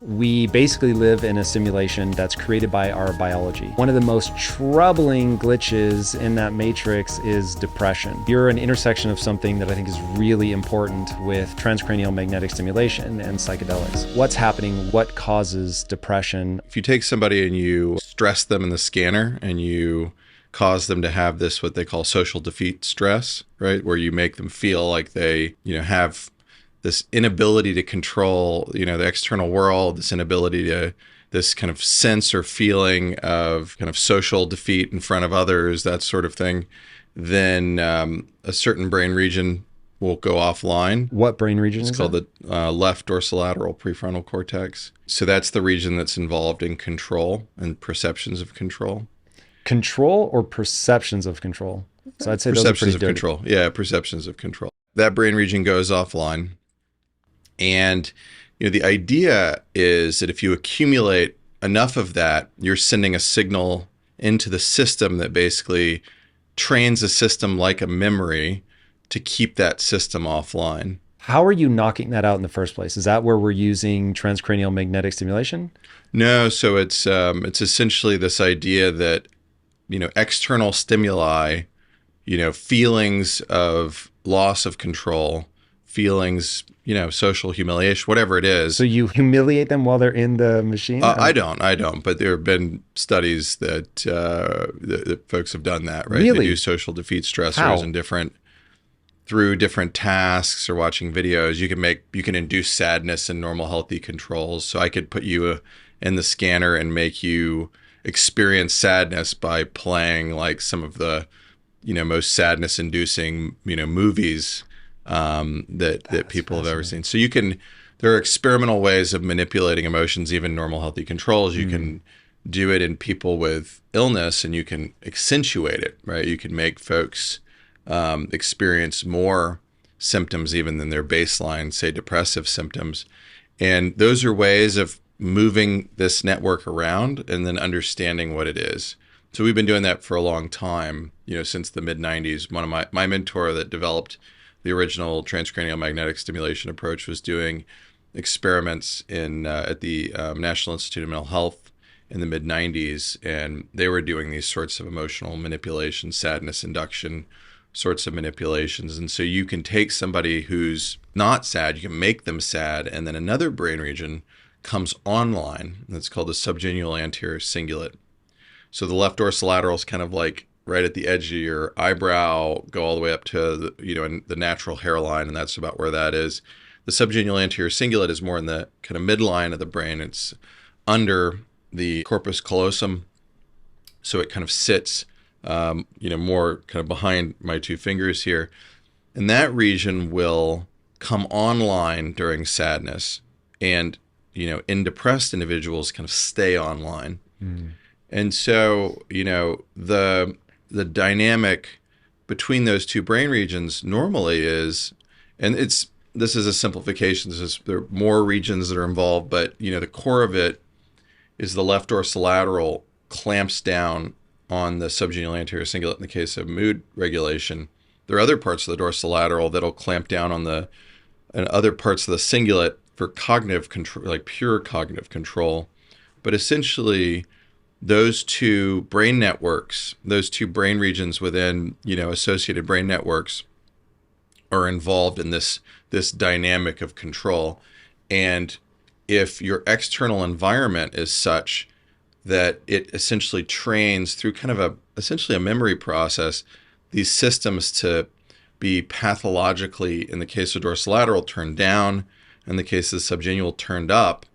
We basically live in a simulation that's created by our biology. One of the most troubling glitches in that matrix is depression. You're an intersection of something that I think is really important with transcranial magnetic stimulation and psychedelics. What's happening? What causes depression? If you take somebody and you stress them in the scanner and you cause them to have this, what they call social defeat stress, right? Where you make them feel like they, have this inability to control, the external world, this inability to, this kind of sense or feeling of kind of social defeat in front of others, that sort of thing, then a certain brain region will go offline. What brain region is It's called the left dorsolateral prefrontal cortex. So that's the region that's involved in control and perceptions of control. Control or perceptions of control? So I'd say those are pretty Perceptions of dirty. control. Yeah, perceptions of control. That brain region goes offline. And the idea is that if you accumulate enough of that, you're sending a signal into the system that basically trains a system like a memory to keep that system offline. How are you knocking that out in the first place? Is that where we're using transcranial magnetic stimulation? No, so it's essentially this idea that external stimuli, feelings of loss of control, feelings, social humiliation, whatever it is. So you humiliate them while they're in the machine? I don't. But there have been studies that that folks have done that, right? Really? They do social defeat stressors How? and through different tasks or watching videos. You can induce sadness in normal healthy controls. So I could put you in the scanner and make you experience sadness by playing like some of the most sadness inducing movies that people have ever seen. So there are experimental ways of manipulating emotions, even normal healthy controls. You can do it in people with illness and you can accentuate it, right? You can make folks experience more symptoms even than their baseline, say depressive symptoms. And those are ways of moving this network around and then understanding what it is. So we've been doing that for a long time, since the mid-90s. One of my mentor that developed the original transcranial magnetic stimulation approach was doing experiments at the National Institute of Mental Health in the mid-90s, and they were doing these sorts of emotional manipulation, sadness induction sorts of manipulations. And so you can take somebody who's not sad, you can make them sad, and then another brain region comes online. That's called the subgenual anterior cingulate. So the left dorsolateral is kind of like right at the edge of your eyebrow, go all the way up to the natural hairline, and that's about where that is. The subgenual anterior cingulate is more in the kind of midline of the brain. It's under the corpus callosum, so it kind of sits, more kind of behind my two fingers here. And that region will come online during sadness, and in depressed individuals kind of stay online. And so, the dynamic between those two brain regions normally is, and this is a simplification, there are more regions that are involved, but the core of it is the left dorsolateral clamps down on the subgenual anterior cingulate in the case of mood regulation. There are other parts of the dorsolateral that'll clamp down on and other parts of the cingulate for cognitive control, like pure cognitive control. But essentially, those two brain networks, those two brain regions within, associated brain networks are involved in this dynamic of control. And if your external environment is such that it essentially trains through kind of essentially a memory process, these systems to be pathologically, in the case of dorsolateral, turned down, in the case of the subgenual, turned up,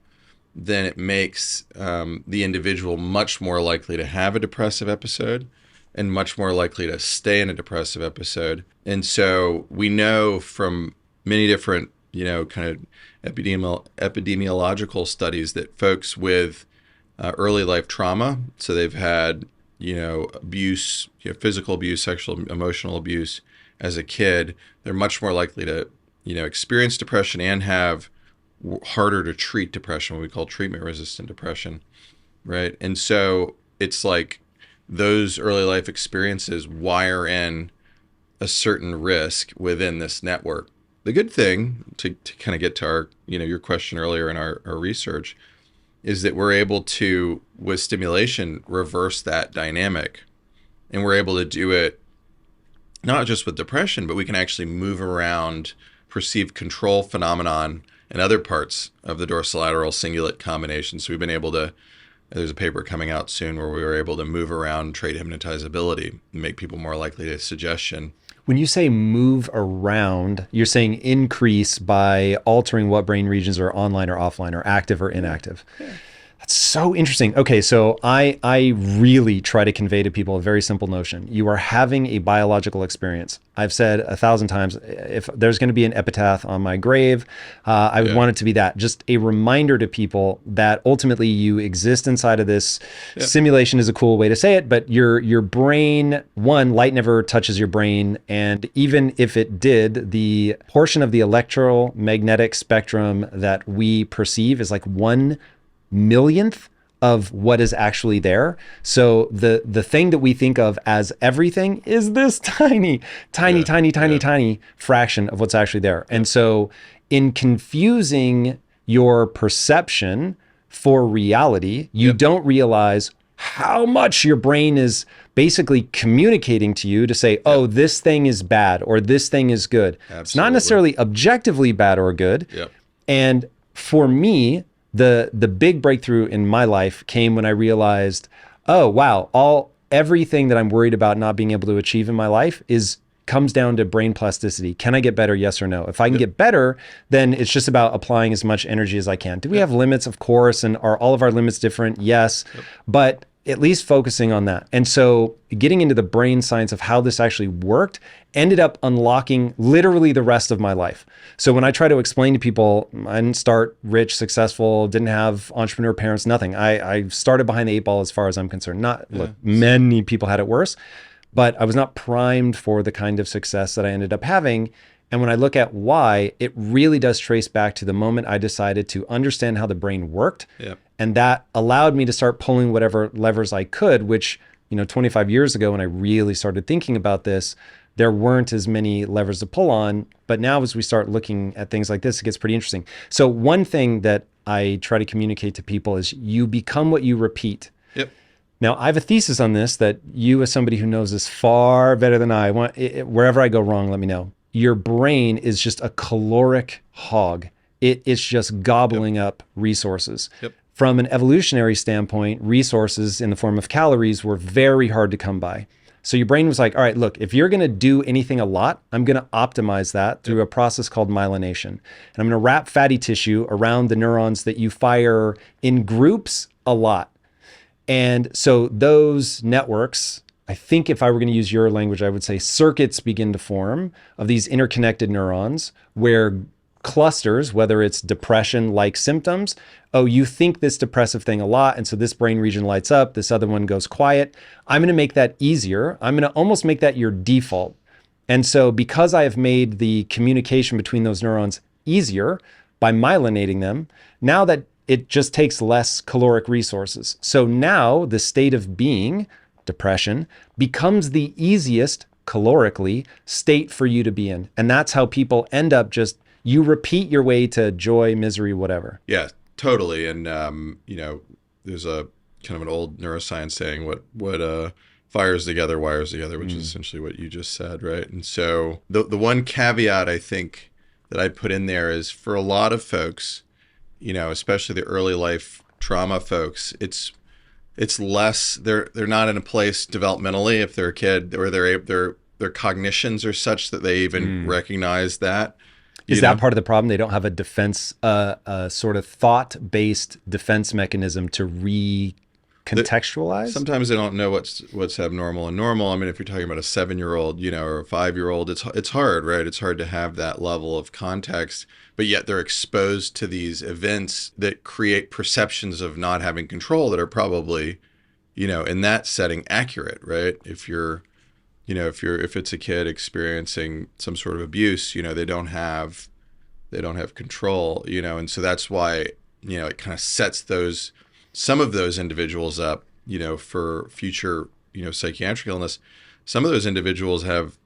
then it makes the individual much more likely to have a depressive episode and much more likely to stay in a depressive episode. And so we know from many different, kind of epidemiological studies that folks with early life trauma, so they've had, abuse, physical abuse, sexual, emotional abuse as a kid, they're much more likely to, experience depression and have harder to treat depression, what we call treatment-resistant depression, right? And so it's like those early life experiences wire in a certain risk within this network. The good thing, to kind of get to our, your question earlier in our research, is that we're able to, with stimulation, reverse that dynamic. And we're able to do it not just with depression, but we can actually move around perceived control phenomenon in other parts of the dorsolateral cingulate combination. So we've been able to, there's a paper coming out soon where we were able to move around trait hypnotizability and make people more likely to suggestion. When you say move around, you're saying increase by altering what brain regions are online or offline or active or inactive. Yeah. That's so interesting. Okay, so I really try to convey to people a very simple notion. You are having a biological experience. I've said 1,000 times, if there's going to be an epitaph on my grave, I would want it to be that. Just a reminder to people that ultimately you exist inside of this simulation is a cool way to say it, but your brain, one, light never touches your brain. And even if it did, the portion of the electromagnetic spectrum that we perceive is like 1/millionth of what is actually there. So the thing that we think of as everything is this tiny fraction of what's actually there. And so in confusing your perception for reality, you don't realize how much your brain is basically communicating to you to say, oh, this thing is bad or this thing is good. Absolutely. It's not necessarily objectively bad or good. And for me, the big breakthrough in my life came when I realized, oh, wow, everything that I'm worried about not being able to achieve in my life comes down to brain plasticity. Can I get better? Yes or no? If I can get better, then it's just about applying as much energy as I can. Do we have limits? Of course. And are all of our limits different? Yes. But at least focusing on that. And so getting into the brain science of how this actually worked ended up unlocking literally the rest of my life. So when I try to explain to people, I didn't start rich, successful, didn't have entrepreneur parents, nothing. I started behind the 8 ball as far as I'm concerned. Look, many people had it worse, but I was not primed for the kind of success that I ended up having. And when I look at why, it really does trace back to the moment I decided to understand how the brain worked. And that allowed me to start pulling whatever levers I could, which, 25 years ago when I really started thinking about this, there weren't as many levers to pull on. But now as we start looking at things like this, it gets pretty interesting. So one thing that I try to communicate to people is you become what you repeat. Now, I have a thesis on this that you, as somebody who knows this far better than I, wherever I go wrong, let me know. Your brain is just a caloric hog. It's just gobbling up resources. From an evolutionary standpoint, resources in the form of calories were very hard to come by. So your brain was like, all right, look, if you're going to do anything a lot, I'm going to optimize that through a process called myelination. And I'm going to wrap fatty tissue around the neurons that you fire in groups a lot. And so those networks, I think if I were going to use your language, I would say circuits begin to form of these interconnected neurons where clusters, whether it's depression-like symptoms, oh, you think this depressive thing a lot, and so this brain region lights up, this other one goes quiet. I'm going to make that easier. I'm going to almost make that your default. And so because I have made the communication between those neurons easier by myelinating them, now that it just takes less caloric resources. So now the state of being, depression, becomes the easiest calorically state for you to be in. And that's how people end up you repeat your way to joy, misery, whatever. Yeah, totally. And, there's a kind of an old neuroscience saying, what fires together, wires together, which is essentially what you just said, right? And so the one caveat I think that I put in there is for a lot of folks, especially the early life trauma folks, it's less, they're not in a place developmentally if they're a kid or their cognitions are such that they even recognize that. Is that part of the problem? They don't have a defense, sort of thought-based defense mechanism to recontextualize? Sometimes they don't know what's abnormal and normal. I mean, if you're talking about a 7-year-old, or a 5-year-old, it's hard, right? It's hard to have that level of context, but yet they're exposed to these events that create perceptions of not having control that are probably, in that setting accurate, right? If it's a kid experiencing some sort of abuse, they don't have control, and so that's why, it kind of sets some of those individuals up, for future, psychiatric illness. Some of those individuals have,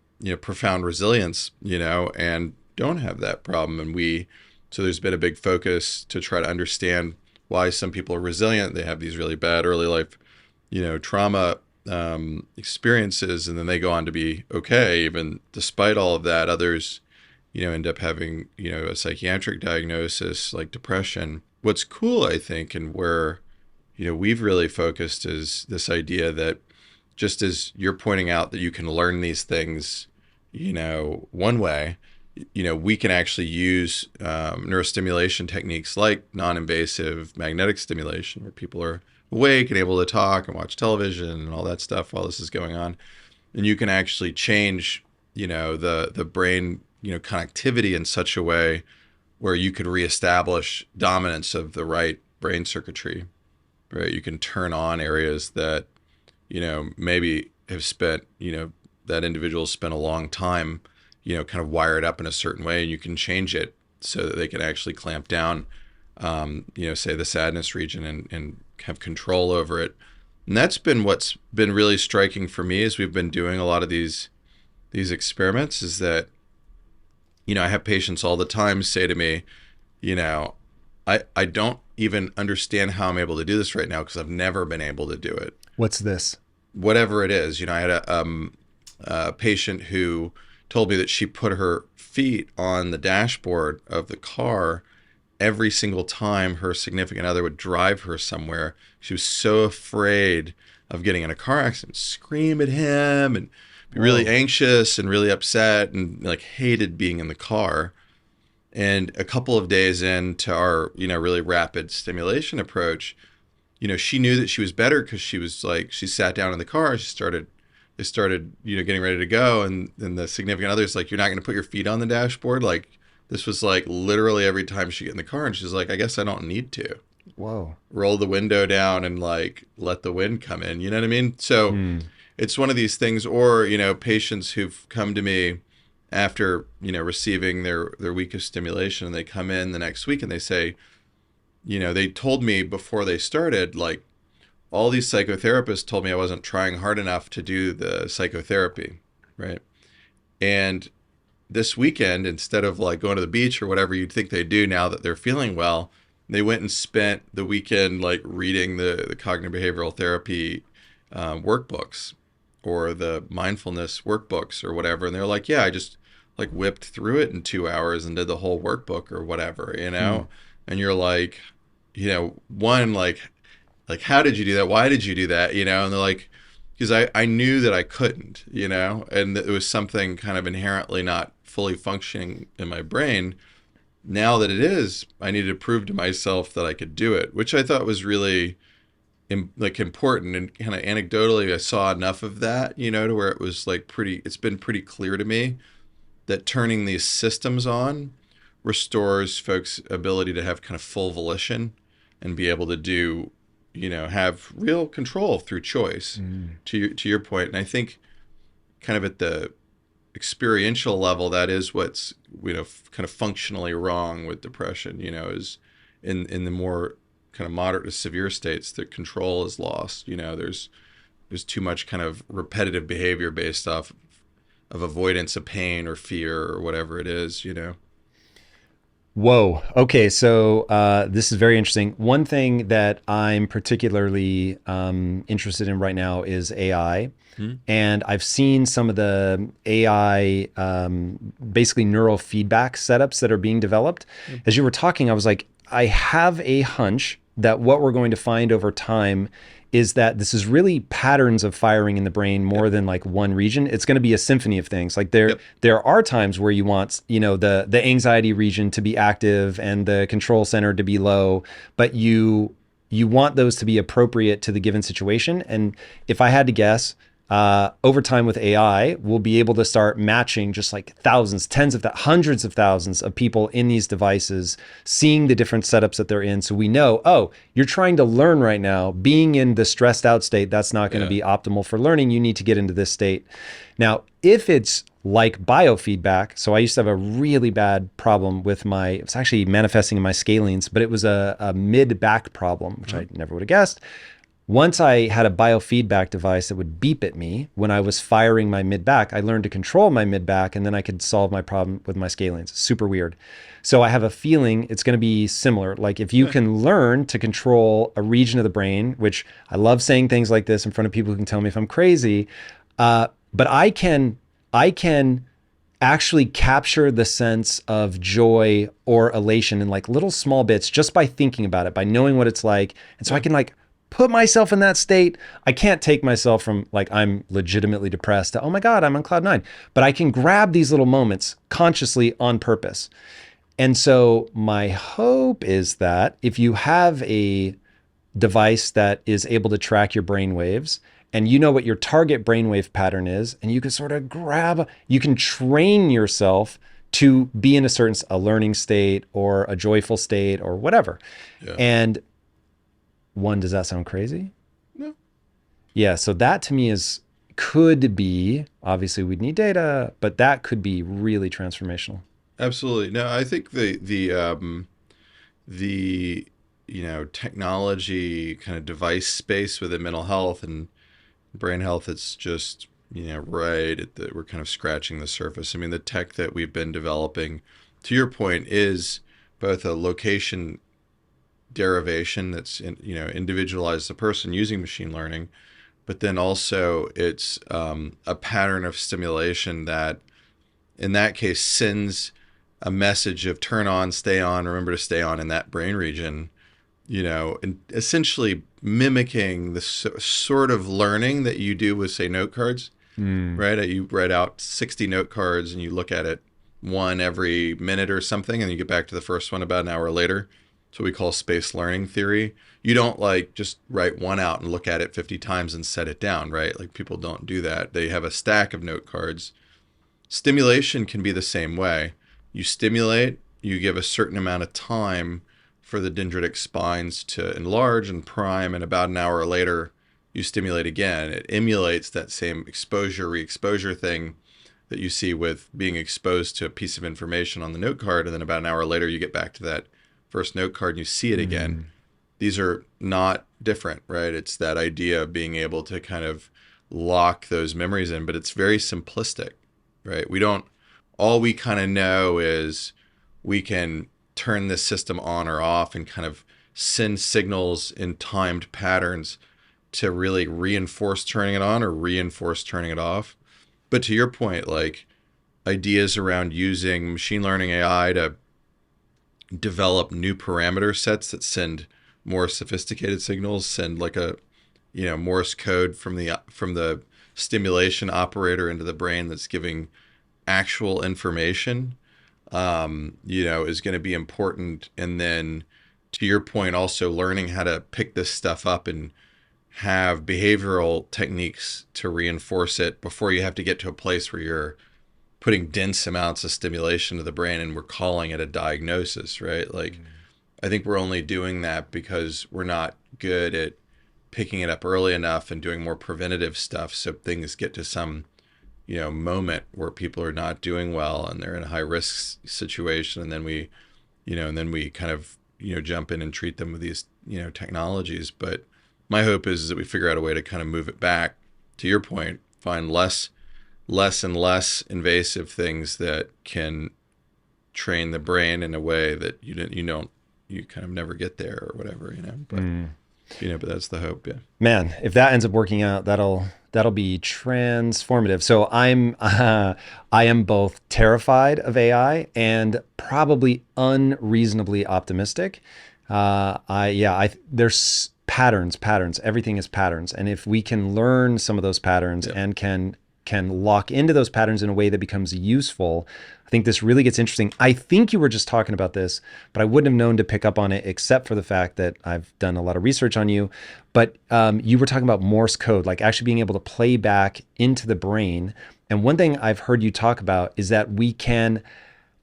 profound resilience, and don't have that problem. And so there's been a big focus to try to understand why some people are resilient. They have these really bad early life, trauma experiences, and then they go on to be okay, even despite all of that. Others, end up having, a psychiatric diagnosis like depression. What's cool, I think, and where, we've really focused is this idea that just as you're pointing out that you can learn these things, one way, we can actually use neurostimulation techniques like non-invasive magnetic stimulation, where people are awake and able to talk and watch television and all that stuff while this is going on. And you can actually change, the brain, connectivity in such a way where you could reestablish dominance of the right brain circuitry, right? You can turn on areas that, maybe have spent, that individual's spent a long time, kind of wired up in a certain way, and you can change it so that they can actually clamp down, say the sadness region and have control over it. And that's been what's been really striking for me as we've been doing a lot of these experiments, is that, I have patients all the time say to me, I don't even understand how I'm able to do this right now because I've never been able to do it. What's this? Whatever it is. I had a patient who told me that she put her feet on the dashboard of the car every single time her significant other would drive her somewhere. She was so afraid of getting in a car accident, scream at him and be really anxious and really upset and like hated being in the car. And a couple of days into our, really rapid stimulation approach, she knew that she was better because she was like, she sat down in the car, they started, getting ready to go. And then the significant other's like, you're not going to put your feet on the dashboard? Like, this was like literally every time she get in the car. And she's like, I guess I don't need to. Whoa. Roll the window down and like let the wind come in. You know what I mean? So it's one of these things. Or, patients who've come to me after, receiving their week of stimulation, and they come in the next week and they say, they told me before they started, like, all these psychotherapists told me I wasn't trying hard enough to do the psychotherapy, right? And this weekend, instead of like going to the beach or whatever you'd think they do now that they're feeling well, they went and spent the weekend like reading the cognitive behavioral therapy workbooks or the mindfulness workbooks or whatever. And they're like, yeah, I just like whipped through it in 2 hours and did the whole workbook or whatever, And you're like, one, like, how did you do that? Why did you do that? And they're like, because I knew that I couldn't, and that it was something kind of inherently not fully functioning in my brain. Now that it is, I needed to prove to myself that I could do it, which I thought was really important. And kind of anecdotally, I saw enough of that, to where it was like it's been pretty clear to me that turning these systems on restores folks' ability to have kind of full volition and be able to do, have real control through choice, to your point. And I think kind of at the experiential level, that is what's, kind of functionally wrong with depression, is in the more kind of moderate to severe states, the control is lost. There's too much kind of repetitive behavior based off of avoidance of pain or fear or whatever it is, Whoa. Okay. So this is very interesting. One thing that I'm particularly interested in right now is AI. And I've seen some of the AI, basically neural feedback setups that are being developed. As you were talking, I was like, I have a hunch that what we're going to find over time is that this is really patterns of firing in the brain more than like one region. It's going to be a symphony of things. Like there are times where you want, the anxiety region to be active and the control center to be low, but you want those to be appropriate to the given situation. And if I had to guess, over time with AI, we'll be able to start matching just like thousands, hundreds of thousands of people in these devices, seeing the different setups that they're in. So we know, oh, you're trying to learn right now. Being in the stressed out state, that's not going to be optimal for learning. You need to get into this state. Now, if it's like biofeedback, so I used to have a really bad problem with it's actually manifesting in my scalenes, but it was a mid-back problem, which I never would have guessed. Once I had a biofeedback device that would beep at me when I was firing my mid-back, I learned to control my mid-back, and then I could solve my problem with my scalenes. Super weird. So I have a feeling it's going to be similar. Like if you can learn to control a region of the brain, which I love saying things like this in front of people who can tell me if I'm crazy, but I can actually capture the sense of joy or elation in like little small bits just by thinking about it, by knowing what it's like. And so I can like put myself in that state. I can't take myself from like, I'm legitimately depressed to, oh my God, I'm on cloud nine, but I can grab these little moments consciously on purpose. And so my hope is that if you have a device that is able to track your brain waves, and you know what your target brainwave pattern is, and you can sort of you can train yourself to be in a learning state or a joyful state or whatever. Yeah. And does that sound crazy? No. Yeah, so that to me could be, obviously we'd need data, but that could be really transformational. Absolutely. No, I think the technology kind of device space within mental health and brain health, it's just, we're kind of scratching the surface. I mean, the tech that we've been developing, to your point, is both a location derivation that's, individualized the person using machine learning, but then also it's a pattern of stimulation that, in that case, sends a message of turn on, stay on, remember to stay on in that brain region, and essentially mimicking the sort of learning that you do with, say, note cards, right? You write out 60 note cards and you look at it one every minute or something, and you get back to the first one about an hour later. So we call spaced learning theory. You don't like just write one out and look at it 50 times and set it down, right? Like people don't do that. They have a stack of note cards. Stimulation can be the same way. You stimulate, you give a certain amount of time for the dendritic spines to enlarge and prime, and about an hour later, you stimulate again. It emulates that same exposure, re-exposure thing that you see with being exposed to a piece of information on the note card, and then about an hour later, you get back to that first note card and you see it again. These are not different, right? It's that idea of being able to kind of lock those memories in, but it's very simplistic, right? All we kind of know is we can turn this system on or off and kind of send signals in timed patterns to really reinforce turning it on or reinforce turning it off. But to your point, like ideas around using machine learning AI to develop new parameter sets that send more sophisticated signals, send like a Morse code from the stimulation operator into the brain that's giving actual information, is going to be important. And then to your point, also learning how to pick this stuff up and have behavioral techniques to reinforce it before you have to get to a place where you're putting dense amounts of stimulation to the brain and we're calling it a diagnosis, right? Like, I think we're only doing that because we're not good at picking it up early enough and doing more preventative stuff. So things get to some, moment where people are not doing well and they're in a high risk situation. And then we kind of, jump in and treat them with these, technologies. But my hope is that we figure out a way to kind of move it back, to your point, find less and less invasive things that can train the brain in a way that you kind of never get there or whatever, but but that's the hope. Yeah, man, if that ends up working out, that'll be transformative. So I am both terrified of AI and probably unreasonably optimistic. There's patterns, everything is patterns. And if we can learn some of those patterns and can lock into those patterns in a way that becomes useful, I think this really gets interesting. I think you were just talking about this, but I wouldn't have known to pick up on it except for the fact that I've done a lot of research on you. But you were talking about Morse code, like actually being able to play back into the brain. And one thing I've heard you talk about is that we can,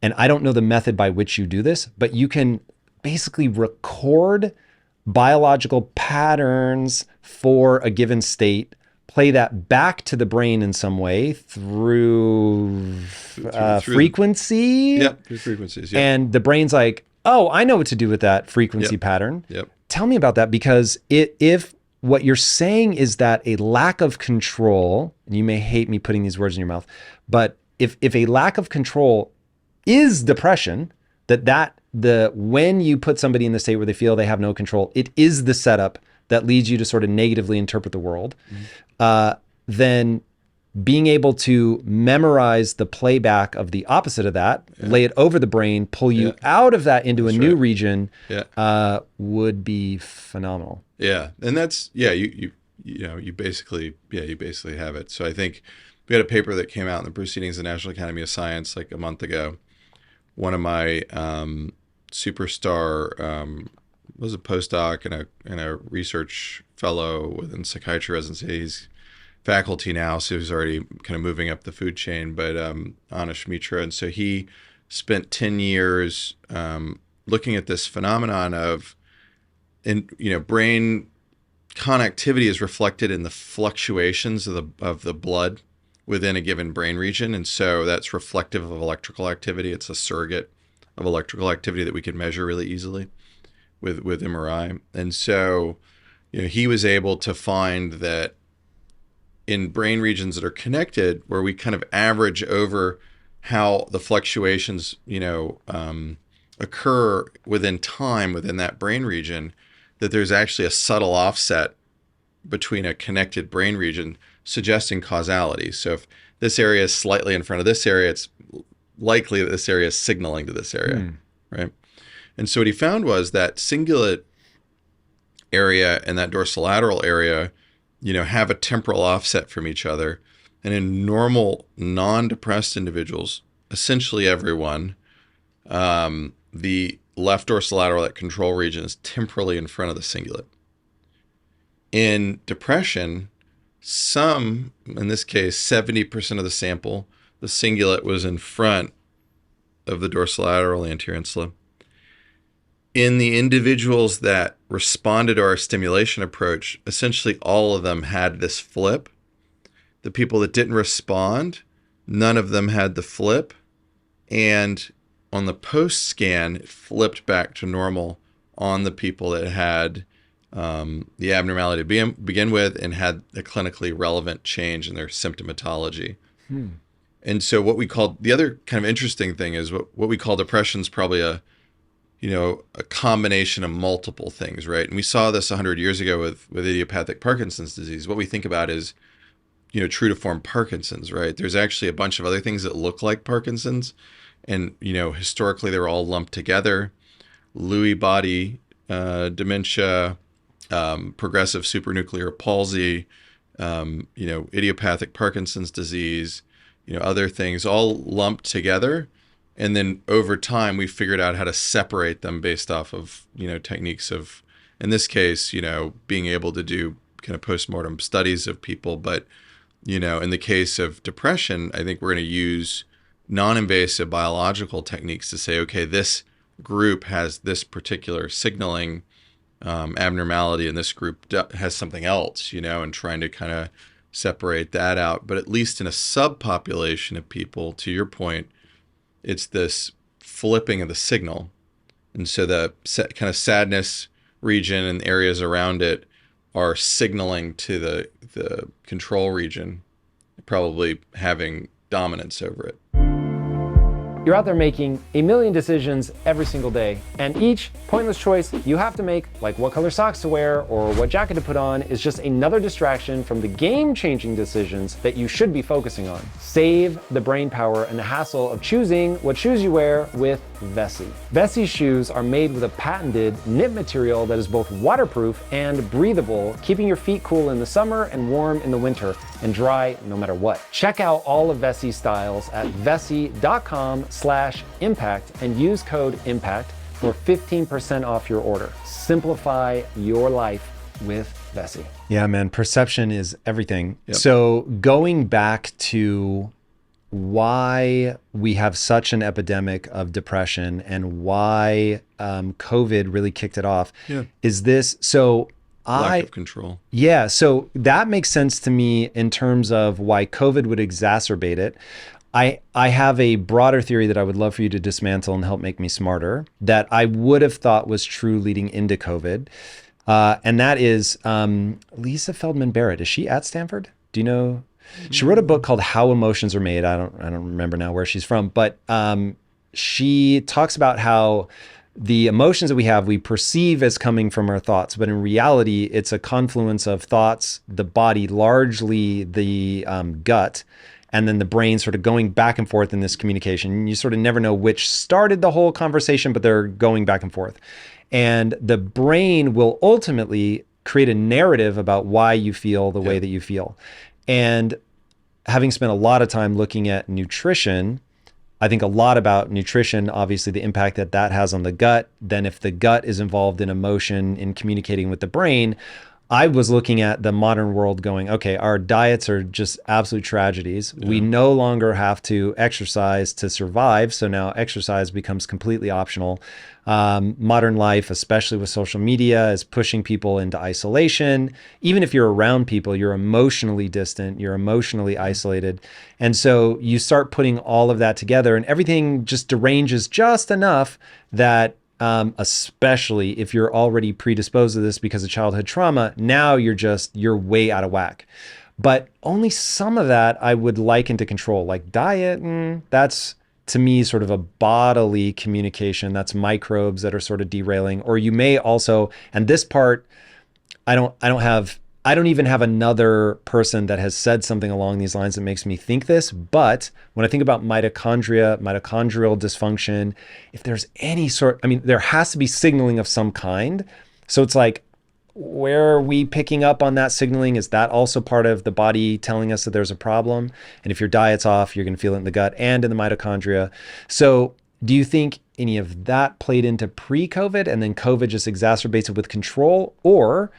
and I don't know the method by which you do this, but you can basically record biological patterns for a given state, play that back to the brain in some way through frequency. Through frequencies. Yep. And the brain's like, oh, I know what to do with that frequency pattern. Yep. Tell me about that, because if what you're saying is that a lack of control, and you may hate me putting these words in your mouth, but if a lack of control is depression, when you put somebody in the state where they feel they have no control, it is the setup that leads you to sort of negatively interpret the world, then being able to memorize the playback of the opposite of that, lay it over the brain, pull you out of that into a new region, would be phenomenal. Yeah, and that's you basically have it. So I think we had a paper that came out in the Proceedings of the National Academy of Science like a month ago. One of my superstar was a postdoc and a research fellow within psychiatry residency. He's faculty now, so he's already kind of moving up the food chain, but Anish Mitra. And so he spent 10 years looking at this phenomenon of, brain connectivity is reflected in the fluctuations of the blood within a given brain region. And so that's reflective of electrical activity. It's a surrogate of electrical activity that we can measure really easily with MRI. And so, he was able to find that in brain regions that are connected, where we kind of average over how the fluctuations, occur within time within that brain region, that there's actually a subtle offset between a connected brain region suggesting causality. So if this area is slightly in front of this area, it's likely that this area is signaling to this area, right? And so what he found was that cingulate area and that dorsolateral area, have a temporal offset from each other. And in normal, non-depressed individuals, essentially everyone, the left dorsolateral, that control region, is temporally in front of the cingulate. In depression, some, in this case, 70% of the sample, the cingulate was in front of the dorsolateral anterior insula. In the individuals that responded to our stimulation approach, essentially all of them had this flip. The people that didn't respond, none of them had the flip. And on the post scan, it flipped back to normal on the people that had the abnormality to begin with and had a clinically relevant change in their symptomatology. And so what we call, the other kind of interesting thing is what we call depression is probably a combination of multiple things, right? And we saw this 100 years ago with idiopathic Parkinson's disease. What we think about is, true to form Parkinson's, right? There's actually a bunch of other things that look like Parkinson's. And, historically they were all lumped together. Lewy body dementia, progressive supranuclear palsy, idiopathic Parkinson's disease, other things all lumped together. And then over time, we figured out how to separate them based off of, techniques of, in this case, being able to do kind of postmortem studies of people. But, in the case of depression, I think we're going to use non-invasive biological techniques to say, okay, this group has this particular signaling abnormality and this group has something else, and trying to kind of separate that out. But at least in a subpopulation of people, to your point, it's this flipping of the signal. And so the kind of sadness region and areas around it are signaling to the control region, probably having dominance over it. You're out there making a million decisions every single day, and each pointless choice you have to make, like what color socks to wear or what jacket to put on, is just another distraction from the game-changing decisions that you should be focusing on. Save the brain power and the hassle of choosing what shoes you wear with Vessi. Vessi shoes are made with a patented knit material that is both waterproof and breathable, keeping your feet cool in the summer and warm in the winter, and dry no matter what. Check out all of Vessi's styles at vessi.com/impact and use code IMPACT for 15% off your order. Simplify your life with Vessi. Yeah, man, perception is everything. Yep. So going back to why we have such an epidemic of depression and why COVID really kicked it off is this. So lack of control. Yeah, so that makes sense to me in terms of why COVID would exacerbate it. I have a broader theory that I would love for you to dismantle and help make me smarter, that I would have thought was true leading into COVID. And that is Lisa Feldman Barrett. Is she at Stanford? Do you know? She wrote a book called How Emotions Are Made. I don't remember now where she's from, but she talks about how the emotions that we have, we perceive as coming from our thoughts, but in reality, it's a confluence of thoughts, the body, largely the gut, and then the brain sort of going back and forth in this communication. You sort of never know which started the whole conversation, but they're going back and forth. And the brain will ultimately create a narrative about why you feel the way that you feel. And having spent a lot of time looking at nutrition, I think a lot about nutrition, obviously the impact that that has on the gut. Then if the gut is involved in emotion, in communicating with the brain, I was looking at the modern world going, okay, our diets are just absolute tragedies. We no longer have to exercise to survive. So now exercise becomes completely optional. Modern life, especially with social media, is pushing people into isolation. Even if you're around people, you're emotionally distant, you're emotionally isolated. And so you start putting all of that together and everything just deranges just enough that especially if you're already predisposed to this because of childhood trauma, now you're way out of whack. But only some of that I would liken to control, like diet. That's to me sort of a bodily communication. That's microbes that are sort of derailing. Or you may also, and this part, I don't even have another person that has said something along these lines that makes me think this. But when I think about mitochondrial dysfunction, if there's any sort, there has to be signaling of some kind. So it's like, where are we picking up on that signaling? Is that also part of the body telling us that there's a problem? And if your diet's off, you're going to feel it in the gut and in the mitochondria. So do you think any of that played into pre-COVID and then COVID just exacerbates it with control? Or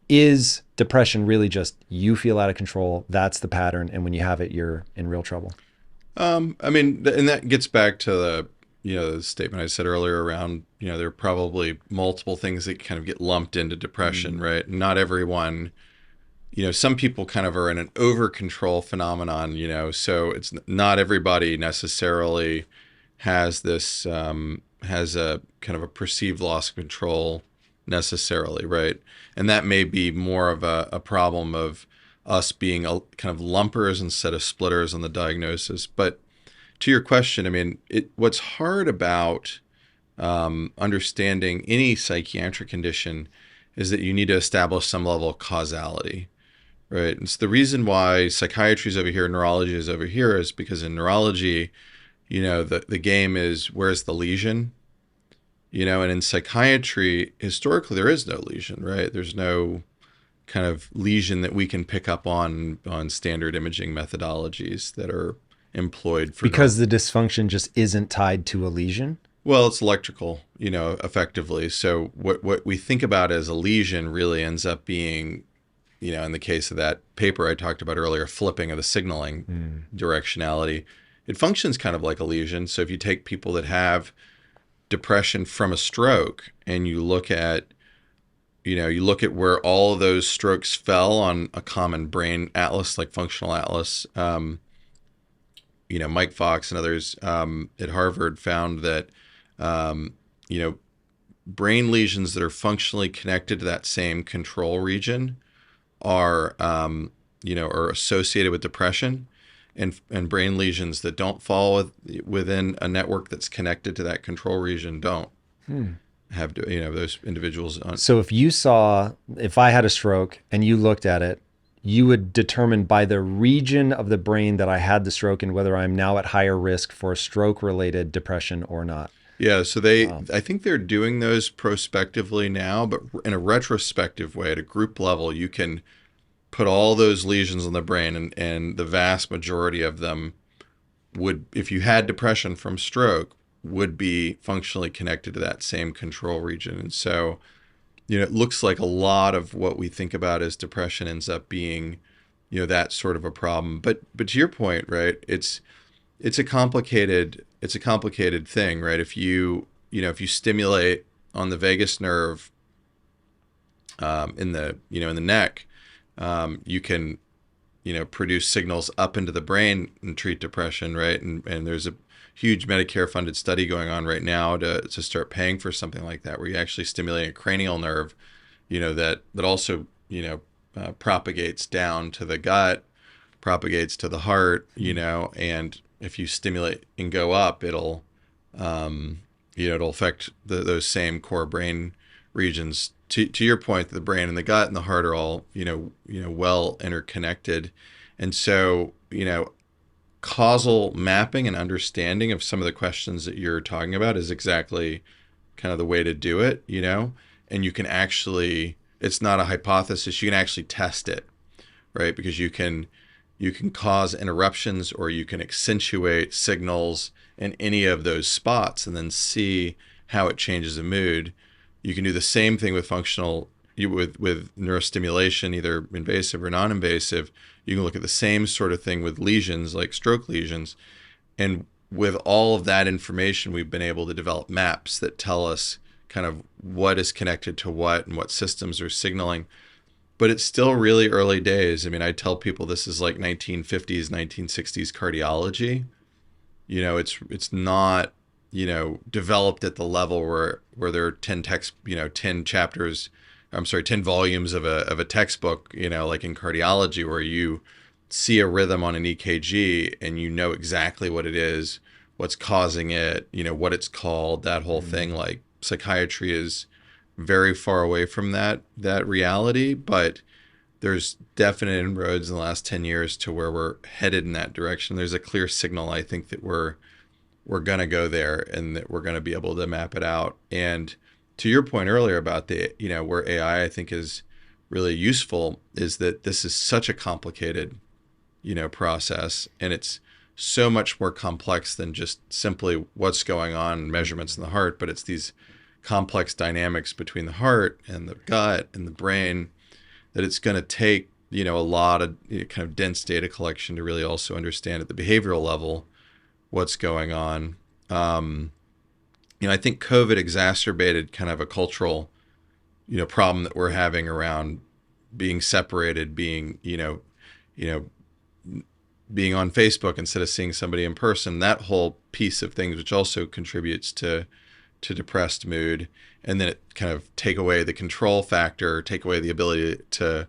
is depression really just you feel out of control? That's the pattern. And when you have it, you're in real trouble. And that gets back to the statement I said earlier around, there are probably multiple things that kind of get lumped into depression, right? Not everyone, some people kind of are in an over control phenomenon, so it's not everybody necessarily has this, has a kind of a perceived loss of control necessarily, right? And that may be more of a problem of us being kind of lumpers instead of splitters on the diagnosis. But to your question, what's hard about understanding any psychiatric condition is that you need to establish some level of causality, right? And so the reason why psychiatry is over here, neurology is over here, is because in neurology, the game is where's the lesion, and in psychiatry, historically, there is no lesion, right? There's no kind of lesion that we can pick up on standard imaging methodologies that are employed for because the dysfunction just isn't tied to a lesion. Well, it's electrical, effectively. So what we think about as a lesion really ends up being, in the case of that paper I talked about earlier, flipping of the signaling directionality. It functions kind of like a lesion. So if you take people that have depression from a stroke and you look at where all of those strokes fell on a common brain atlas, like functional atlas, Mike Fox and others at Harvard found that, brain lesions that are functionally connected to that same control region are associated with depression, and brain lesions that don't fall within a network that's connected to that control region don't have, those individuals. So if I had a stroke and you looked at it, you would determine by the region of the brain that I had the stroke in whether I'm now at higher risk for stroke-related depression or not. Yeah, so I think they're doing those prospectively now, but in a retrospective way, at a group level, you can put all those lesions on the brain, and the vast majority of them would, if you had depression from stroke, would be functionally connected to that same control region. And so, it looks like a lot of what we think about as depression ends up being, that sort of a problem. But to your point, right, it's a complicated thing, right? If you stimulate on the vagus nerve in the neck, you can produce signals up into the brain and treat depression, right? And there's a huge Medicare funded study going on right now to start paying for something like that, where you actually stimulate a cranial nerve that also, propagates down to the gut, propagates to the heart, and if you stimulate and go up, it'll affect those same core brain regions. To your point, the brain and the gut and the heart are all, well interconnected. And so, causal mapping and understanding of some of the questions that you're talking about is exactly kind of the way to do it, and you can actually, it's not a hypothesis, you can actually test it, right? Because you can cause interruptions, or you can accentuate signals in any of those spots and then see how it changes the mood. You can do the same thing with with neurostimulation, either invasive or non-invasive. You can look at the same sort of thing with lesions, like stroke lesions. And with all of that information, we've been able to develop maps that tell us kind of what is connected to what and what systems are signaling. But it's still really early days. I mean, I tell people this is like 1950s, 1960s cardiology. It's not, developed at the level where there are 10 10 chapters, 10 volumes of a textbook, like in cardiology, where you see a rhythm on an EKG and you know exactly what it is, what's causing it, what it's called, that whole thing. Like psychiatry is very far away from that reality, but there's definite inroads in the last 10 years to where we're headed in that direction. There's a clear signal, I think, that we're going to go there and that we're going to be able to map it out. And to your point earlier about where AI, I think, is really useful, is that this is such a complicated, process, and it's so much more complex than just simply what's going on, measurements in the heart, but it's these complex dynamics between the heart and the gut and the brain, that it's going to take, a lot of kind of dense data collection to really also understand at the behavioral level what's going on. I think COVID exacerbated kind of a cultural, problem that we're having around being separated, being on Facebook instead of seeing somebody in person, that whole piece of things, which also contributes to depressed mood. And then it kind of take away the control factor, take away the ability to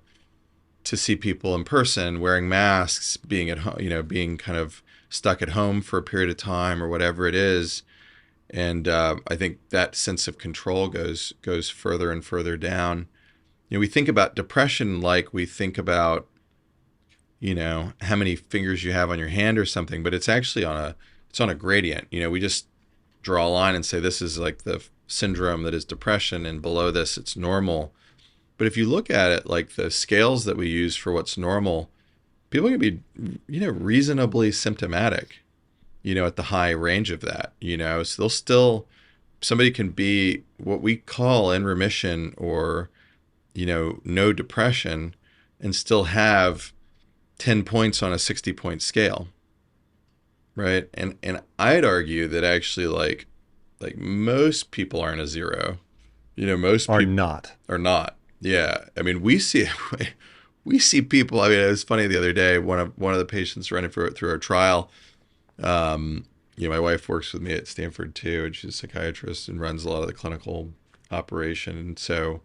see people in person, wearing masks, being at home, being kind of stuck at home for a period of time or whatever it is. And I think that sense of control goes further and further down. We think about depression like we think about, how many fingers you have on your hand or something, but it's actually on a gradient. We just draw a line and say this is like the syndrome that is depression, and below this it's normal. But if you look at it, like the scales that we use for what's normal, people can be, reasonably symptomatic, at the high range of that, so somebody can be what we call in remission or, no depression, and still have 10 points on a 60-point scale. Right. And I'd argue that actually like most people aren't a zero. Most Are people not. are not. Yeah. I mean, we see people. I mean, it was funny the other day, one of the patients running through our trial. My wife works with me at Stanford too, and she's a psychiatrist and runs a lot of the clinical operation. And so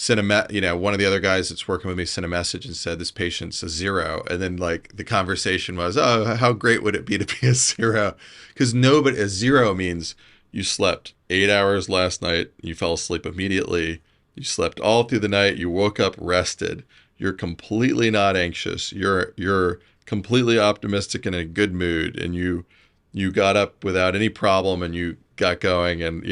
one of the other guys that's working with me sent a message and said, this patient's a zero. And then like the conversation was, oh, how great would it be to be a zero? Because a zero means you slept 8 hours last night, you fell asleep immediately, you slept all through the night, you woke up rested, you're completely not anxious, you're completely optimistic and in a good mood, and you got up without any problem and you got going, and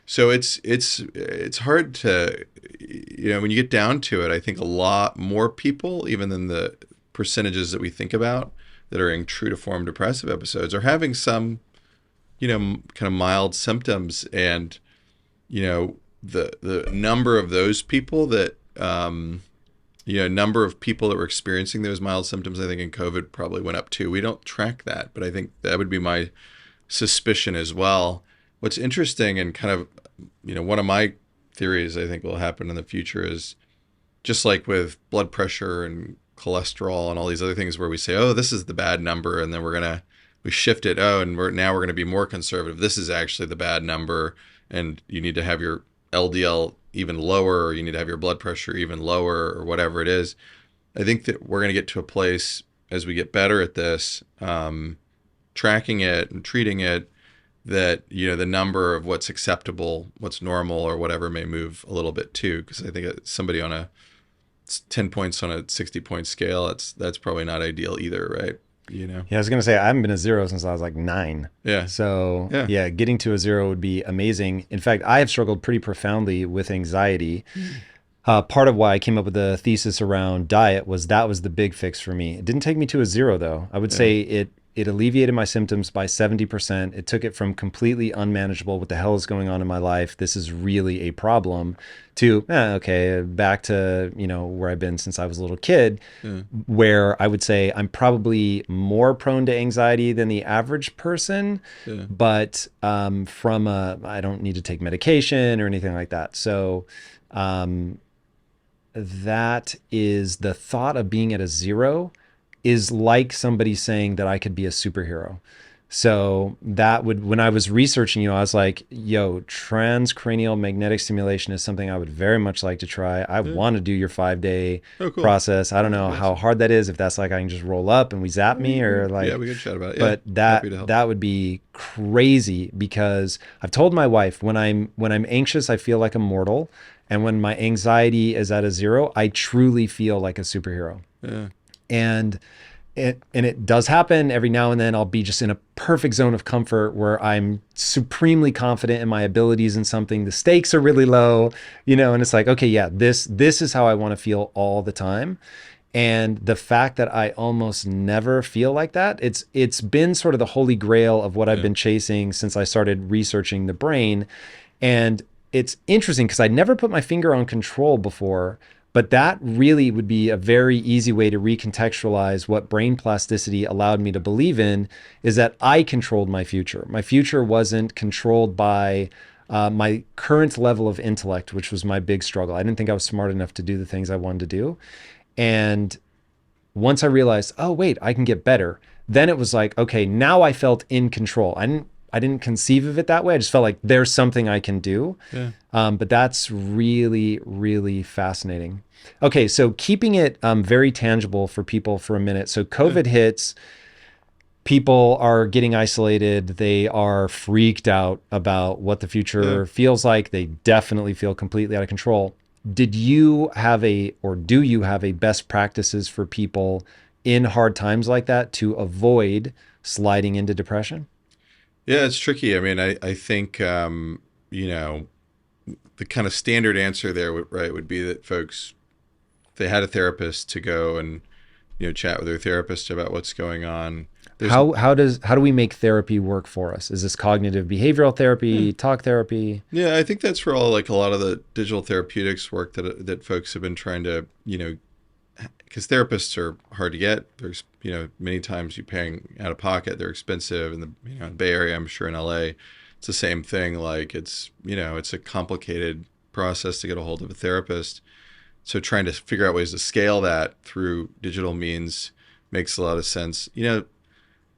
so it's hard to, when you get down to it, I think a lot more people, even than the percentages that we think about that are in true to form depressive episodes, are having some, kind of mild symptoms. And, the number of those people that, number of people that were experiencing those mild symptoms, I think in COVID probably went up too. We don't track that, but I think that would be my suspicion as well. What's interesting and kind of, one of my theories I think will happen in the future is just like with blood pressure and cholesterol and all these other things where we say, oh, this is the bad number, and then we shift it. Oh, and we're going to be more conservative. This is actually the bad number, and you need to have your LDL even lower, or you need to have your blood pressure even lower, or whatever it is. I think that we're going to get to a place as we get better at this, tracking it and treating it, that, you know, the number of what's acceptable, what's normal, or whatever may move a little bit too. Because I think somebody on a 10 points on a 60-point scale, that's probably not ideal either, right? You know? Yeah, I was going to say, I haven't been a 0 since I was like 9. Yeah. So yeah, getting to a 0 would be amazing. In fact, I have struggled pretty profoundly with anxiety. Part of why I came up with the thesis around diet was that was the big fix for me. It didn't take me to a 0 though. I would say it alleviated my symptoms by 70%. It took it from completely unmanageable, what the hell is going on in my life, this is really a problem, to, okay, back to, you know, where I've been since I was a little kid, where I would say I'm probably more prone to anxiety than the average person, but I don't need to take medication or anything like that. So that is the thought of being at a 0 is like somebody saying that I could be a superhero. So that would, when I was researching you, I was like, yo, transcranial magnetic stimulation is something I would very much like to try. I want to do your 5-day process. I don't know how hard that is. If that's like, I can just roll up and we zap me, or like, yeah, we could chat about it. But that would be crazy, because I've told my wife, when I'm anxious, I feel like a mortal. And when my anxiety is at a 0, I truly feel like a superhero. Yeah. And it does happen every now and then. I'll be just in a perfect zone of comfort where I'm supremely confident in my abilities in something. The stakes are really low, you know, and it's like, okay, yeah, this is how I want to feel all the time. And the fact that I almost never feel like that, it's been sort of the holy grail of what I've been chasing since I started researching the brain. And it's interesting because I never put my finger on control before. But that really would be a very easy way to recontextualize what brain plasticity allowed me to believe in, is that I controlled my future. My future wasn't controlled by my current level of intellect, which was my big struggle. I didn't think I was smart enough to do the things I wanted to do. And once I realized, oh, wait, I can get better, then it was like, okay, now I felt in control. I didn't conceive of it that way. I just felt like there's something I can do. Yeah. But that's really, really fascinating. Okay, so keeping it very tangible for people for a minute. So COVID hits, people are getting isolated. They are freaked out about what the future feels like. They definitely feel completely out of control. Did you have do you have a best practices for people in hard times like that to avoid sliding into depression? Yeah, it's tricky. I mean, I think, you know, the kind of standard answer there would be that folks, if they had a therapist, to go and, you know, chat with their therapist about what's going on. How do we make therapy work for us? Is this cognitive behavioral therapy, talk therapy? Yeah, I think that's where like a lot of the digital therapeutics work that folks have been trying to, you know, because therapists are hard to get. There's, you know, many times you're paying out of pocket. They're expensive. In the, you know, Bay Area, I'm sure in LA, it's the same thing. Like, it's, you know, it's a complicated process to get a hold of a therapist. So trying to figure out ways to scale that through digital means makes a lot of sense. You know,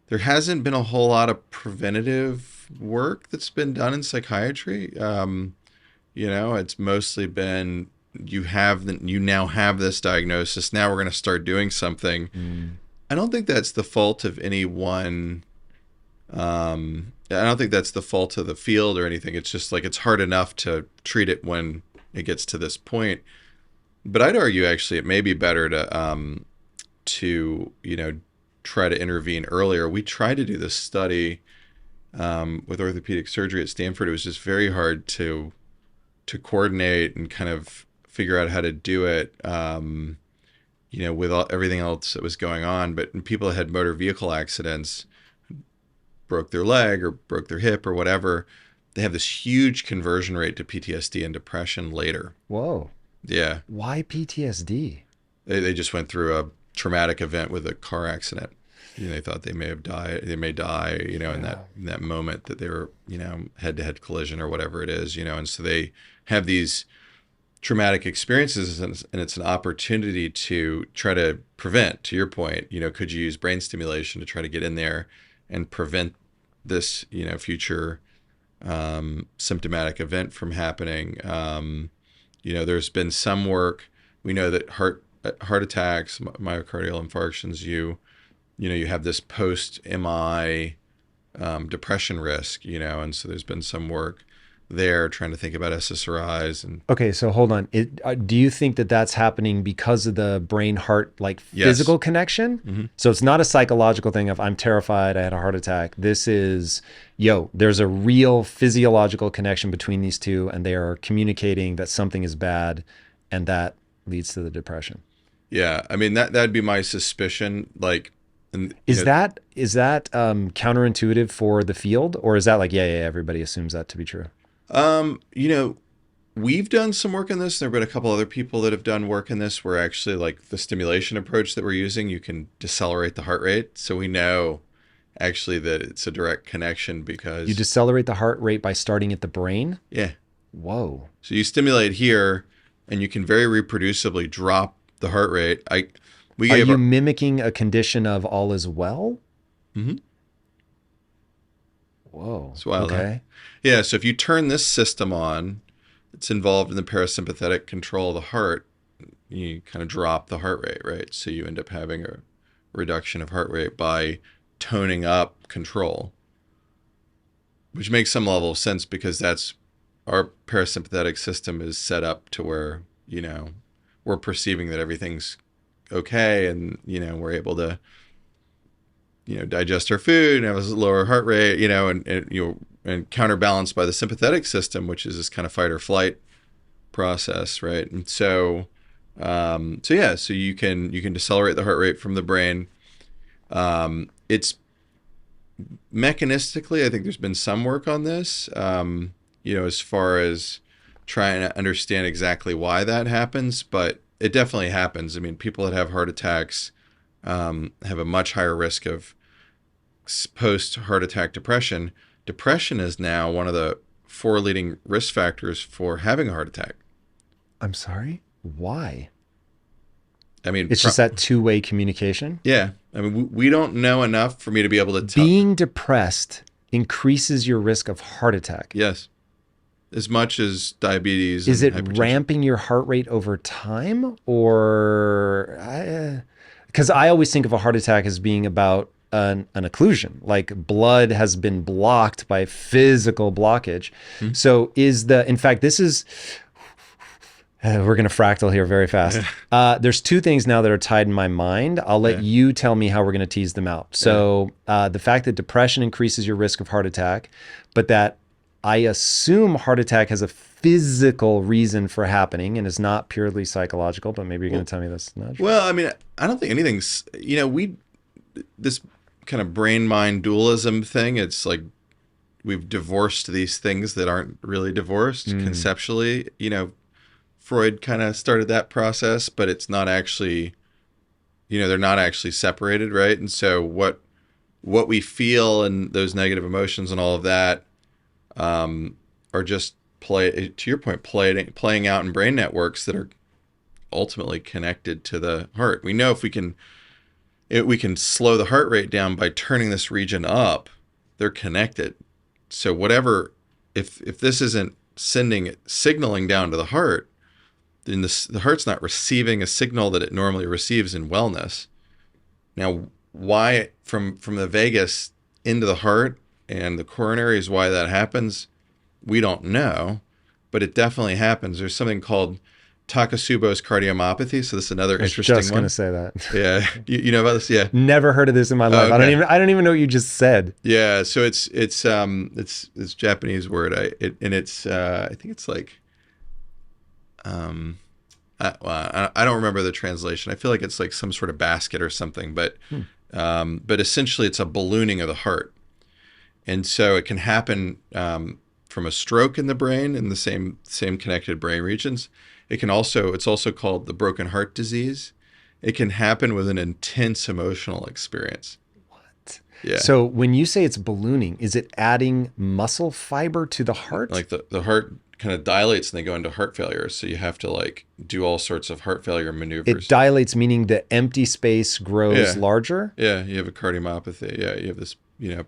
there hasn't been a whole lot of preventative work that's been done in psychiatry. You know, it's mostly been, you now have this diagnosis. Now we're going to start doing something. I don't think that's the fault of anyone. I don't think that's the fault of the field or anything. It's just like, it's hard enough to treat it when it gets to this point. But I'd argue actually it may be better to you know, try to intervene earlier. We tried to do this study with orthopedic surgery at Stanford. It was just very hard to coordinate and kind of figure out how to do it, you know, with everything else that was going on. But people that had motor vehicle accidents, broke their leg or broke their hip or whatever, they have this huge conversion rate to PTSD and depression later. Whoa. Yeah. Why PTSD? They just went through a traumatic event with a car accident. You know, they thought they may die, you know, in that moment that they were, you know, head-to-head collision or whatever it is, you know. And so they have these traumatic experiences, and it's an opportunity to try to prevent, to your point, you know, could you use brain stimulation to try to get in there and prevent this, you know, future symptomatic event from happening. There's been some work. We know that heart attacks, myocardial infarctions, you have this post MI depression risk, and so there's been some work there trying to think about SSRIs. And okay, so hold on. Do you think that that's happening because of the brain heart physical Yes. connection? Mm-hmm. So it's not a psychological thing of I'm terrified, I had a heart attack. This is, there's a real physiological connection between these two, and they are communicating that something is bad, and that leads to the depression. Yeah, I mean that'd be my suspicion. Is that counterintuitive for the field, or is that everybody assumes that to be true? We've done some work in this. There have been a couple other people that have done work in this where actually the stimulation approach that we're using, you can decelerate the heart rate. So we know actually that it's a direct connection because You decelerate the heart rate by starting at the brain? yeah. Whoa. So you stimulate here and you can very reproducibly drop the heart rate. Are you mimicking a condition of all is well? Mm-hmm. Whoa. It's wild. Okay. Huh? Yeah. So if you turn this system on, it's involved in the parasympathetic control of the heart. You kind of drop the heart rate, right? So you end up having a reduction of heart rate by toning up control, which makes some level of sense because that's our parasympathetic system is set up to where, we're perceiving that everything's okay and, we're able to, digest our food and have a lower heart rate, and counterbalanced by the sympathetic system, which is this kind of fight or flight process, right? And so you can decelerate the heart rate from the brain. It's mechanistically, I think there's been some work on this, as far as trying to understand exactly why that happens, but it definitely happens. I mean, people that have heart attacks have a much higher risk of post-heart attack depression. Depression is now one of the 4 leading risk factors for having a heart attack. I'm sorry? Why? I mean, it's just that two-way communication? Yeah. I mean, we don't know enough for me to be able to tell. Being depressed increases your risk of heart attack. Yes. As much as diabetes. Is it ramping your heart rate over time? Or, because I always think of a heart attack as being about an occlusion, like blood has been blocked by physical blockage. Mm-hmm. So in fact, this is, we're going to fractal here very fast. There's 2 things now that are tied in my mind. I'll let you tell me how we're going to tease them out. So the fact that depression increases your risk of heart attack, but that I assume heart attack has a physical reason for happening and is not purely psychological, but maybe you're going to tell me this. Well, I mean, I don't think anything's, this kind of brain-mind dualism thing, it's like we've divorced these things that aren't really divorced conceptually. Freud kind of started that process, but it's not actually, they're not actually separated, right? And so what we feel and those negative emotions and all of that are just to your point, playing out in brain networks that are ultimately connected to the heart. We know if we can slow the heart rate down by turning this region up, they're connected. So whatever, if this isn't signaling down to the heart, then the heart's not receiving a signal that it normally receives in wellness. Now, why from the vagus into the heart and the coronaries, why that happens, we don't know, but it definitely happens. There's something called Takotsubo's cardiomyopathy. So this is another interesting one. I was just going to say that. Yeah. You know about this? Yeah. Never heard of this in my life. Okay. I don't even know what you just said. Yeah. So it's Japanese word. I think it's like, I don't remember the translation. I feel like it's like some sort of basket or something, but essentially it's a ballooning of the heart. And so it can happen, from a stroke in the brain in the same connected brain regions. It's also called the broken heart disease. It can happen with an intense emotional experience. What? Yeah. So when you say it's ballooning, is it adding muscle fiber to the heart? Like the heart kind of dilates and they go into heart failure. So you have to do all sorts of heart failure maneuvers. It dilates, meaning the empty space grows larger? Yeah. You have a cardiomyopathy. Yeah. You have this,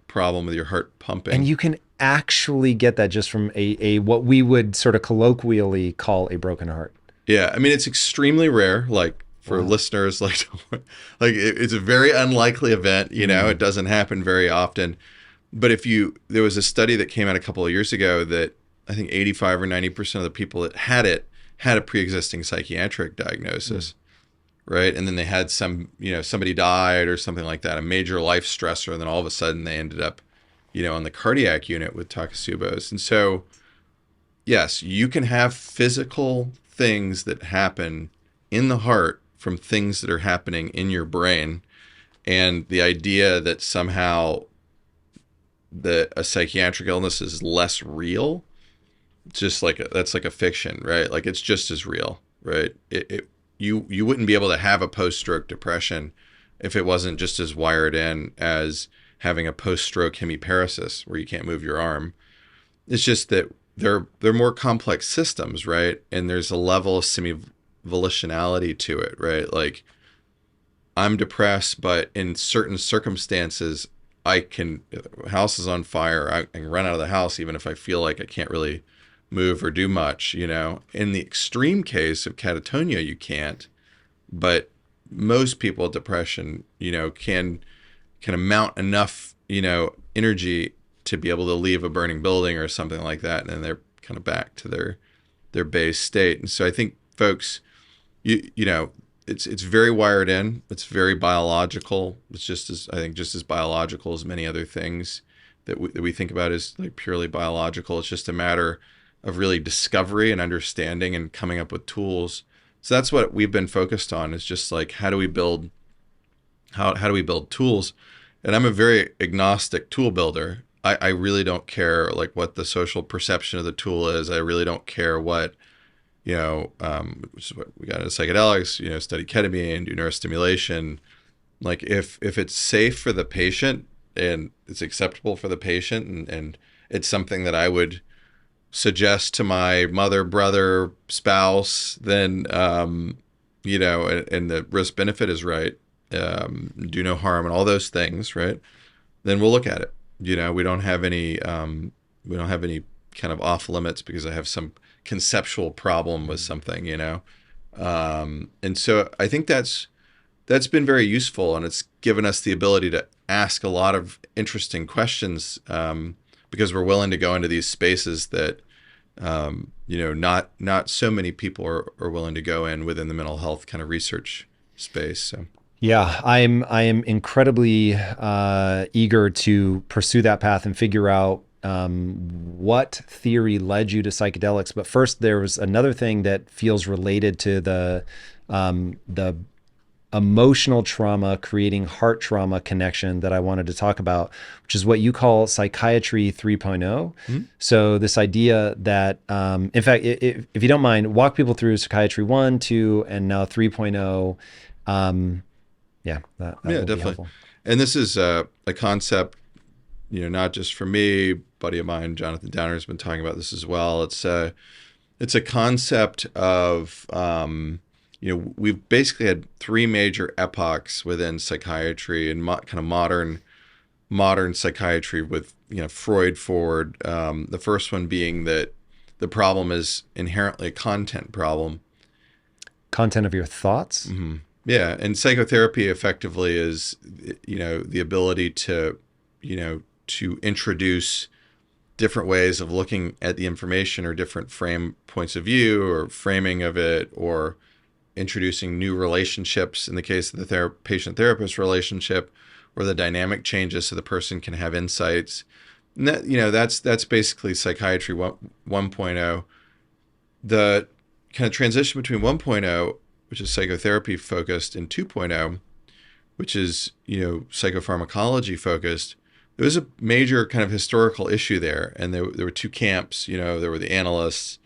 problem with your heart pumping. And you can actually get that just from a what we would sort of colloquially call a broken heart? Yeah, I mean, it's extremely rare. Like for listeners, it's a very unlikely event. It doesn't happen very often. But there was a study that came out a couple of years ago that I think 85 or 90% of the people that had it had a pre-existing psychiatric diagnosis, right? And then they had somebody died or something like that, a major life stressor, and then all of a sudden they ended up, on the cardiac unit with Takesubos. And so, yes, you can have physical things that happen in the heart from things that are happening in your brain. And the idea that somehow a psychiatric illness is less real, that's like a fiction, right? Like it's just as real, right? You wouldn't be able to have a post-stroke depression if it wasn't just as wired in as having a post-stroke hemiparesis where you can't move your arm. It's just that they're more complex systems, right? And there's a level of semi-volitionality to it, right? Like I'm depressed, but in certain circumstances, house is on fire, I can run out of the house even if I feel like I can't really move or do much, In the extreme case of catatonia, you can't, but most people with depression, can amount enough, energy to be able to leave a burning building or something like that, and then they're kind of back to their base state. And so I think folks, it's very wired in. It's very biological. It's just as biological as many other things that we think about as like purely biological. It's just a matter of really discovery and understanding and coming up with tools. So that's what we've been focused on, is just like how do we build tools? And I'm a very agnostic tool builder. I really don't care like what the social perception of the tool is. I really don't care what which is what we got into psychedelics, study ketamine, do neurostimulation. Like if it's safe for the patient and it's acceptable for the patient and it's something that I would suggest to my mother, brother, spouse, then, and the risk benefit is right, do no harm and all those things, right? Then we'll look at it. We don't have any kind of off limits because I have some conceptual problem with something, and so I think that's been very useful, and it's given us the ability to ask a lot of interesting questions because we're willing to go into these spaces that not so many people are willing to go in within the mental health kind of research space. So. Yeah, I am incredibly eager to pursue that path and figure out what theory led you to psychedelics. But first, there was another thing that feels related to the emotional trauma creating heart trauma connection that I wanted to talk about, which is what you call Psychiatry 3.0. Mm-hmm. So this idea that, in fact, if you don't mind, walk people through Psychiatry 1, 2, and now 3.0. That definitely. Be helpful. And this is a concept, not just for me, buddy of mine, Jonathan Downer, has been talking about this as well. It's a concept of, we've basically had three major epochs within psychiatry and kind of modern psychiatry with, Freud forward. The first one being that the problem is inherently a content problem. Content of your thoughts? Mm-hmm. Yeah. And psychotherapy effectively is, the ability to introduce different ways of looking at the information or different points of view or framing of it, or introducing new relationships in the case of the patient-therapist relationship, where the dynamic changes so the person can have insights. And that, that's basically Psychiatry 1.0. The kind of transition between 1.0, which is psychotherapy focused, and 2.0, which is, psychopharmacology focused, there was a major kind of historical issue there. And there were two camps, there were the analysts,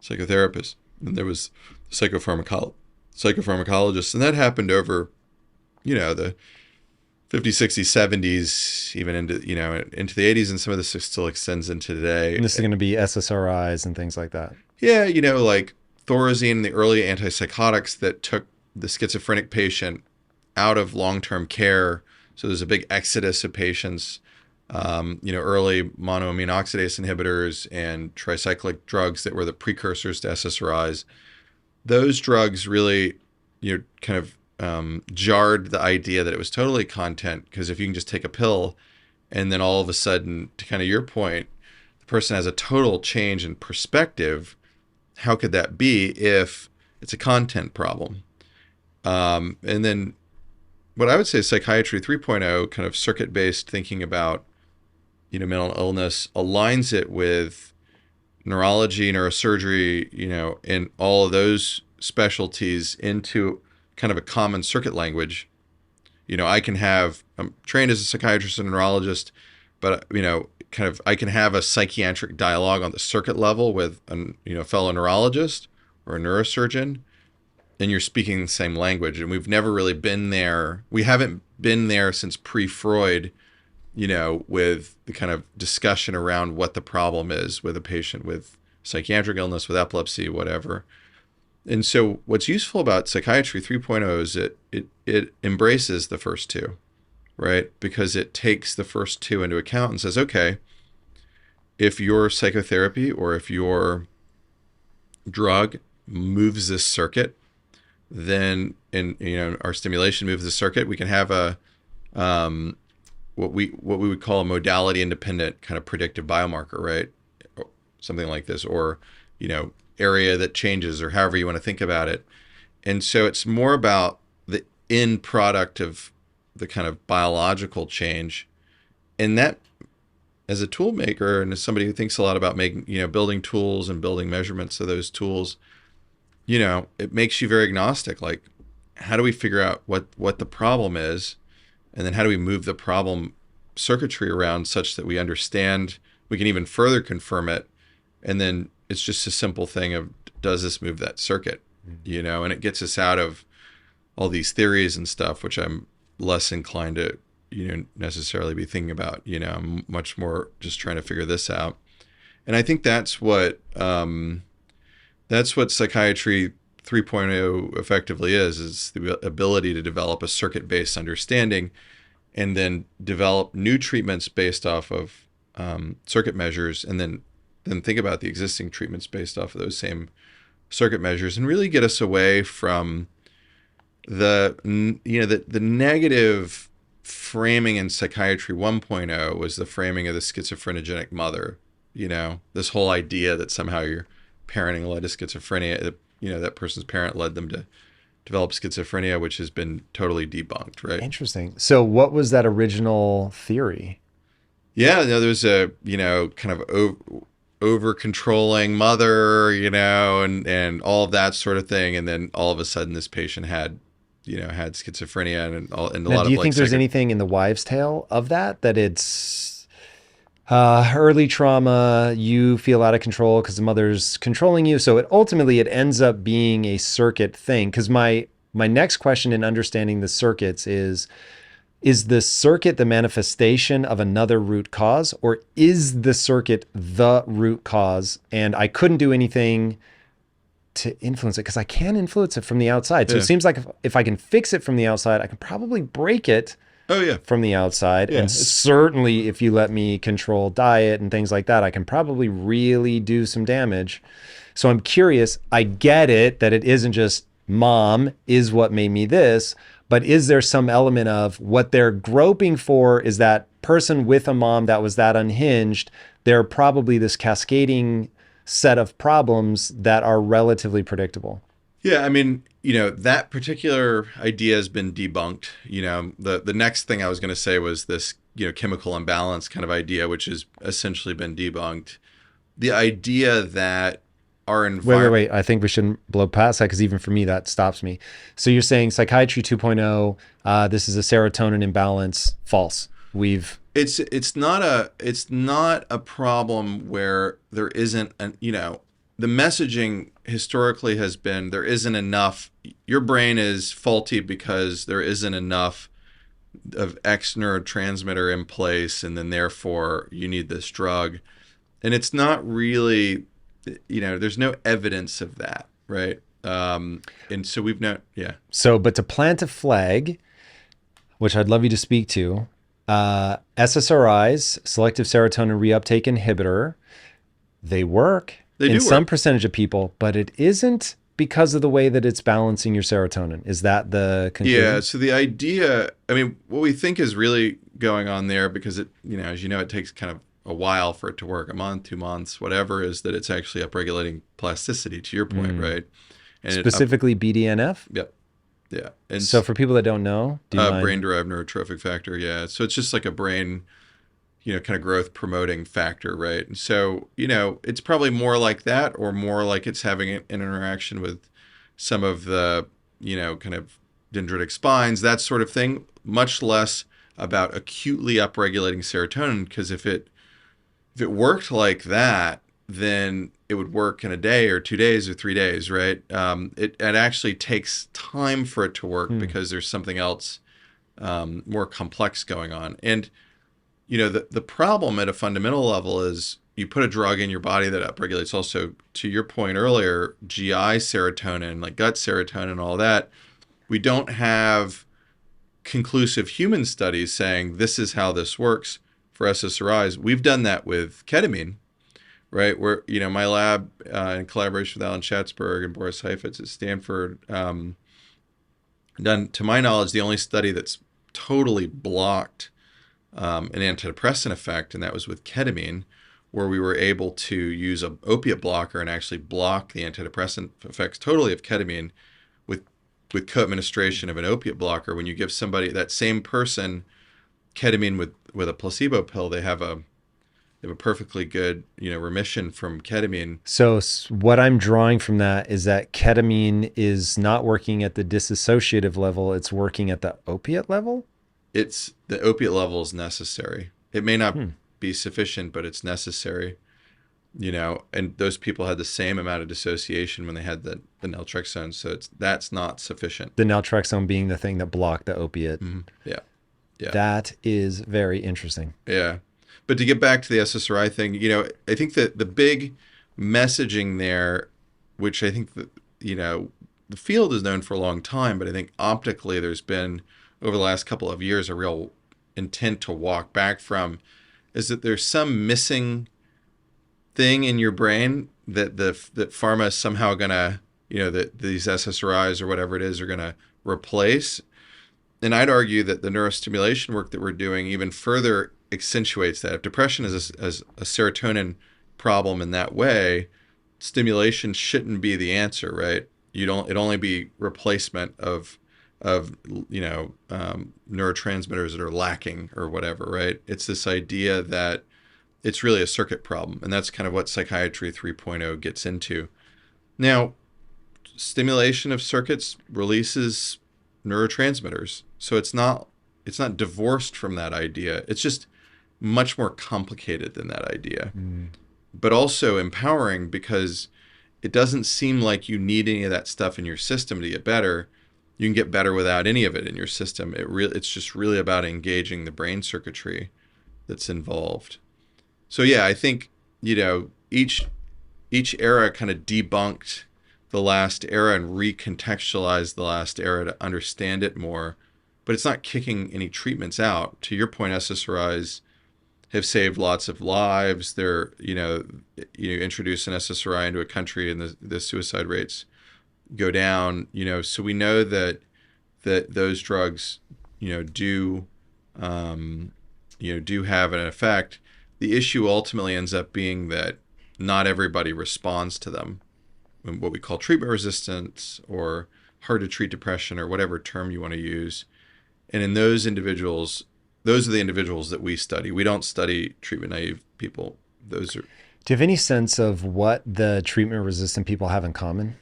psychotherapists, and there was psychopharmacologists. And that happened over, the 50s, 60s, 70s, even into the 80s. And some of this still extends into today. And this is going to be SSRIs and things like that. Yeah, like Thorazine, the early antipsychotics that took the schizophrenic patient out of long-term care. So there's a big exodus of patients early monoamine oxidase inhibitors and tricyclic drugs that were the precursors to SSRIs. Those drugs really, kind of jarred the idea that it was totally content, because if you can just take a pill and then all of a sudden, to kind of your point, the person has a total change in perspective, how could that be if it's a content problem? And then what I would say is Psychiatry 3.0, kind of circuit-based thinking about mental illness, aligns it with neurology, neurosurgery, and all of those specialties into kind of a common circuit language. I'm trained as a psychiatrist and neurologist, but, I can have a psychiatric dialogue on the circuit level with a fellow neurologist or a neurosurgeon, and you're speaking the same language. And we've never really been there. We haven't been there since pre-Freud, with the kind of discussion around what the problem is with a patient with psychiatric illness, with epilepsy, whatever. And so what's useful about Psychiatry 3.0 is it embraces the first two, right? Because it takes the first two into account and says, okay, if your psychotherapy or if your drug moves this circuit, then our stimulation moves the circuit, we can have a what we would call a modality independent kind of predictive biomarker, right? Or something like this, or area that changes, or however you want to think about it. And so it's more about the end product of the kind of biological change. And that, as a tool maker and as somebody who thinks a lot about making, building tools and building measurements of those tools, it makes you very agnostic. Like, how do we figure out what the problem is? And then how do we move the problem circuitry around such that we understand, we can even further confirm it. And then it's just a simple thing of, does this move that circuit? And it gets us out of all these theories and stuff, which I'm less inclined to, necessarily be thinking about. I'm much more just trying to figure this out. And I think that's what Psychiatry 3.0 effectively is the ability to develop a circuit-based understanding and then develop new treatments based off of circuit measures, and then think about the existing treatments based off of those same circuit measures, and really get us away from the negative framing in Psychiatry 1.0 was the framing of the schizophrenogenic mother. This whole idea that somehow your parenting led to schizophrenia, that person's parent led them to develop schizophrenia, which has been totally debunked, right? Interesting. So what was that original theory? Yeah, there's a, kind of over controlling mother, and all of that sort of thing. And then all of a sudden this patient had schizophrenia and a Now, lot of. Do you think there's anything in the wives' tale of that it's early trauma, you feel out of control because the mother's controlling you? So ultimately it ends up being a circuit thing. Because my next question in understanding the circuits is the circuit the manifestation of another root cause, or is the circuit the root cause and I couldn't do anything to influence it? Because I can influence it from the outside. So It seems like if I can fix it from the outside, I can probably break it from the outside. And certainly if you let me control diet and things like that, I can probably really do some damage. So I'm curious, I get it that it isn't just mom is what made me this, but is there some element of what they're groping for is that person with a mom that was that unhinged, they're probably this cascading set of problems that are relatively predictable? Yeah, I mean, that particular idea has been debunked. The next thing I was going to say was this, chemical imbalance kind of idea, which has essentially been debunked. The idea that our environment... Wait. I think we shouldn't blow past that, because even for me, that stops me. So you're saying Psychiatry 2.0, this is a serotonin imbalance. False. It's not a problem where there isn't the messaging historically has been there isn't enough. Your brain is faulty because there isn't enough of X neurotransmitter in place, and then therefore you need this drug. And it's not really, there's no evidence of that, right? And so but to plant a flag, which I'd love you to speak to, SSRIs, selective serotonin reuptake inhibitor, they work They in do some work. percentage of people, but it isn't because of the way that it's balancing your serotonin. Is that the Yeah, conclusion? so the idea, I mean, what we think is really going on there, because it, you know, as you know, it takes kind of a while for it to work, a month, 2 months, whatever, is that it's actually upregulating plasticity, to your point, Mm. right? And it up, Specifically BDNF? yep, yeah. And So for people that don't know, do you mind? brain-derived neurotrophic factor, yeah. So it's just like a brain, you know, kind of growth promoting factor, right? And so, you know, it's probably more like that, or more like it's having an interaction with some of the, you know, kind of dendritic spines, that sort of thing, much less about acutely upregulating serotonin. Because if it worked like that, then it would work in a day or 2 days or 3 days, right? It actually takes time for it to work Hmm. because there's something else more complex going on. And you know, the problem at a fundamental level is you put a drug in your body that upregulates, also, to your point earlier, GI serotonin, like gut serotonin, all that. We don't have conclusive human studies saying this is how this works for SSRIs. We've done that with ketamine, right? Where, you know, my lab, in collaboration with Alan Schatzberg and Boris Heifetz at Stanford, done, to my knowledge, the only study that's totally blocked an antidepressant effect, and that was with ketamine, where we were able to use a opiate blocker and actually block the antidepressant effects totally of ketamine with co-administration of an opiate blocker. When you give somebody, that same person, ketamine with a placebo pill, they have a perfectly good, you know, remission from ketamine. So what I'm drawing from that is that ketamine is not working at the dissociative level, it's working at the opiate level. It's the opiate level is necessary. It may not Hmm. be sufficient, but it's necessary. You know, and those people had the same amount of dissociation when they had the naltrexone, so that's not sufficient. The naltrexone being the thing that blocked the opiate. Yeah, yeah, That is very interesting. yeah. But to get back to the SSRI thing, you know, I think that the big messaging there, which I think that, you know, the field is known for a long time, but I think optically there's been, over the last couple of years, a real intent to walk back from, is that there's some missing thing in your brain that that pharma is somehow gonna, you know, that these SSRIs or whatever it is are gonna replace. And I'd argue that the neurostimulation work that we're doing even further accentuates that. If depression is a serotonin problem in that way, stimulation shouldn't be the answer, right? You don't. It only be replacement of you know, neurotransmitters that are lacking or whatever, right? It's this idea that it's really a circuit problem, and that's kind of what Psychiatry 3.0 gets into. Now, stimulation of circuits releases neurotransmitters, so it's not divorced from that idea. It's just much more complicated than that idea, Mm. but also empowering, because it doesn't seem like you need any of that stuff in your system to get better. You can get better without any of it in your system. It's just really about engaging the brain circuitry that's involved. So yeah, I think, you know, each era kind of debunked the last era and recontextualized the last era to understand it more. But it's not kicking any treatments out. To your point, SSRIs have saved lots of lives. They're, you know, you introduce an SSRI into a country and the suicide rates go down. You know, so we know that those drugs, you know, do have an effect. The issue ultimately ends up being that not everybody responds to them, what we call treatment resistance or hard to treat depression or whatever term you want to use. And in those individuals, those are the individuals that we study. We don't study treatment naive people. Those are, Do you have any sense of what the treatment resistant people have in common?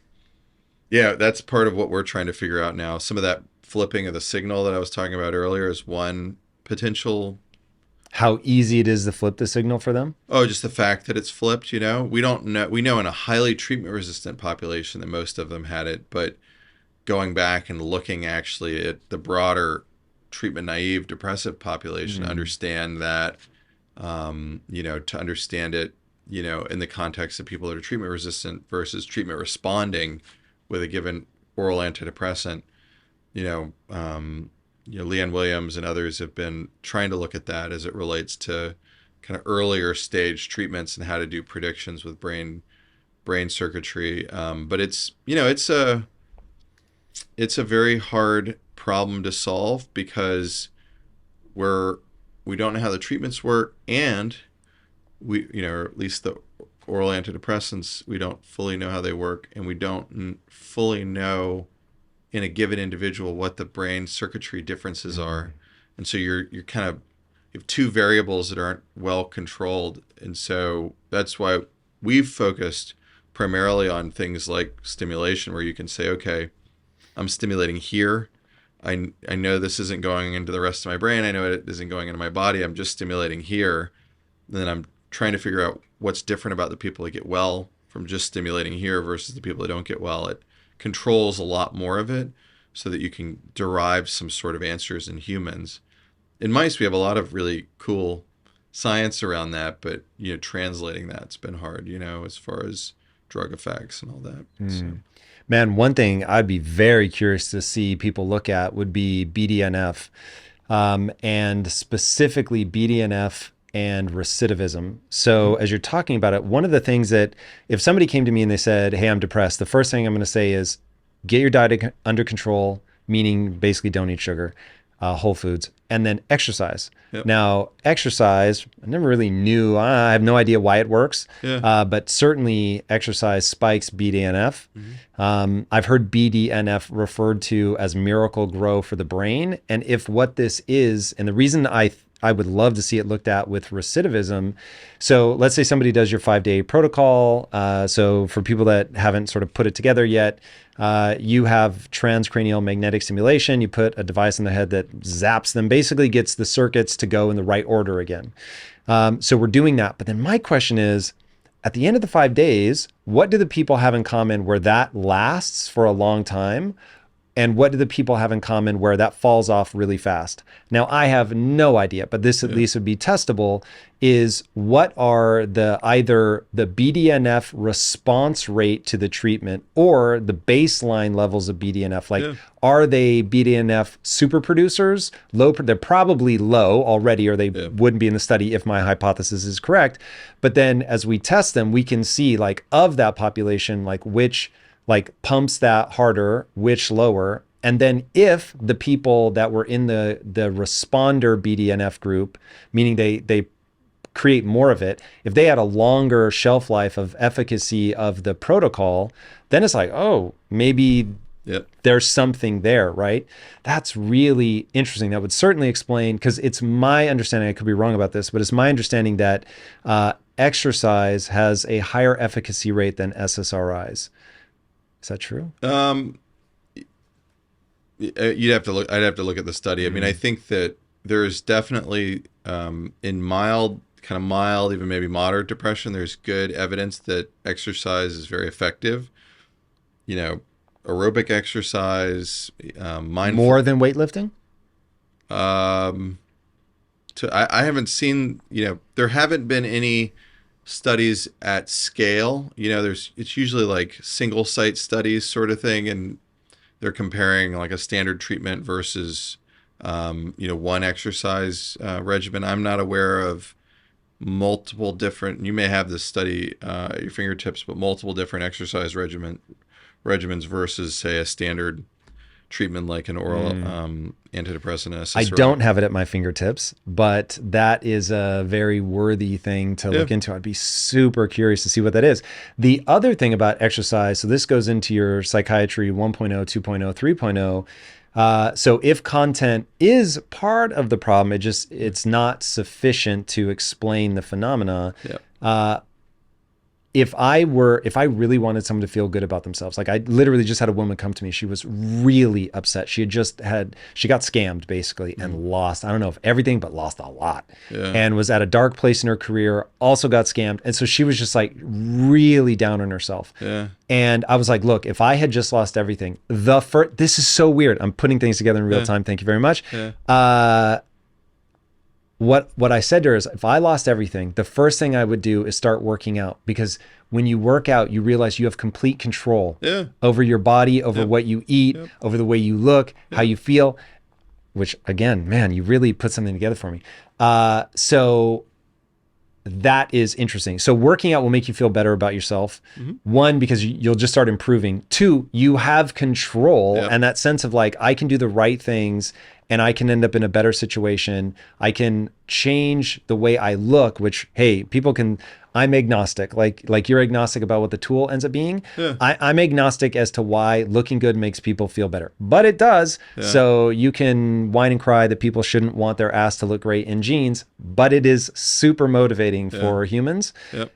yeah, that's part of what we're trying to figure out now. Some of that flipping of the signal that I was talking about earlier is one potential. How easy it is to flip the signal for them? Oh, just the fact that it's flipped, you know? We don't know. We know in a highly treatment resistant population that most of them had it, but going back and looking actually at the broader treatment naive depressive population, understand that, you know, to understand it, you know, in the context of people that are treatment resistant versus treatment responding with a given oral antidepressant, you know, Leanne Williams and others have been trying to look at that as it relates to kind of earlier stage treatments and how to do predictions with brain circuitry. But it's a very hard problem to solve because we don't know how the treatments work, and or at least the oral antidepressants, we don't fully know how they work, and we don't fully know in a given individual what the brain circuitry differences are. And so you have two variables that aren't well controlled. And so that's why we've focused primarily on things like stimulation, where you can say, okay, I'm stimulating here. I know this isn't going into the rest of my brain. I know it isn't going into my body. I'm just stimulating here. And then I'm trying to figure out what's different about the people that get well from just stimulating here versus the people that don't get well. It controls a lot more of it so that you can derive some sort of answers in humans. In mice, we have a lot of really cool science around that, but translating that's been hard, as far as drug effects and all that. So. Man, one thing I'd be very curious to see people look at would be BDNF, and specifically BDNF and recidivism. So as you're talking about it, one of the things that if somebody came to me and they said, hey, I'm depressed, the first thing I'm going to say is get your diet under control, meaning basically don't eat sugar, whole foods, and then exercise. Yep. Now, exercise, I never really knew, I have no idea why it works, but certainly exercise spikes BDNF. I've heard BDNF referred to as miracle grow for the brain. And if what this is, and the reason I would love to see it looked at with recidivism. So let's say somebody does your 5-day protocol. So for people that haven't sort of put it together yet, you have transcranial magnetic stimulation. You put a device in the head that zaps them, basically gets the circuits to go in the right order again. So we're doing that. But then my question is, at the end of the 5 days, what do the people have in common where that lasts for a long time? And what do the people have in common where that falls off really fast? Now, I have no idea, but this at least would be testable, is what are either the BDNF response rate to the treatment or the baseline levels of BDNF? Like, are they BDNF super producers? Low? They're probably low already, or they wouldn't be in the study if my hypothesis is correct. But then as we test them, we can see, like, of that population, like which pumps that harder, which lower. And then if the people that were in the responder BDNF group, meaning they create more of it, if they had a longer shelf life of efficacy of the protocol, then it's like, oh, maybe there's something there, right? That's really interesting. That would certainly explain, because it's my understanding, I could be wrong about this, but it's my understanding that exercise has a higher efficacy rate than SSRIs. Is that true? You'd have to look. I'd have to look at the study. I mean, I think that there's definitely in mild, even maybe moderate depression, there's good evidence that exercise is very effective. Aerobic exercise, more than weightlifting. I haven't seen. There haven't been any studies at scale. It's usually like single site studies sort of thing, and they're comparing like a standard treatment versus one exercise regimen. I'm not aware of multiple different, you may have this study at your fingertips, but multiple different exercise regimens versus, say, a standard treatment like an oral antidepressant. SSRI. I don't have it at my fingertips, but that is a very worthy thing to look into. I'd be super curious to see what that is. The other thing about exercise, so this goes into your Psychiatry 1.0, 2.0, 3.0. So if content is part of the problem, it's not sufficient to explain the phenomena. If I really wanted someone to feel good about themselves, like I literally just had a woman come to me. She was really upset. She got scammed basically and lost, I don't know if everything, but lost a lot, and was at a dark place in her career, also got scammed. And so she was just like really down on herself. And I was like, look, if I had just lost everything, this is so weird. I'm putting things together in real time. Thank you very much. What I said to her is, if I lost everything, the first thing I would do is start working out, because when you work out, you realize you have complete control over your body, over what you eat, over the way you look, how you feel. which again, man, you really put something together for me. So that is interesting. So working out will make you feel better about yourself. One, because you'll just start improving. Two, you have control and that sense of like, I can do the right things and I can end up in a better situation. I can change the way I look, which, hey, people can, I'm agnostic. Like you're agnostic about what the tool ends up being. Yeah. I'm agnostic as to why looking good makes people feel better, but it does. Yeah. So you can whine and cry that people shouldn't want their ass to look great in jeans, but it is super motivating for humans. Yep.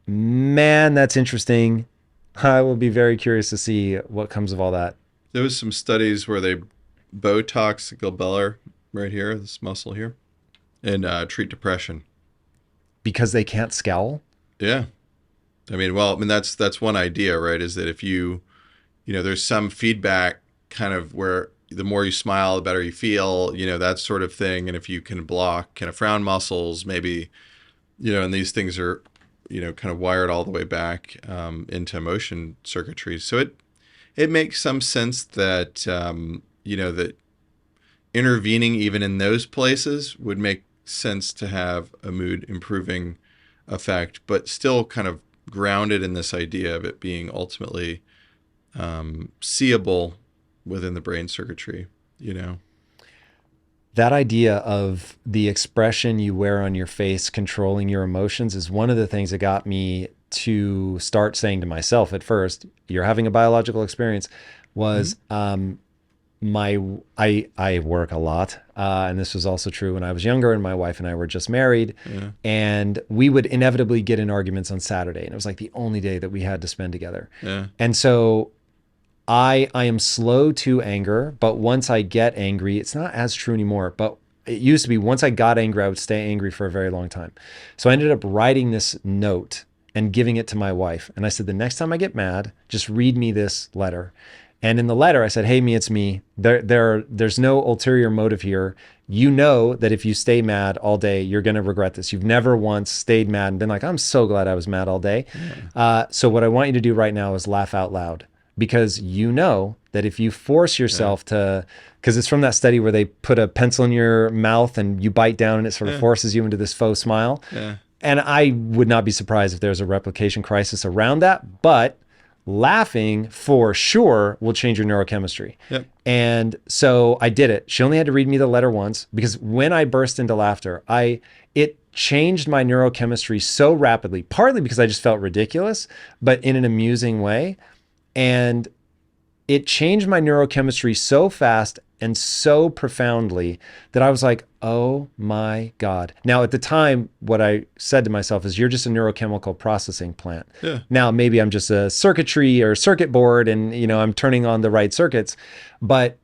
Man, that's interesting. I will be very curious to see what comes of all that. There was some studies where they Botox the glabellar right here, this muscle here, and treat depression. Because they can't scowl? Yeah. I mean, that's one idea, right? Is that if you know, there's some feedback kind of where the more you smile, the better you feel, you know, that sort of thing. And if you can block kind of frown muscles, maybe, you know, and these things are, you know, kind of wired all the way back into emotion circuitry. So it makes some sense that, you know, that intervening even in those places would make sense to have a mood improving effect, but still kind of grounded in this idea of it being ultimately seeable within the brain circuitry, you know. That idea of the expression you wear on your face controlling your emotions is one of the things that got me to start saying to myself at first, you're having a biological experience, was I work a lot. And this was also true when I was younger and my wife and I were just married. And we would inevitably get in arguments on Saturday. And it was like the only day that we had to spend together. And so I am slow to anger, but once I get angry, it's not as true anymore, but it used to be once I got angry, I would stay angry for a very long time. So I ended up writing this note and giving it to my wife. And I said, the next time I get mad, just read me this letter. And in the letter, I said, hey, it's me. There's no ulterior motive here. You know that if you stay mad all day, you're going to regret this. You've never once stayed mad and been like, I'm so glad I was mad all day. So what I want you to do right now is laugh out loud. Because you know that if you force yourself to, because it's from that study where they put a pencil in your mouth and you bite down and it sort of forces you into this faux smile. And I would not be surprised if there's a replication crisis around that, but laughing for sure will change your neurochemistry. And so I did it. She only had to read me the letter once because when I burst into laughter, it changed my neurochemistry so rapidly, partly because I just felt ridiculous, but in an amusing way. And it changed my neurochemistry so fast and so profoundly that I was like, oh my God. Now, at the time, what I said to myself is, you're just a neurochemical processing plant. Now, maybe I'm just a circuitry or circuit board and, you know, I'm turning on the right circuits. But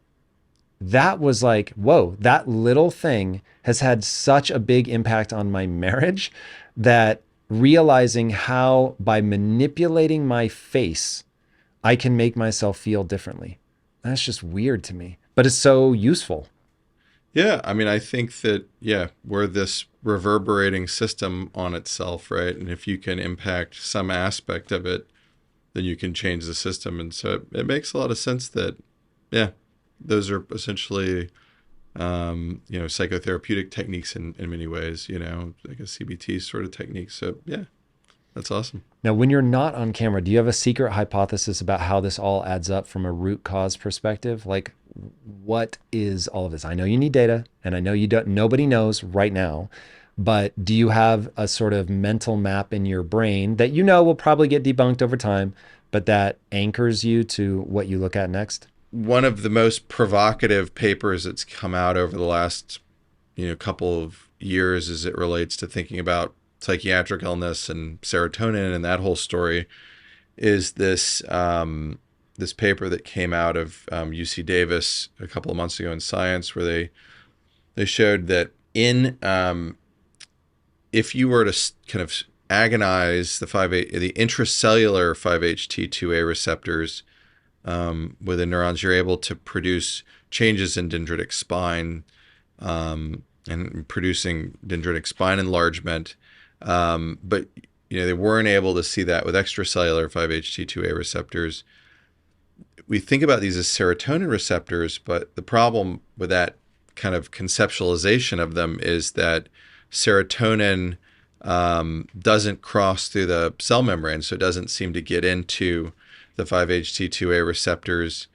that was like, whoa, that little thing has had such a big impact on my marriage that realizing how by manipulating my face, I can make myself feel differently. That's just weird to me, but it's so useful. Yeah. I mean, I think that, we're this reverberating system on itself, right? And if you can impact some aspect of it, then you can change the system. And so it makes a lot of sense that, those are essentially, you know, psychotherapeutic techniques in many ways, you know, like a CBT sort of technique. So, that's awesome. Now, when you're not on camera, do you have a secret hypothesis about how this all adds up from a root cause perspective? Like, what is all of this? I know you need data, and I know nobody knows right now, but do you have a sort of mental map in your brain that you know will probably get debunked over time, but that anchors you to what you look at next? One of the most provocative papers that's come out over the last, you know, couple of years as it relates to thinking about psychiatric illness and serotonin and that whole story is this this paper that came out of UC Davis a couple of months ago in Science, where they showed that if you were to kind of agonize the intracellular 5-HT2A receptors within neurons, you're able to produce changes in dendritic spine and producing dendritic spine enlargement. But you know, they weren't able to see that with extracellular 5-HT2A receptors. we think about these as serotonin receptors, but the problem with that kind of conceptualization of them is that serotonin doesn't cross through the cell membrane, so it doesn't seem to get into the 5-HT2A receptors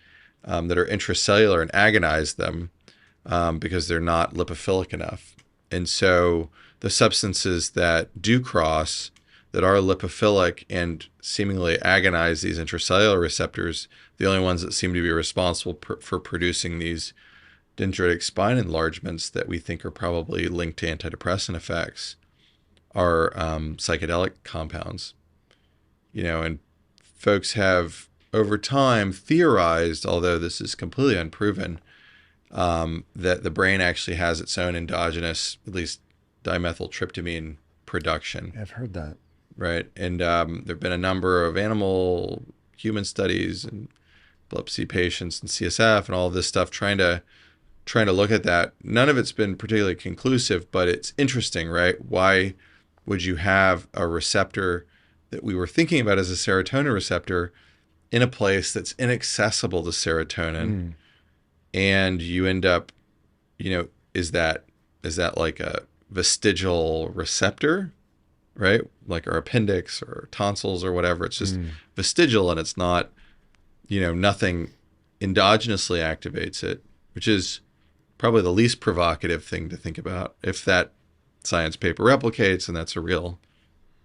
that are intracellular and agonize them because they're not lipophilic enough. And so the substances that do cross, that are lipophilic and seemingly agonize these intracellular receptors, the only ones that seem to be responsible for producing these dendritic spine enlargements that we think are probably linked to antidepressant effects are psychedelic compounds. And folks have over time theorized, although this is completely unproven, that the brain actually has its own endogenous, at least dimethyltryptamine production. I've heard that. Right. And there have been a number of animal human studies and epilepsy patients and CSF and all of this stuff trying to look at that. None of it's been particularly conclusive, but it's interesting, right? Why would you have a receptor that we were thinking about as a serotonin receptor in a place that's inaccessible to serotonin? And you end up, is that like a vestigial receptor, right? Like our appendix or tonsils or whatever. It's just vestigial, and it's not, nothing endogenously activates it, which is probably the least provocative thing to think about. If that science paper replicates, and that's a real,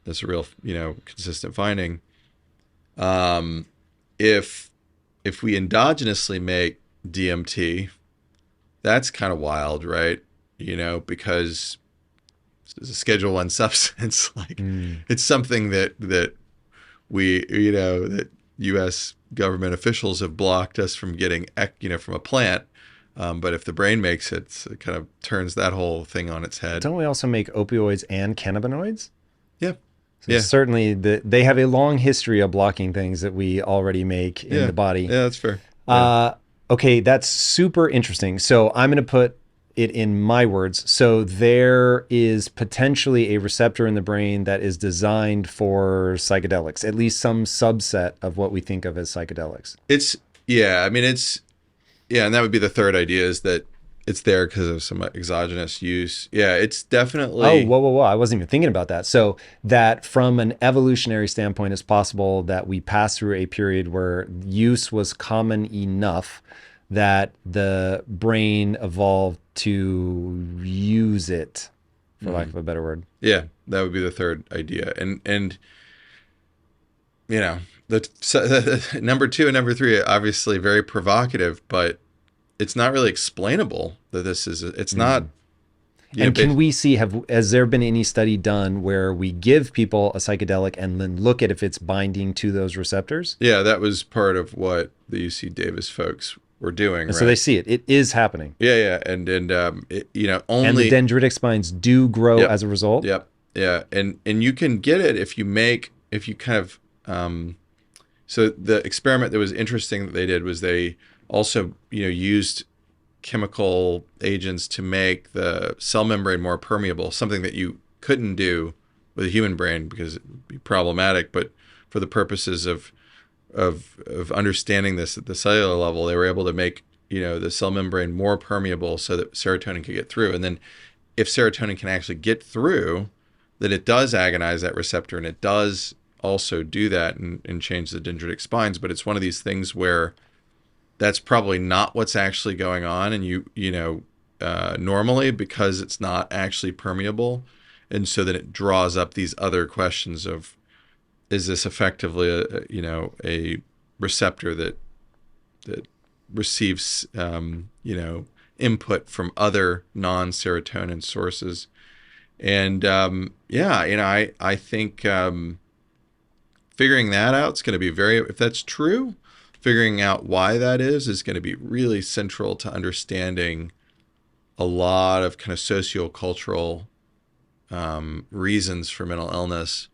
consistent finding. If we endogenously make DMT, that's kind of wild, right? Because it's a Schedule I substance. It's something that we, that U.S. government officials have blocked us from getting, from a plant. But if the brain makes it, it kind of turns that whole thing on its head. Don't we also make opioids and cannabinoids? Yeah. So certainly they have a long history of blocking things that we already make in the body. Yeah, that's fair. Okay, that's super interesting. So I'm going to put it in my words. So there is potentially a receptor in the brain that is designed for psychedelics, at least some subset of what we think of as psychedelics. And that would be the third idea, is that it's there because of some exogenous use. Yeah, it's definitely... Oh, whoa. I wasn't even thinking about that. So that from an evolutionary standpoint, it's possible that we passed through a period where use was common enough that the brain evolved to use it, for lack of a better word. Yeah, that would be the third idea. And the number 2 and number 3 are obviously very provocative, but it's not really explainable that this is, it's not. And can we see, has there been any study done where we give people a psychedelic and then look at if it's binding to those receptors? Yeah, that was part of what the UC Davis folks were doing. So they see it. It is happening. Yeah. And only. And the dendritic spines do grow as a result? Yep. Yeah. And you can get it if you kind of, so the experiment that was interesting that they did was they also, used chemical agents to make the cell membrane more permeable, something that you couldn't do with a human brain because it'd be problematic. But for the purposes of understanding this at the cellular level, they were able to make, the cell membrane more permeable so that serotonin could get through. And then if serotonin can actually get through, then it does agonize that receptor, and it does also do that and change the dendritic spines. But it's one of these things where that's probably not what's actually going on, and normally, because it's not actually permeable, and so that it draws up these other questions of, is this effectively a receptor that receives input from other non-serotonin sources, and I think figuring that out is going to be if that's true. Figuring out why that is going to be really central to understanding a lot of kind of sociocultural reasons for mental illness,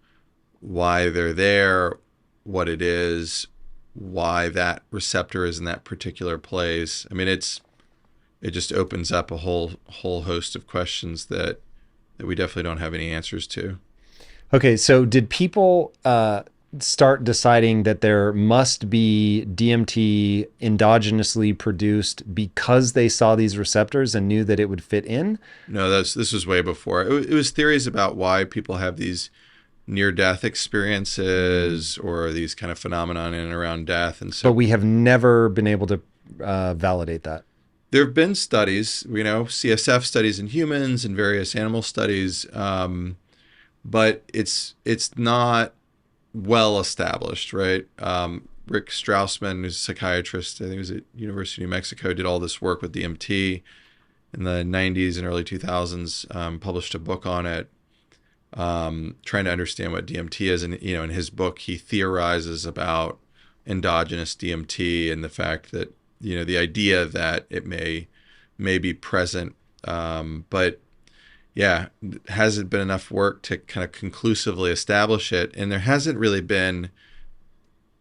why they're there, what it is, why that receptor is in that particular place. I mean, it just opens up a whole host of questions that we definitely don't have any answers to. Okay, so did people start deciding that there must be DMT endogenously produced because they saw these receptors and knew that it would fit in? No, this was way before. It was theories about why people have these near-death experiences or these kind of phenomenon in and around death. And so, But we have never been able to validate that. there have been studies, CSF studies in humans and various animal studies, but it's not well established, right? Rick Strausman, who's a psychiatrist, I think he was at University of New Mexico, did all this work with DMT in the 90s and early 2000s, published a book on it, trying to understand what DMT is. And, in his book, he theorizes about endogenous DMT and the fact that, the idea that it may be present. But yeah, hasn't been enough work to kind of conclusively establish it. And there hasn't really been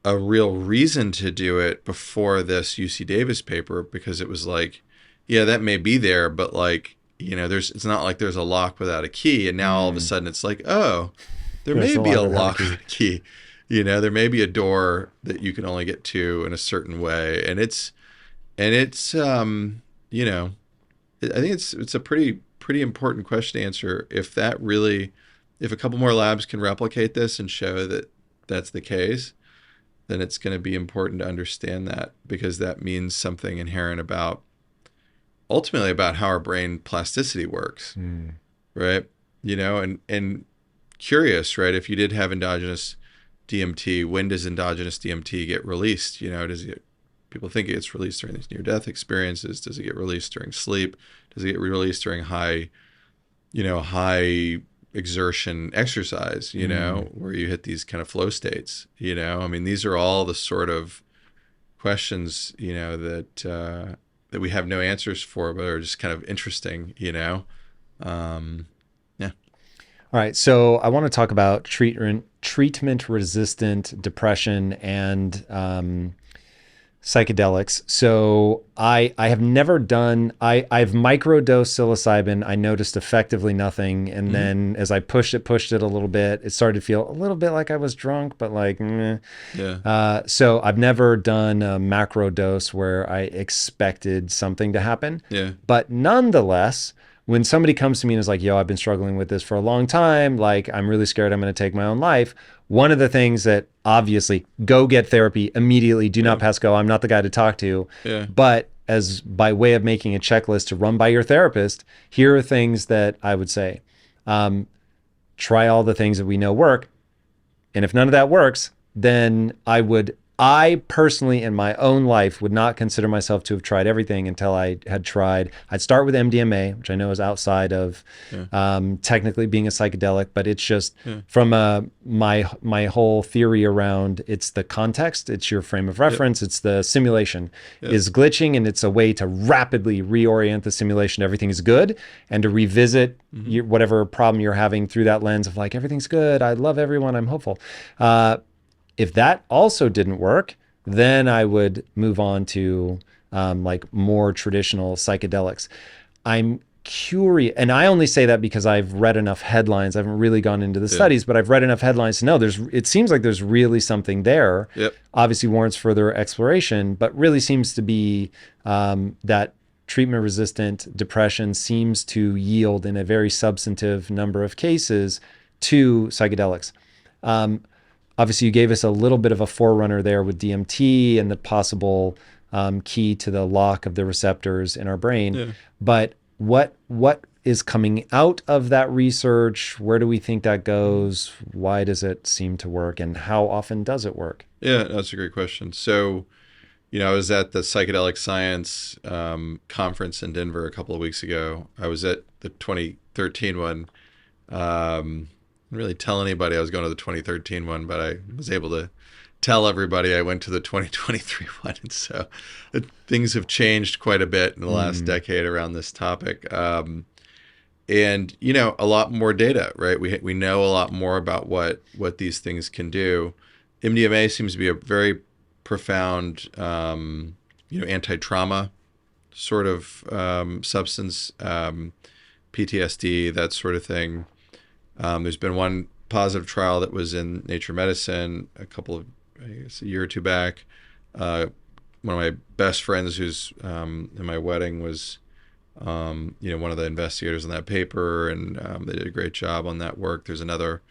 a real reason to do it before this UC Davis paper, because it was like, yeah, that may be there, but like, it's not like there's a lock without a key. And now all of a sudden it's like, oh, there may be a lock without a key. There may be a door that you can only get to in a certain way. And it's I think it's a pretty important question to answer. If a couple more labs can replicate this and show that that's the case, then it's going to be important to understand that, because that means something inherent ultimately about how our brain plasticity works, right? And curious, right? If you did have endogenous DMT, when does endogenous DMT get released? People think it gets released during these near-death experiences. Does it get released during sleep? Does it get released during high exertion exercise, where you hit these kind of flow states? These are all the sort of questions, that we have no answers for, but are just kind of interesting, Yeah. All right. So I want to talk about treatment-resistant depression and psychedelics. So I have never done, I've microdosed psilocybin. I noticed effectively nothing. And then as I pushed it a little bit, it started to feel a little bit like I was drunk, but like, meh. Yeah. So I've never done a macro dose where I expected something to happen. Yeah. But nonetheless, when somebody comes to me and is like, yo, I've been struggling with this for a long time, like I'm really scared I'm going to take my own life. One of the things that obviously, go get therapy immediately, do not pass go. I'm not the guy to talk to. Yeah. But as by way of making a checklist to run by your therapist, here are things that I would say. Try all the things that we know work. And if none of that works, then I personally in my own life would not consider myself to have tried everything until I had tried. I'd start with MDMA, which I know is outside of technically being a psychedelic, but it's just from my whole theory around it's the context, it's your frame of reference, it's the simulation is glitching, and it's a way to rapidly reorient the simulation. Everything is good, and to revisit whatever problem you're having through that lens of like, everything's good, I love everyone, I'm hopeful. If that also didn't work, then I would move on to like more traditional psychedelics. I'm curious, and I only say that because I've read enough headlines. I haven't really gone into the studies, but I've read enough headlines to know it seems like there's really something there. Yep. Obviously warrants further exploration, but really seems to be that treatment-resistant depression seems to yield in a very substantive number of cases to psychedelics. Obviously, you gave us a little bit of a forerunner there with DMT and the possible key to the lock of the receptors in our brain. Yeah. But what is coming out of that research? Where do we think that goes? Why does it seem to work? And how often does it work? Yeah, that's a great question. So, I was at the Psychedelic Science conference in Denver a couple of weeks ago. I was at the 2013 one. Didn't really tell anybody I was going to the 2013 one, but I was able to tell everybody I went to the 2023 one. And so things have changed quite a bit in the last decade around this topic. And, a lot more data, right? We know a lot more about what these things can do. MDMA seems to be a very profound, anti-trauma sort of substance, PTSD, that sort of thing. There's been one positive trial that was in Nature Medicine I guess a year or two back. One of my best friends who's in my wedding was, one of the investigators on that paper, and they did a great job on that work. There's another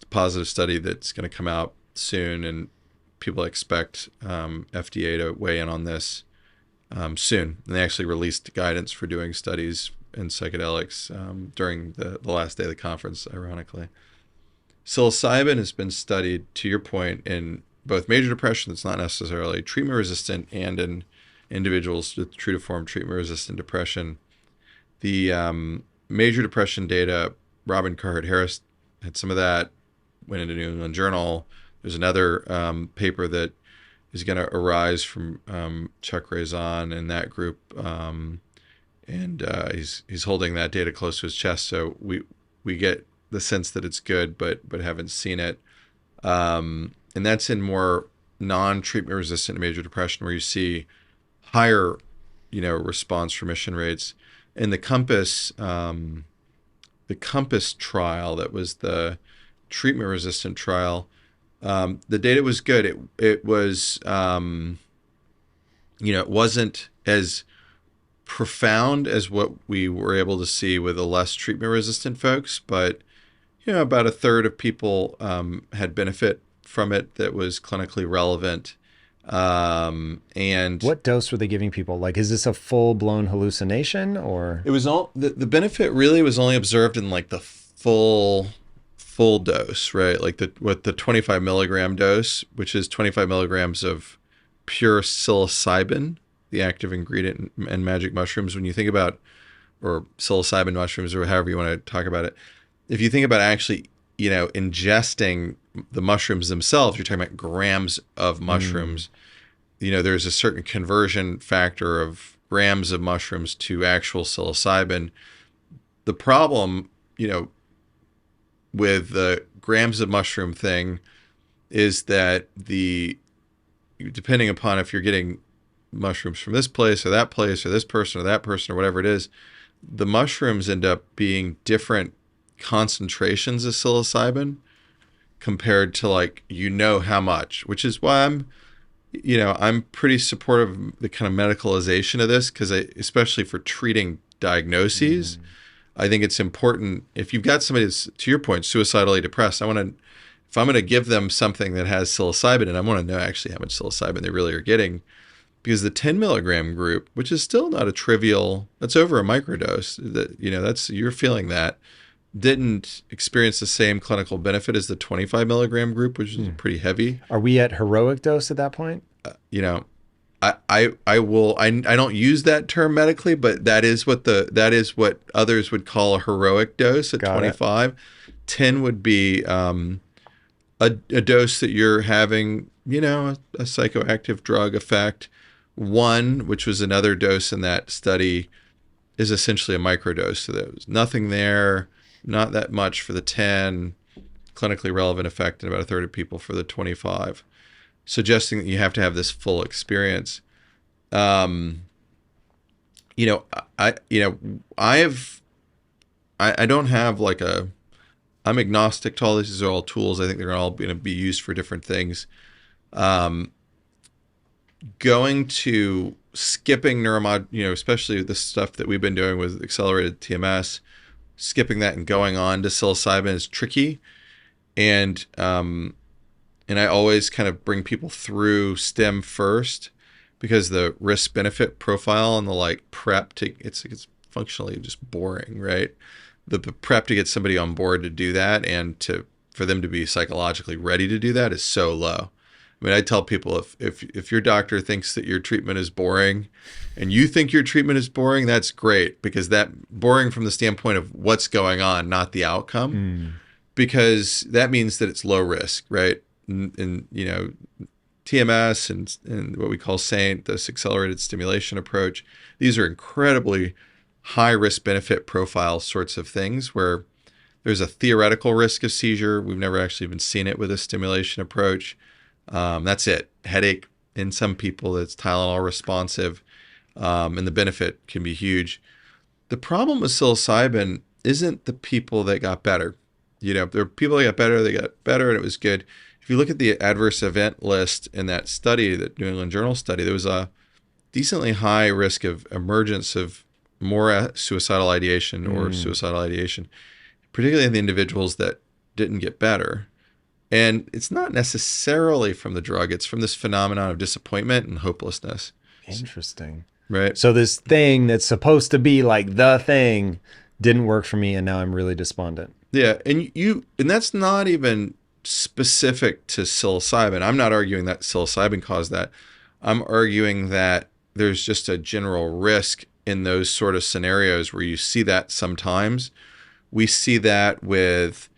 positive study that's going to come out soon, and people expect FDA to weigh in on this soon. And they actually released guidance for doing studies in psychedelics during the last day of the conference, ironically. Psilocybin has been studied, to your point, in both major depression that's not necessarily treatment resistant, and in individuals with true to form treatment resistant depression. The major depression data, Robin Carhart-Harris had some of that, went into New England Journal. There's another paper that is going to arise from Chuck Raison and that group, and he's holding that data close to his chest. So we get the sense that it's good, but haven't seen it. And that's in more non-treatment resistant major depression, where you see higher, response remission rates. In the Compass trial, that was the treatment resistant trial, the data was good. It was, it wasn't as profound as what we were able to see with the less treatment resistant folks, but about a third of people had benefit from it that was clinically relevant. And what dose were they giving people? Like, is this a full-blown hallucination, or? It was all the benefit really was only observed in like the full dose, right? Like the 25 milligram dose, which is 25 milligrams of pure psilocybin, the active ingredient in magic mushrooms. When you think about, or psilocybin mushrooms, or however you want to talk about it, if you think about actually, ingesting the mushrooms themselves, you're talking about grams of mushrooms. There's a certain conversion factor of grams of mushrooms to actual psilocybin. The problem, with the grams of mushroom thing is that depending upon if you're getting mushrooms from this place or that place or this person or that person or whatever it is, the mushrooms end up being different concentrations of psilocybin compared to how much, which is why I'm pretty supportive of the kind of medicalization of this, because especially for treating diagnoses, I think it's important if you've got somebody that's, to your point, suicidally depressed. If I'm going to give them something that has psilocybin, and I want to know actually how much psilocybin they really are getting, because the 10 milligram group, which is still not a trivial, that's over a microdose, that's, you're feeling that, didn't experience the same clinical benefit as the 25 milligram group, which is pretty heavy. Are we at heroic dose at that point? I don't use that term medically, but that is what others would call a heroic dose at 25. 10 would be a dose that you're having, a psychoactive drug effect. 1, which was another dose in that study, is essentially a microdose. So there was nothing there, not that much for the 10, clinically relevant effect in about a third of people for the 25, suggesting that you have to have this full experience. I don't have I'm agnostic to all this. These are all tools. I think they're all going to be used for different things. Going to skipping especially the stuff that we've been doing with accelerated TMS, skipping that and going on to psilocybin is tricky. And I always kind of bring people through STEM first, because the risk benefit profile and the prep to it's functionally just boring, right? The prep to get somebody on board to do that and for them to be psychologically ready to do that is so low. I mean, I tell people if your doctor thinks that your treatment is boring and you think your treatment is boring, that's great, because that boring from the standpoint of what's going on, not the outcome, because that means that it's low risk, right? And TMS and what we call SAINT, this accelerated stimulation approach, these are incredibly high risk benefit profile sorts of things where there's a theoretical risk of seizure. We've never actually even seen it with a stimulation approach. That's it. Headache in some people that's Tylenol responsive, and the benefit can be huge. The problem with psilocybin isn't the people that got better. There were people that got better, and it was good. If you look at the adverse event list in that study, that New England Journal study, there was a decently high risk of emergence of more suicidal ideation or suicidal ideation, particularly in the individuals that didn't get better. And it's not necessarily from the drug, it's from this phenomenon of disappointment and hopelessness. Interesting. Right. So this thing that's supposed to be like the thing didn't work for me, and now I'm really despondent. Yeah, and that's not even specific to psilocybin. I'm not arguing that psilocybin caused that. I'm arguing that there's just a general risk in those sort of scenarios where you see that sometimes. We see that with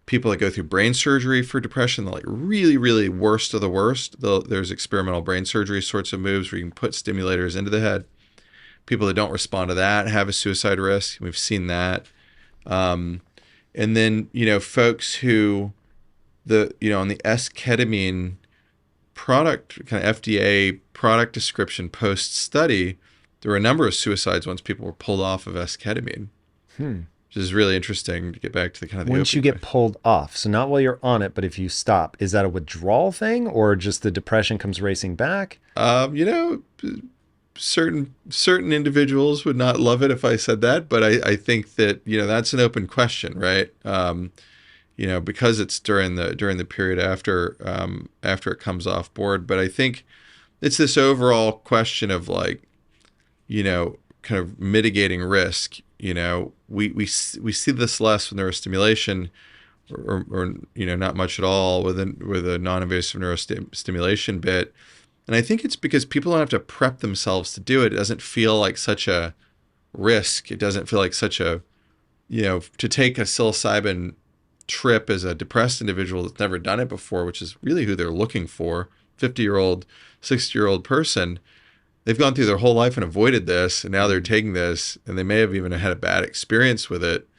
people that go through brain surgery for depression, the like really, really worst of the worst. There's experimental brain surgery sorts of moves where you can put stimulators into the head. People that don't respond to that have a suicide risk. We've seen that. And then, folks who on the S-ketamine product, kind of FDA product description post-study, there were a number of suicides once people were pulled off of S-ketamine, which is really interesting to get back to the kind of the Once you get pulled off, so not while you're on it, but if you stop, is that a withdrawal thing or just the depression comes racing back? Certain individuals would not love it if I said that, but I think that that's an open question, right? Because it's during the period after it comes off board. But I think it's this overall question of like, kind of mitigating risk. We see this less with neurostimulation, or not much at all with a non-invasive neurostimulation bit. And I think it's because people don't have to prep themselves to do it. It doesn't feel like such a risk. It doesn't feel like such a, to take a psilocybin trip as a depressed individual that's never done it before, which is really who they're looking for, 50-year-old, 60-year-old person. They've gone through their whole life and avoided this, and now they're taking this, and they may have even had a bad experience with it,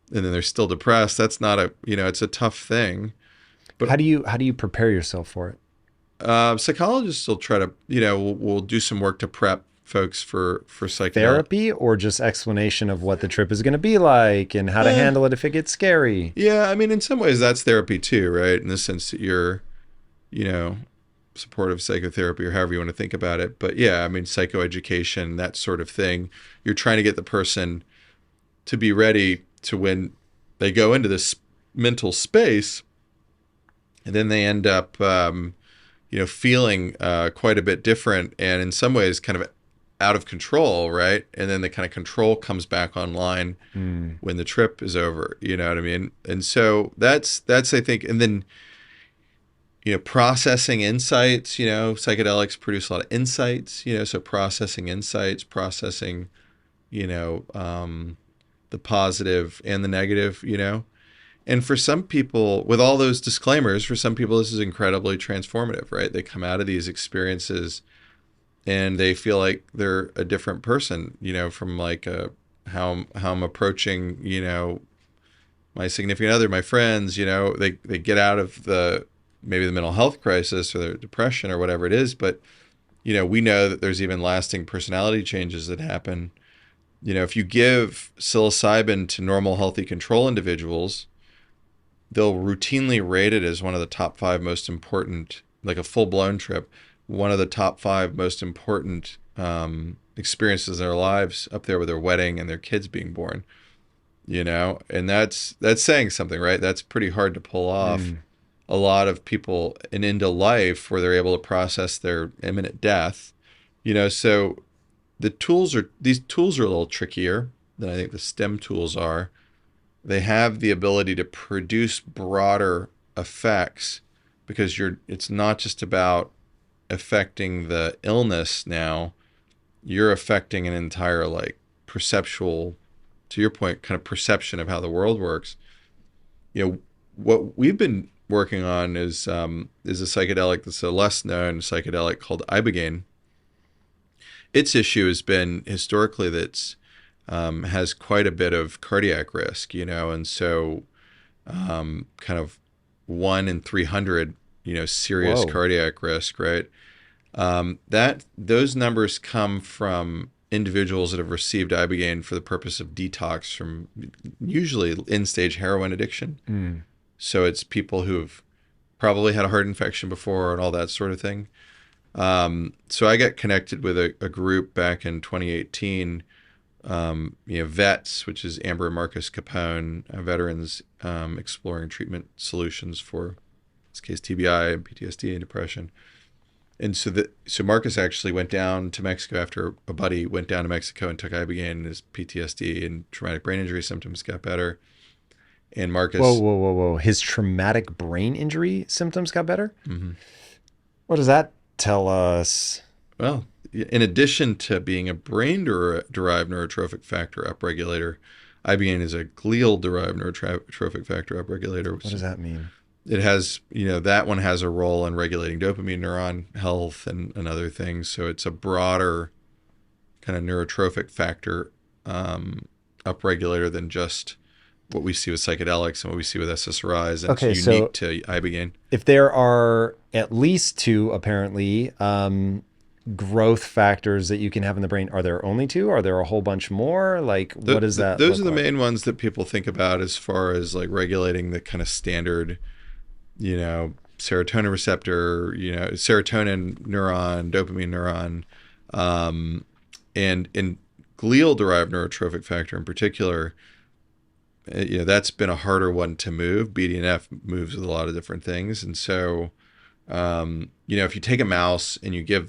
and then they're still depressed. That's not it's a tough thing. But how do you prepare yourself for it? Psychologists will try to, we'll do some work to prep folks for psychedelic therapy, or just explanation of what the trip is going to be like and how to handle it if it gets scary. Yeah, I mean, in some ways that's therapy too, right? In the sense that you're, supportive psychotherapy or however you want to think about it. But yeah, I mean, psychoeducation, that sort of thing. You're trying to get the person to be ready to when they go into this mental space, and then they end up feeling quite a bit different, and in some ways kind of out of control, right? And then the kind of control comes back online when the trip is over, you know what I mean? And so that's I think, and then processing insights, psychedelics produce a lot of insights, so processing insights, processing the positive and the negative, And for some people, with all those disclaimers, for some people, this is incredibly transformative, right? They come out of these experiences and they feel like they're a different person, from like how I'm approaching, my significant other, my friends, they get out of maybe the mental health crisis or the depression or whatever it is. But, we know that there's even lasting personality changes that happen. If you give psilocybin to normal, healthy control individuals, they'll routinely rate it as one of the top 5 most important, like a full-blown trip, one of the top 5 most important experiences in their lives, up there with their wedding and their kids being born, and that's saying something, right? That's pretty hard to pull off. A lot of people into life where they're able to process their imminent death, so these tools are a little trickier than I think the STEM tools are. They have the ability to produce broader effects because it's not just about affecting the illness now. You're affecting an entire like perceptual, to your point, kind of perception of how the world works. What we've been working on is a psychedelic that's a less known psychedelic called Ibogaine. Its issue has been historically that's has quite a bit of cardiac risk, and so kind of 1 in 300, serious Whoa. cardiac risk, right? Those numbers come from individuals that have received Ibogaine for the purpose of detox from usually end-stage heroin addiction. So it's people who've probably had a heart infection before and all that sort of thing. So I got connected with a group back in 2018, VETS, which is Amber and Marcus Capone, veterans exploring treatment solutions for, in this case, TBI and PTSD and depression. And so Marcus actually went down to Mexico after a buddy went down to Mexico and took Ibogaine, and his PTSD and traumatic brain injury symptoms got better. And Marcus... Whoa. His traumatic brain injury symptoms got better? Mm-hmm. What does that tell us? Well, in addition to being a brain-derived neurotrophic factor upregulator, Ibogaine is a glial-derived neurotrophic factor upregulator. What does that mean? It has, that one has a role in regulating dopamine neuron health and other things. So it's a broader kind of neurotrophic factor upregulator than just what we see with psychedelics and what we see with SSRIs. And it's unique to Ibogaine. If there are at least two, apparently, growth factors that you can have in the brain, are there only two? Are there a whole bunch more? What is that? Those are the main ones that people think about as far as regulating the kind of standard, serotonin receptor, serotonin neuron, dopamine neuron, and in glial-derived neurotrophic factor in particular, that's been a harder one to move. BDNF moves with a lot of different things. And so, if you take a mouse and you get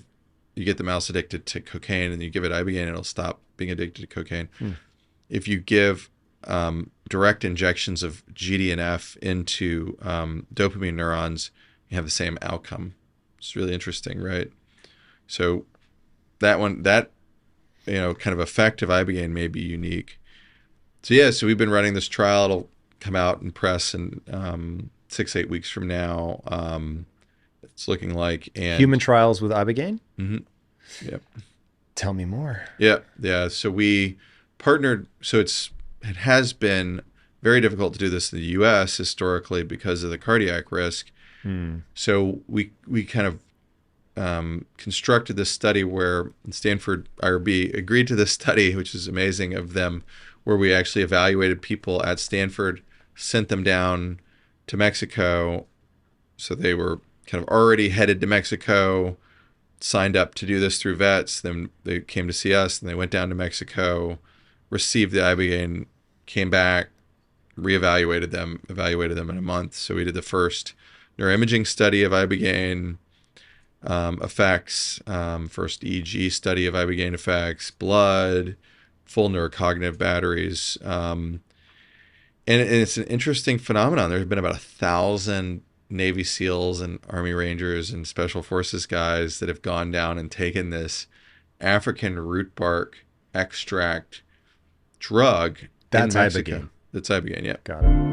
the mouse addicted to cocaine and you give it Ibogaine, it'll stop being addicted to cocaine. If you give direct injections of GDNF into dopamine neurons, you have the same outcome. It's really interesting, right? So that kind of effect of Ibogaine may be unique. So we've been running this trial. It'll come out in press in 6-8 weeks from now. It's looking like human trials with Ibogaine. Mm-hmm. Yep. Tell me more. Yeah. So we partnered. So it has been very difficult to do this in the U.S. historically because of the cardiac risk. So we kind of constructed this study where Stanford IRB agreed to this study, which is amazing of them, where we actually evaluated people at Stanford, sent them down to Mexico. So they were kind of already headed to Mexico, signed up to do this through VETS. Then they came to see us, and they went down to Mexico, received the Ibogaine, came back, evaluated them in a month. So we did the first neuroimaging study of Ibogaine effects, first EEG study of Ibogaine effects, blood, full neurocognitive batteries. And it's an interesting phenomenon. There's been about 1,000 Navy SEALs and Army Rangers and Special Forces guys that have gone down and taken this African root bark extract drug. That's in Mexico. Ibogaine. That's Ibogaine, yeah. Got it.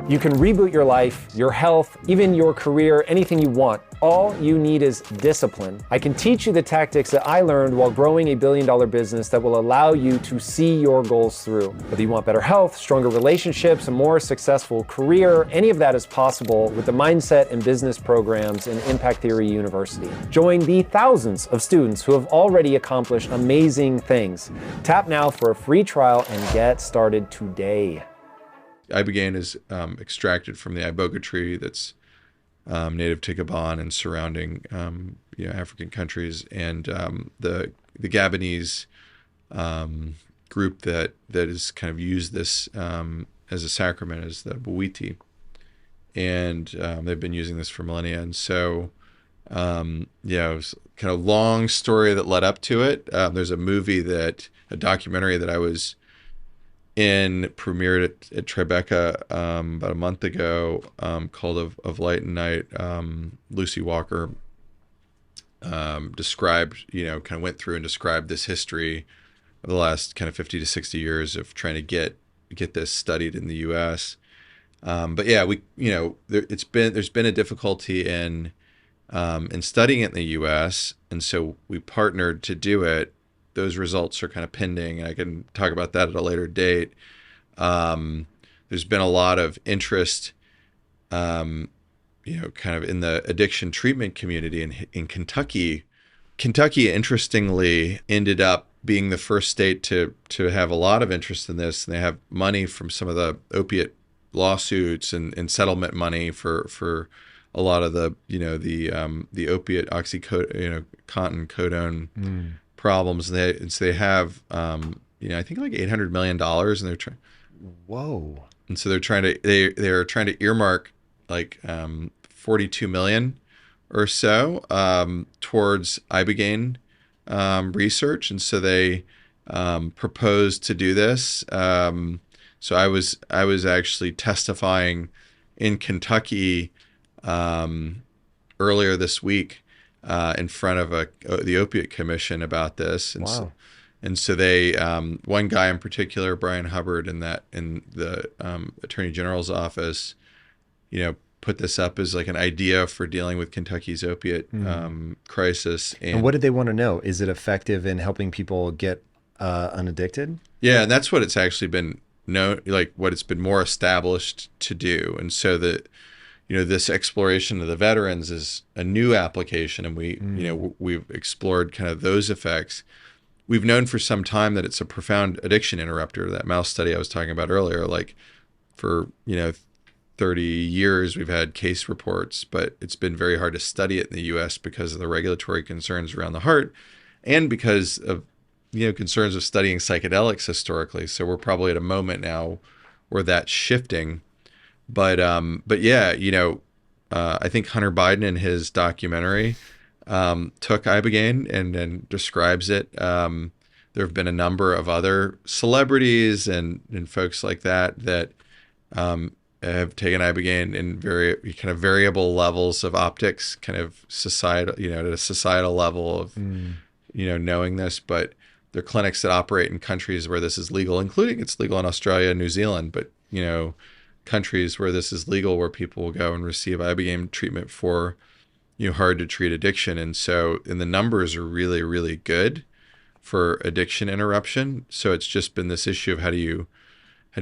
You can reboot your life, your health, even your career, anything you want. All you need is discipline. I can teach you the tactics that I learned while growing a billion-dollar business that will allow you to see your goals through. Whether you want better health, stronger relationships, a more successful career, any of that is possible with the mindset and business programs in Impact Theory University. Join the thousands of students who have already accomplished amazing things. Tap now for a free trial and get started today. Ibogaine is extracted from the Iboga tree that's native to Gabon and surrounding African countries, and the Gabonese group that has kind of used this as a sacrament is the Bwiti, and they've been using this for millennia. And so it was kind of long story that led up to it. There's a documentary that I was premiered at Tribeca about a month ago, called Of Light and Night. Lucy Walker described, kind of went through and described this history of the last kind of 50 to 60 years of trying to get this studied in the U.S. But yeah, there's been a difficulty in studying it in the U.S., and so we partnered to do it. Those results are kind of pending, and I can talk about that at a later date. There's been a lot of interest, kind of in the addiction treatment community in Kentucky. Kentucky, interestingly, ended up being the first state to have a lot of interest in this, and they have money from some of the opiate lawsuits and settlement money for a lot of the the opiate oxycodone codone problems. And so they have I think like $800 million, and they're trying. Whoa! And so they're trying to they're trying to earmark like 42 million or so towards Ibogaine research, and so they proposed to do this. So I was actually testifying in Kentucky earlier this week in front of the Opiate Commission about this. And wow. So they one guy in particular, Brian Hubbard, in the Attorney General's office, put this up as like an idea for dealing with Kentucky's opiate crisis. And what did they want to know? Is it effective in helping people get unaddicted? Yeah, and that's what it's actually been what it's been more established to do. And so this exploration of the veterans is a new application, and we've explored kind of those effects. We've known for some time that it's a profound addiction interrupter. That mouse study I was talking about earlier, like for 30 years we've had case reports, but it's been very hard to study it in the US because of the regulatory concerns around the heart, and because of concerns of studying psychedelics historically. So we're probably at a moment now where that's shifting. But yeah, I think Hunter Biden in his documentary took Ibogaine and then describes it. There have been a number of other celebrities and folks like that have taken Ibogaine in very kind of variable levels of optics, kind of societal, at a societal level of, knowing this. But there are clinics that operate in countries where this is legal, including it's legal in Australia and New Zealand, but, countries where this is legal, where people will go and receive Ibogaine treatment for, hard to treat addiction. And the numbers are really, really good for addiction interruption. So it's just been this issue of how do you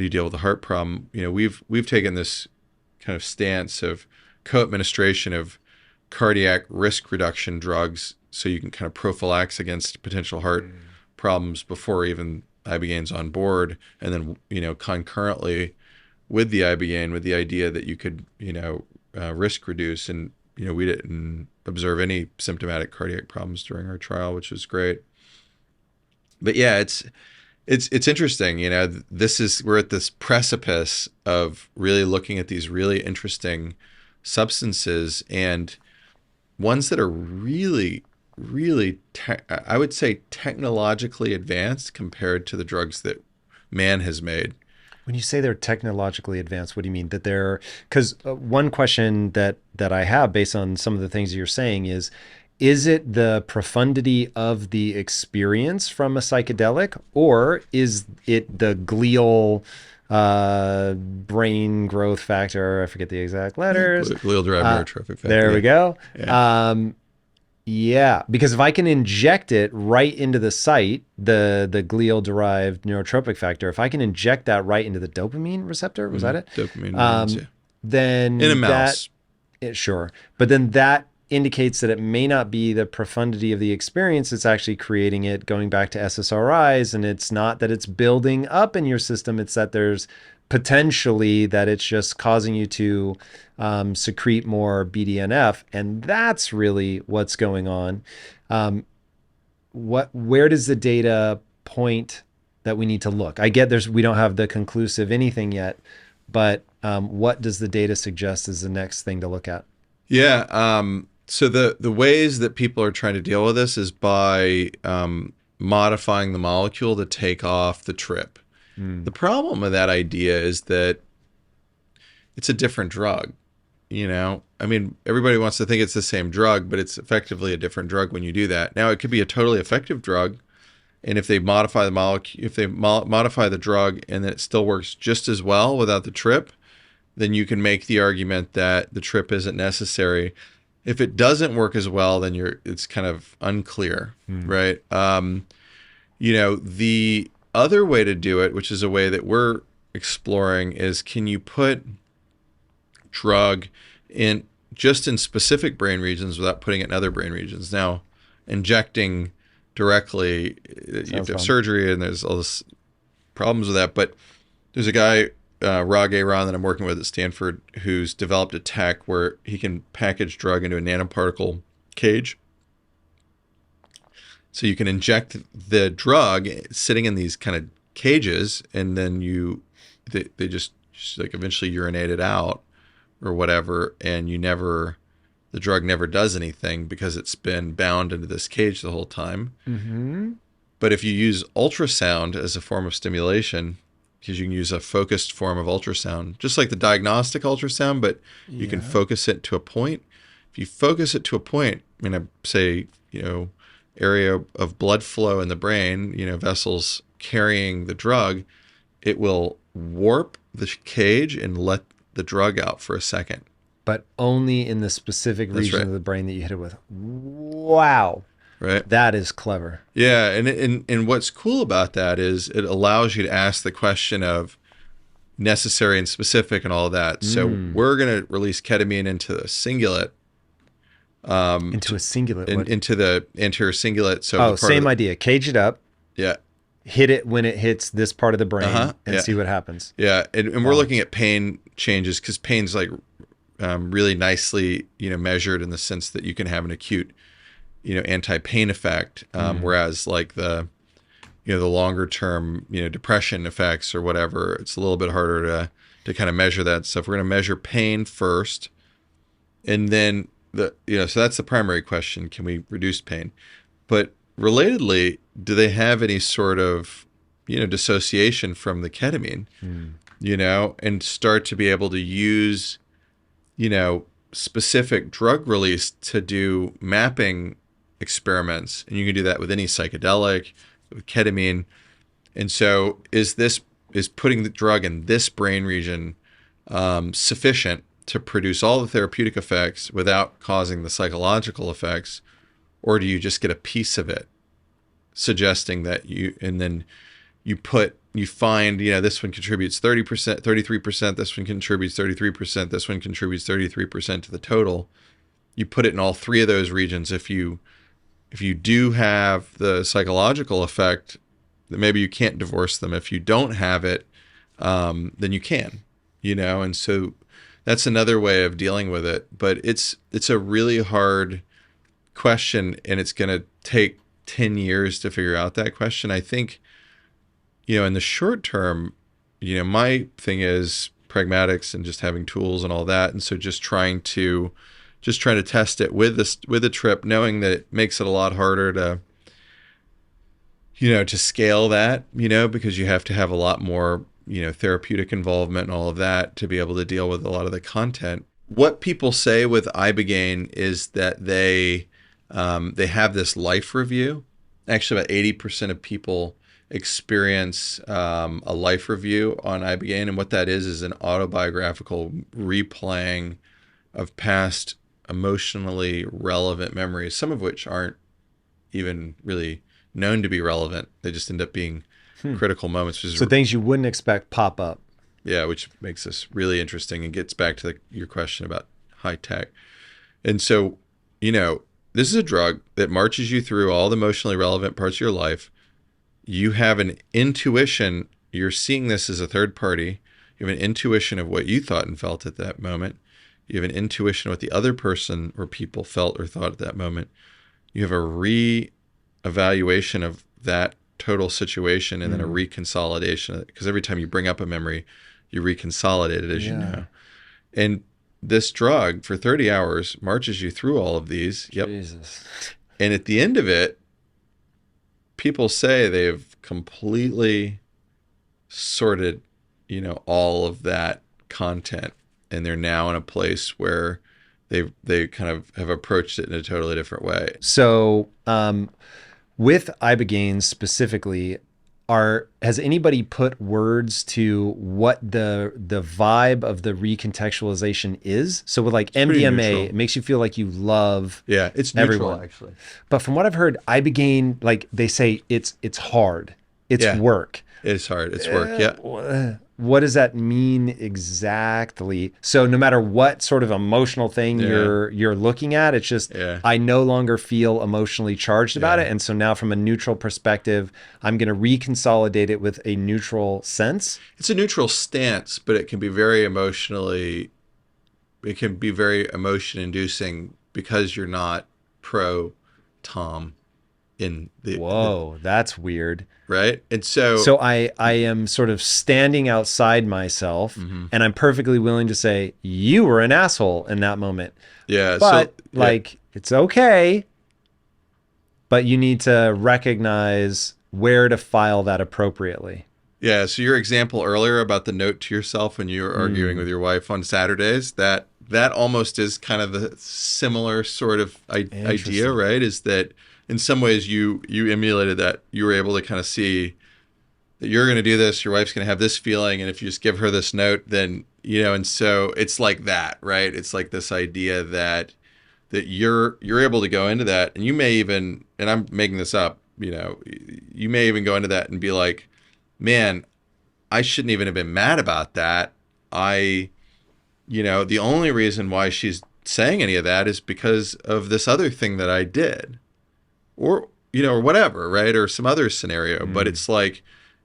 deal with the heart problem? We've taken this kind of stance of co-administration of cardiac risk reduction drugs, so you can kind of prophylax against potential heart problems before even Ibogaine's on board, and then concurrently with the Ibogaine, with the idea that you could risk reduce. And we didn't observe any symptomatic cardiac problems during our trial, which was great. But yeah, it's interesting. We're at this precipice of really looking at these really interesting substances, and ones that are really, really, I would say, technologically advanced compared to the drugs that man has made. When you say they're technologically advanced, what do you mean? That they're, because one question that I have based on some of the things you're saying is it the profundity of the experience from a psychedelic, or is it the glial brain growth factor? I forget the exact letters. Glial derived neurotrophic factor. There we go. Yeah, because if I can inject it right into the site, the glial derived neurotropic factor, if I can inject that right into the dopamine receptor, was that it? Dopamine neurons, yeah. Then in a mouse. Sure. But then that indicates that it may not be the profundity of the experience. It's actually creating it, going back to SSRIs. And it's not that it's building up in your system. It's that there's potentially that it's just causing you to secrete more BDNF. And that's really what's going on. Where does the data point that we need to look? I get we don't have the conclusive anything yet, but what does the data suggest is the next thing to look at? Yeah. So the ways that people are trying to deal with this is by modifying the molecule to take off the trip. The problem with that idea is that it's a different drug. I mean, everybody wants to think it's the same drug, but it's effectively a different drug when you do that. Now, it could be a totally effective drug, and if they modify the molecule, if they modify the drug and then it still works just as well without the trip, then you can make the argument that the trip isn't necessary. If it doesn't work as well, then it's kind of unclear, right? The other way to do it, which is a way that we're exploring, is can you put drug in just in specific brain regions without putting it in other brain regions? Now, injecting directly. You have Sounds to have fun. surgery, and there's all this problems with that. But there's a guy, Rag Aaron, that I'm working with at Stanford, who's developed a tech where he can package drug into a nanoparticle cage. So you can inject the drug sitting in these kind of cages, and then they just like eventually urinate it out or whatever, and the drug never does anything because it's been bound into this cage the whole time. Mm-hmm. But if you use ultrasound as a form of stimulation, because you can use a focused form of ultrasound, just like the diagnostic ultrasound, but you can focus it to a point. If you focus it to a point, I mean, I say, area of blood flow in the brain, vessels carrying the drug, it will warp the cage and let the drug out for a second. But only in the specific region of the brain that you hit it with. Wow. Right. That is clever. Yeah. And what's cool about that is it allows you to ask the question of necessary and specific and all of that. So we're going to release ketamine into the cingulate. Into a cingulate? Into the anterior cingulate. So same idea. Cage it up. Yeah. Hit it when it hits this part of the brain and see what happens. Yeah. And we're looking at pain changes because pain's like really nicely, measured in the sense that you can have an acute, anti-pain effect. Whereas like the longer term, depression effects or whatever, it's a little bit harder to kind of measure that stuff. We're going to measure pain first. And then so that's the primary question. Can we reduce pain? But relatedly, do they have any sort of, dissociation from the ketamine, and start to be able to use, specific drug release to do mapping experiments? And you can do that with any psychedelic, with ketamine. And so is putting the drug in this brain region sufficient to produce all the therapeutic effects without causing the psychological effects? Or do you just get a piece of it, suggesting that you find, this one contributes 30%, 33%, this one contributes 33%, this one contributes 33% to the total. You put it in all three of those regions. If you do have the psychological effect, then maybe you can't divorce them. If you don't have it, then you can, and so that's another way of dealing with it. But it's a really hard question, and it's going to take 10 years to figure out that question. I think, in the short term, my thing is pragmatics and just having tools and all that. And so just trying to test it with the trip, knowing that it makes it a lot harder to scale that, because you have to have a lot more, therapeutic involvement and all of that to be able to deal with a lot of the content. What people say with Ibogaine is that they have this life review. Actually, about 80% of people experience a life review on Ibogaine, and what that is an autobiographical replaying of past emotionally relevant memories, some of which aren't even really known to be relevant. They just end up being critical moments. So things you wouldn't expect pop up. Yeah, which makes this really interesting and gets back to your question about high tech. And so, this is a drug that marches you through all the emotionally relevant parts of your life. You have an intuition. You're seeing this as a third party. You have an intuition of what you thought and felt at that moment. You have an intuition of what the other person or people felt or thought at that moment. You have a re-evaluation of that total situation and then a reconsolidation, because every time you bring up a memory, you reconsolidate it, as you know. And this drug for 30 hours marches you through all of these. Yep. Jesus. And at the end of it, people say they've completely sorted, all of that content, and they're now in a place where they kind of have approached it in a totally different way. So, with Ibogaine specifically, has anybody put words to what the vibe of the recontextualization is? So with like MDMA, it makes you feel like you love it's everyone. neutral, actually. But from what I've heard, Ibogaine, like they say it's hard. It's work. It's hard. It's work. Yeah. what does that mean exactly? So no matter what sort of emotional thing you're looking at, it's just I no longer feel emotionally charged about it. And so now from a neutral perspective, I'm going to reconsolidate it with a neutral sense. It's a neutral stance, but it can be very emotion inducing because you're not pro Tom in Whoa, that's weird. Right. And so I am sort of standing outside myself, and I'm perfectly willing to say, you were an asshole in that moment. Yeah. But it's okay. But you need to recognize where to file that appropriately. Yeah. So your example earlier about the note to yourself when you were arguing with your wife on Saturdays, that almost is kind of the similar sort of idea, right? Is that in some ways you emulated that. You were able to kind of see that you're going to do this, your wife's going to have this feeling, and if you just give her this note, then, and so it's like that, right? It's like this idea that you're able to go into that, and you may even, and I'm making this up, you may even go into that and be like, man, I shouldn't even have been mad about that. The only reason why she's saying any of that is because of this other thing that I did. Or whatever, right? Or some other scenario. But it's like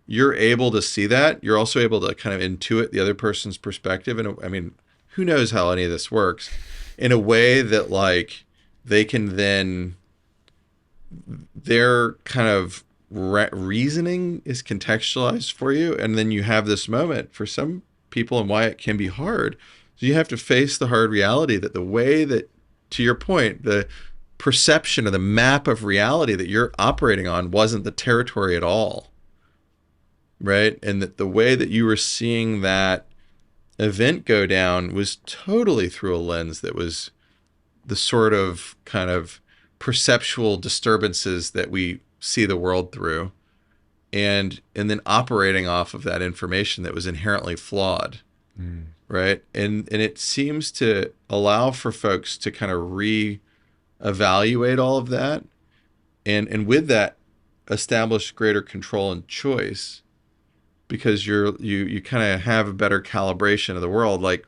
you're able to see that. You're also able to kind of intuit the other person's perspective. And I mean, who knows how any of this works in a way that like they can then, their kind of reasoning is contextualized for you. And then you have this moment for some people and why it can be hard. So you have to face the hard reality that the way that, to your point, the perception of the map of reality that you're operating on wasn't the territory at all, right? And that the way that you were seeing that event go down was totally through a lens that was the sort of kind of perceptual disturbances that we see the world through, and then operating off of that information that was inherently flawed, right? And it seems to allow for folks to kind of evaluate all of that, and with that establish greater control and choice, because you kind of have a better calibration of the world. Like,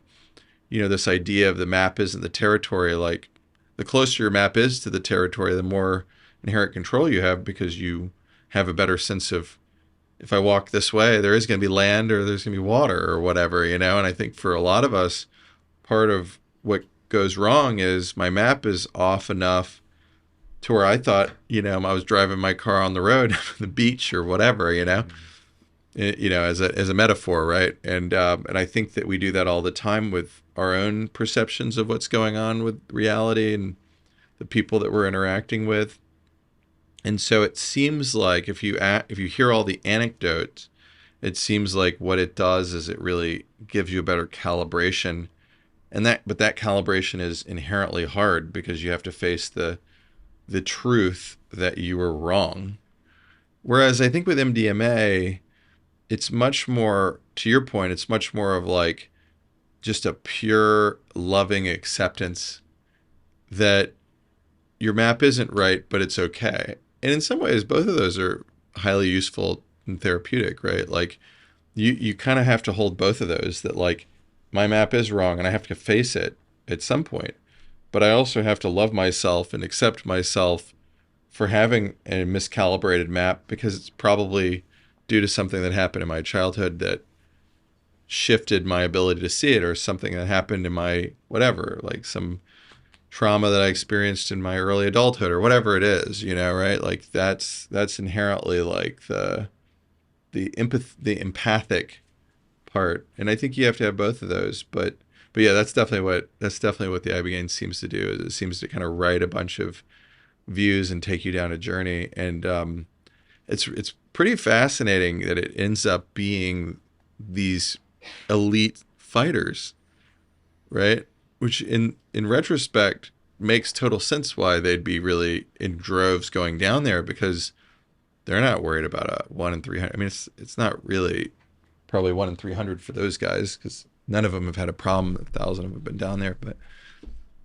this idea of the map isn't the territory. Like, the closer your map is to the territory, the more inherent control you have, because you have a better sense of, if I walk this way, there is going to be land or there's going to be water or whatever, And I think for a lot of us, part of what goes wrong is my map is off enough to where I thought, I was driving my car on the road, the beach or whatever, as a metaphor, right? And I think that we do that all the time with our own perceptions of what's going on with reality and the people that we're interacting with. And so it seems like if you hear all the anecdotes, it seems like what it does is it really gives you a better calibration. But that calibration is inherently hard because you have to face the truth that you were wrong. Whereas I think with MDMA, it's much more, to your point, it's much more of like just a pure loving acceptance that your map isn't right, but it's okay. And in some ways, both of those are highly useful and therapeutic, right? Like you kind of have to hold both of those, that like my map is wrong and I have to face it at some point. But I also have to love myself and accept myself for having a miscalibrated map, because it's probably due to something that happened in my childhood that shifted my ability to see it, or something that happened in my whatever, like some trauma that I experienced in my early adulthood or whatever it is, right? Like that's inherently like the empathic part. And I think you have to have both of those, but yeah, that's definitely what the Ibogaine seems to do. Is it seems to kind of write a bunch of views and take you down a journey. And it's pretty fascinating that it ends up being these elite fighters, right? Which in retrospect makes total sense why they'd be really in droves going down there, because they're not worried about a 1 in 300. I mean, it's not really probably 1 in 300 for those guys, because none of them have had a problem. 1,000 of them have been down there, but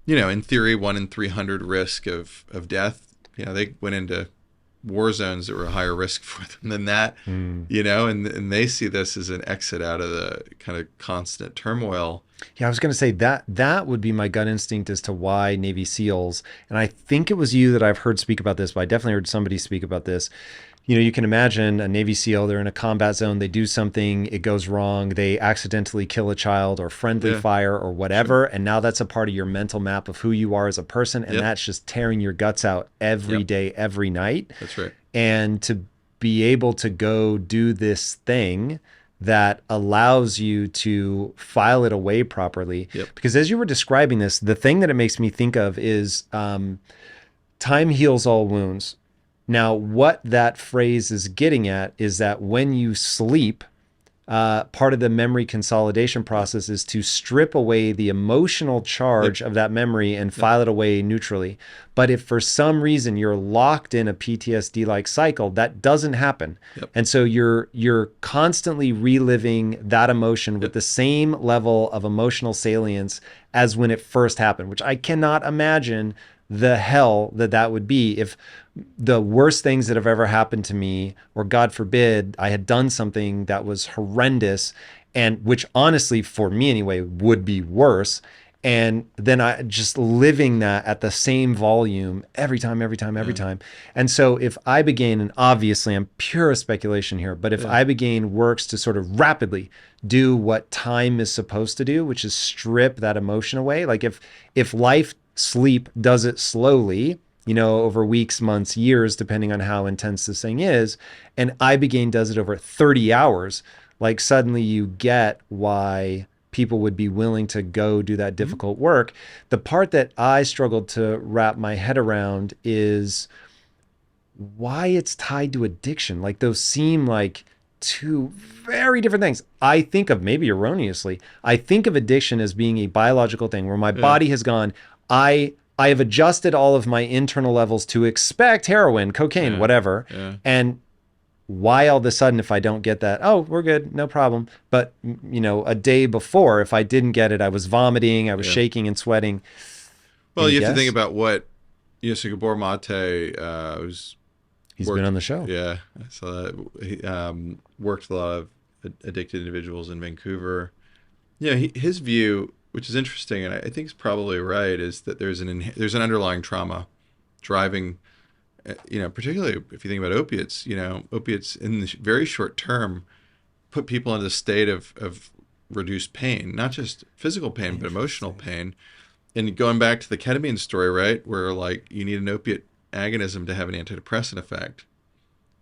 in theory, 1 in 300 risk of death. They went into war zones that were a higher risk for them than that, you know, and they see this as an exit out of the kind of constant turmoil. Yeah, I was going to say that would be my gut instinct as to why Navy SEALs, and I think it was you that I've heard speak about this, but I definitely heard somebody speak about this. You know, you can imagine a Navy SEAL, they're in a combat zone, they do something, it goes wrong, they accidentally kill a child or friendly fire or whatever, and now that's a part of your mental map of who you are as a person, and that's just tearing your guts out every day, every night. That's right. And to be able to go do this thing that allows you to file it away properly. Because as you were describing this, the thing that it makes me think of is time heals all wounds. Now, what that phrase is getting at is that when you sleep, part of the memory consolidation process is to strip away the emotional charge of that memory and file it away neutrally. But if for some reason you're locked in a PTSD-like cycle, that doesn't happen. And so you're constantly reliving that emotion with the same level of emotional salience as when it first happened, which I cannot imagine the hell that would be if the worst things that have ever happened to me, or God forbid, I had done something that was horrendous, and which honestly, for me anyway, would be worse. And then I just living that at the same volume every time. And so if Ibogaine, and obviously I'm pure speculation here, but if Ibogaine works to sort of rapidly do what time is supposed to do, which is strip that emotion away, like if life sleep does it slowly, you know, over weeks, months, years, depending on how intense this thing is, and Ibogaine does it over 30 hours, like suddenly you get why people would be willing to go do that difficult work. The part that I struggled to wrap my head around is why it's tied to addiction. Like those seem like two very different things. I think of, maybe erroneously, I think of addiction as being a biological thing where my body has gone, I have adjusted all of my internal levels to expect heroin, cocaine, whatever. And why all of a sudden, if I don't get that, oh, we're good, no problem. But, you know, a day before, if I didn't get it, I was vomiting, I was shaking and sweating. Well, you have to think about what, you know, so Gabor Mate He's been on the show. Yeah. So he worked with a lot of addicted individuals in Vancouver. Yeah, his view, which is interesting, and I think he's probably right, is that there's an underlying trauma driving, you know, particularly if you think about opiates, you know, opiates in the very short term put people in a state of reduced pain, not just physical pain, but emotional pain. And going back to the ketamine story, right, where like you need an opiate agonism to have an antidepressant effect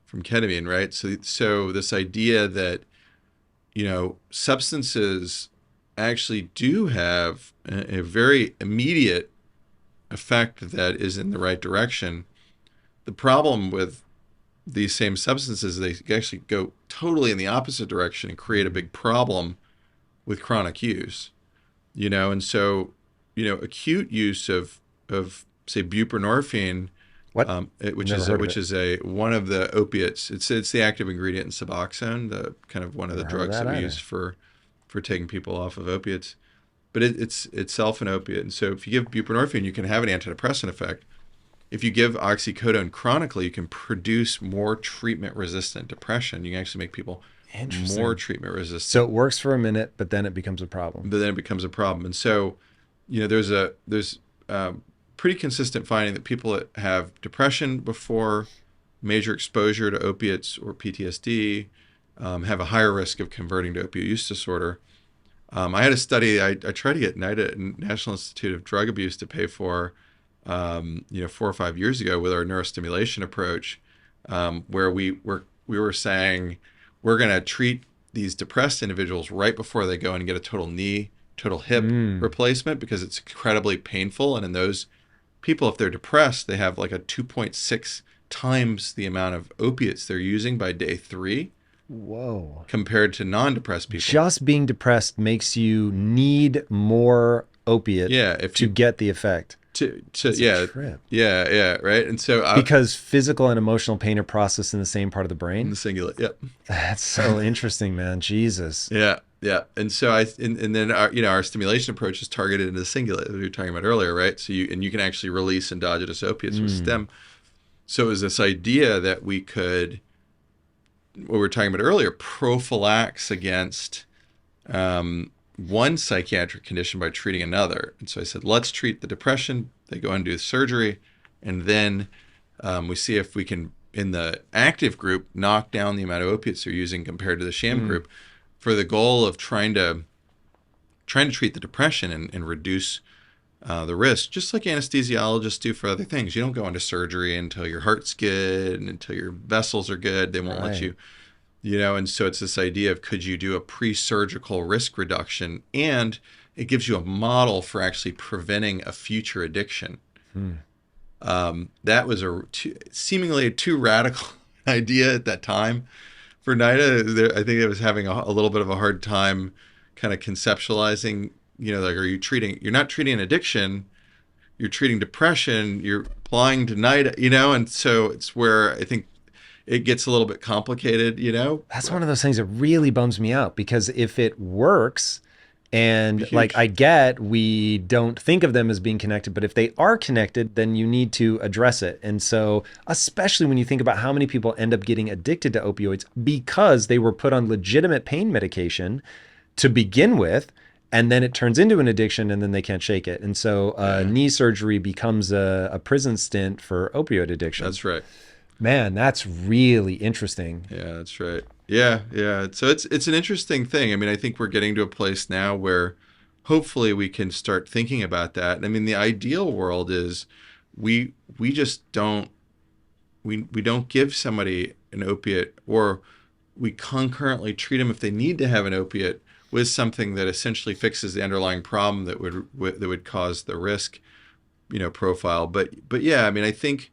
from ketamine, right? So this idea that, you know, substances actually do have a very immediate effect that is in the right direction. The problem with these same substances, they actually go totally in the opposite direction and create a big problem with chronic use, you know. And so, you know, acute use of say buprenorphine, which is one of the opiates. It's the active ingredient in Suboxone, the kind of one of the drugs that we use for taking people off of opiates, but it's itself an opiate. And so if you give buprenorphine, you can have an antidepressant effect. If you give oxycodone chronically, you can produce more treatment-resistant depression. You can actually make people more treatment-resistant. So it works for a minute, but then it becomes a problem. And so, you know, there's pretty consistent finding that people that have depression before major exposure to opiates or PTSD have a higher risk of converting to opioid use disorder. I had a study I tried to get NIDA, National Institute of Drug Abuse, to pay for, 4 or 5 years ago with our neurostimulation approach, where we were saying we're going to treat these depressed individuals right before they go and get a total hip replacement, because it's incredibly painful. And in those people, if they're depressed, they have like a 2.6 times the amount of opiates they're using by day 3. Whoa. Compared to non-depressed people. Just being depressed makes you need more opiate to get the effect. Right. And so because physical and emotional pain are processed in the same part of the brain. In the cingulate, yep. That's so interesting, man. Jesus. Yeah. And so and then our stimulation approach is targeted into the cingulate that we were talking about earlier, right? So you can actually release endogenous opiates with STEM. So it was this idea that we could, what we were talking about earlier, prophylax against one psychiatric condition by treating another. And so I said, let's treat the depression. They go and do surgery. And then we see if we can, in the active group, knock down the amount of opiates they're using compared to the sham group, for the goal of trying to treat the depression and reduce the risk, just like anesthesiologists do for other things. You don't go into surgery until your heart's good and until your vessels are good. They won't let you, and so it's this idea of, could you do a pre-surgical risk reduction? And it gives you a model for actually preventing a future addiction. That was seemingly a too radical idea at that time for NIDA. I think it was having a little bit of a hard time kind of conceptualizing, like, you're not treating an addiction, you're treating depression, you're applying to NIDA, and so it's where I think it gets a little bit complicated, That's one of those things that really bums me out, because if it works, and Huge. like, I get we don't think of them as being connected, but if they are connected, then you need to address it. And so, especially when you think about how many people end up getting addicted to opioids because they were put on legitimate pain medication to begin with, and then it turns into an addiction, and then they can't shake it. And so knee surgery becomes a prison stint for opioid addiction. That's right. Man, that's really interesting. Yeah, that's right. Yeah. So it's an interesting thing. I mean, I think we're getting to a place now where hopefully we can start thinking about that. I mean, the ideal world is we just don't give somebody an opiate, or we concurrently treat them if they need to have an opiate with something that essentially fixes the underlying problem that would cause the risk, profile. But yeah, I mean, I think,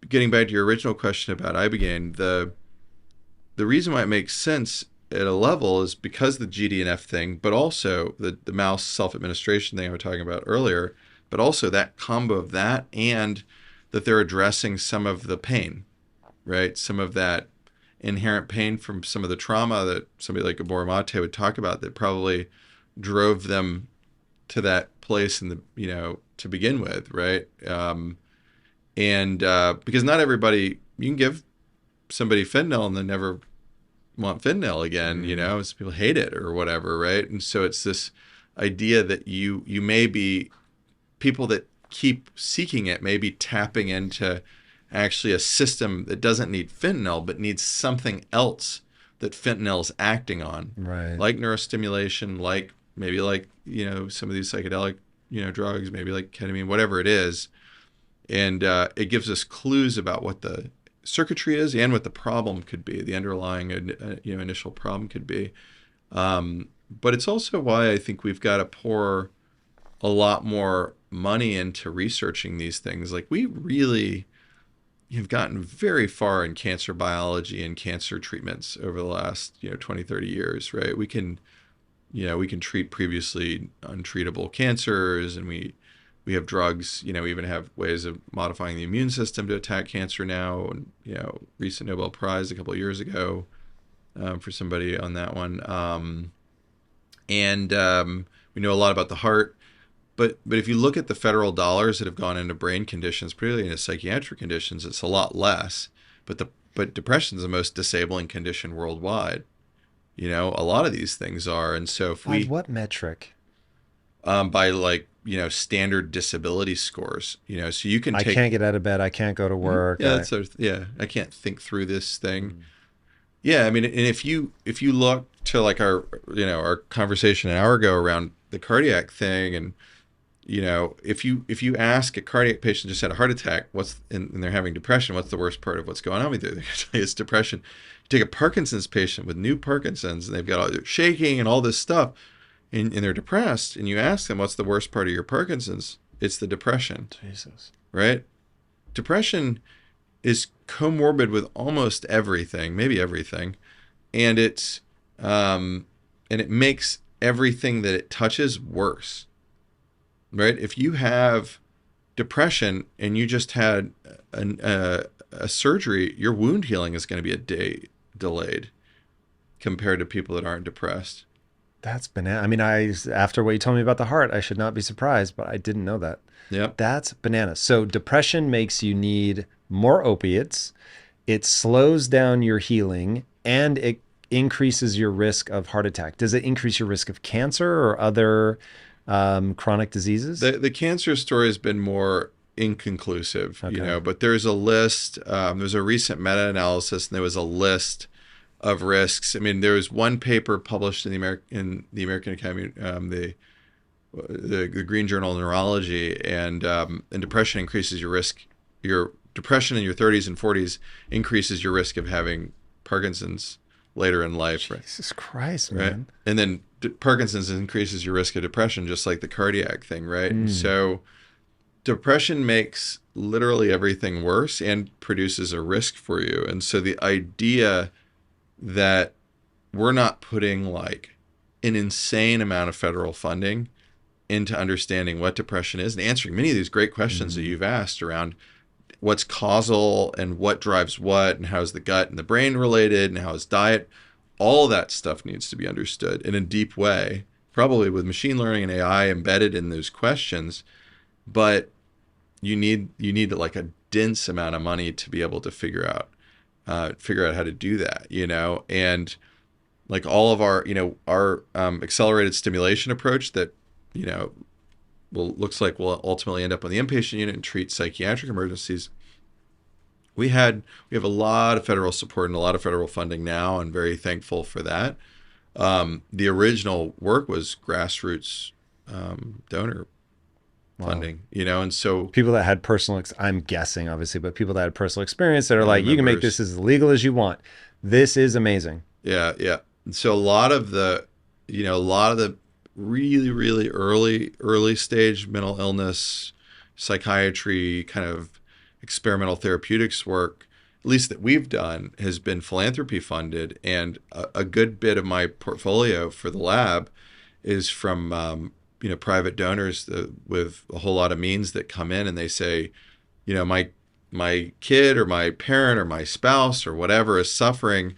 getting back to your original question about Ibogaine, the reason why it makes sense at a level is because the GDNF thing, but also the mouse self-administration thing I was talking about earlier, but also that combo of that, and that they're addressing some of the pain, right? Some of that inherent pain from some of the trauma that somebody like Gabor Mate would talk about, that probably drove them to that place to begin with, right? And because not everybody, you can give somebody fentanyl and they never want fentanyl again, some people hate it or whatever, right? And so it's this idea that you may be, people that keep seeking it may be tapping into actually a system that doesn't need fentanyl, but needs something else that fentanyl is acting on, right? Like neurostimulation, maybe some of these psychedelic, drugs, maybe like ketamine, whatever it is. And it gives us clues about what the circuitry is and what the problem could be, the underlying initial problem could be. But it's also why I think we've got to pour a lot more money into researching these things. Like, we really have gotten very far in cancer biology and cancer treatments over the last 20, 30 years, right? We can treat previously untreatable cancers, and we have drugs, we even have ways of modifying the immune system to attack cancer now. And, recent Nobel Prize a couple of years ago for somebody on that one. And we know a lot about the heart. But if you look at the federal dollars that have gone into brain conditions, particularly into psychiatric conditions, it's a lot less. But depression is the most disabling condition worldwide. A lot of these things are. And so if we... By what metric? By standard disability scores, so you can take... I can't get out of bed. I can't go to work. I can't think through this thing. Yeah. I mean, and if you look to like our conversation an hour ago around the cardiac thing, and, if you ask a cardiac patient just had a heart attack, and they're having depression, what's the worst part of what's going on with you? They're going to tell you it's depression. You take a Parkinson's patient with new Parkinson's, and they've got all their shaking and all this stuff, and they're depressed, and you ask them, what's the worst part of your Parkinson's? It's the depression. Jesus. Right? Depression is comorbid with almost everything, maybe everything. And it makes everything that it touches worse. Right? If you have depression and you just had a surgery, your wound healing is going to be a day delayed compared to people that aren't depressed. That's banana. I mean, after what you told me about the heart, I should not be surprised, but I didn't know that. Yep. That's bananas. So depression makes you need more opiates, it slows down your healing, and it increases your risk of heart attack. Does it increase your risk of cancer or other chronic diseases? The cancer story has been more inconclusive, Okay. but there's a list. There's a recent meta-analysis, and there was a list of risks. I mean, there was one paper published in the American Academy, the Green Journal of Neurology, and depression increases your risk. Your depression in your 30s and 40s increases your risk of having Parkinson's later in life. Jesus Christ, Right. man. And then Parkinson's increases your risk of depression, just like the cardiac thing, right? And so depression makes literally everything worse and produces a risk for you. And so the idea that we're not putting like an insane amount of federal funding into understanding what depression is and answering many of these great questions that you've asked around what's causal and what drives what and how's the gut and the brain related and how is diet. All that stuff needs to be understood in a deep way, probably with machine learning and AI embedded in those questions. But you need like a dense amount of money to be able to figure out how to do that, and like all of our accelerated stimulation approach that, looks like we'll ultimately end up on the inpatient unit and treat psychiatric emergencies. We have a lot of federal support and a lot of federal funding now, and very thankful for that. The original work was grassroots donor funding, and so people that had I'm guessing obviously, but people that had personal experience that are like, you can make members. this as legal as you want. This is amazing. Yeah. And so a lot of the really, really early stage mental illness, psychiatry, kind of experimental therapeutics work, at least that we've done, has been philanthropy funded. And a good bit of my portfolio for the lab is from, private donors with a whole lot of means that come in and they say, my kid or my parent or my spouse or whatever is suffering,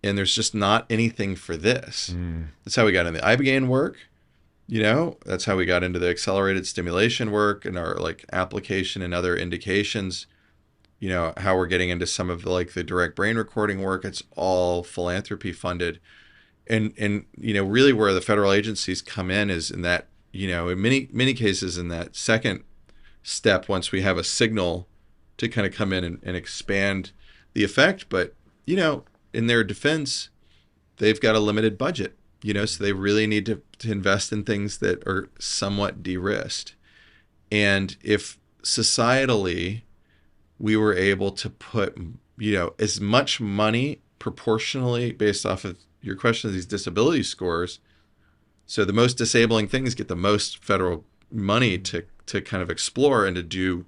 and there's just not anything for this. That's how we got into the Ibogaine work. That's how we got into the accelerated stimulation work and our like application and other indications. How we're getting into some of the direct brain recording work. It's all philanthropy funded. And really where the federal agencies come in is in that, in many cases in that second step, once we have a signal to kind of come in and expand the effect. But, in their defense, they've got a limited budget, so they really need to invest in things that are somewhat de-risked. And if societally we were able to put, as much money proportionally based off of your question of these disability scores, so the most disabling things get the most federal money to kind of explore and to do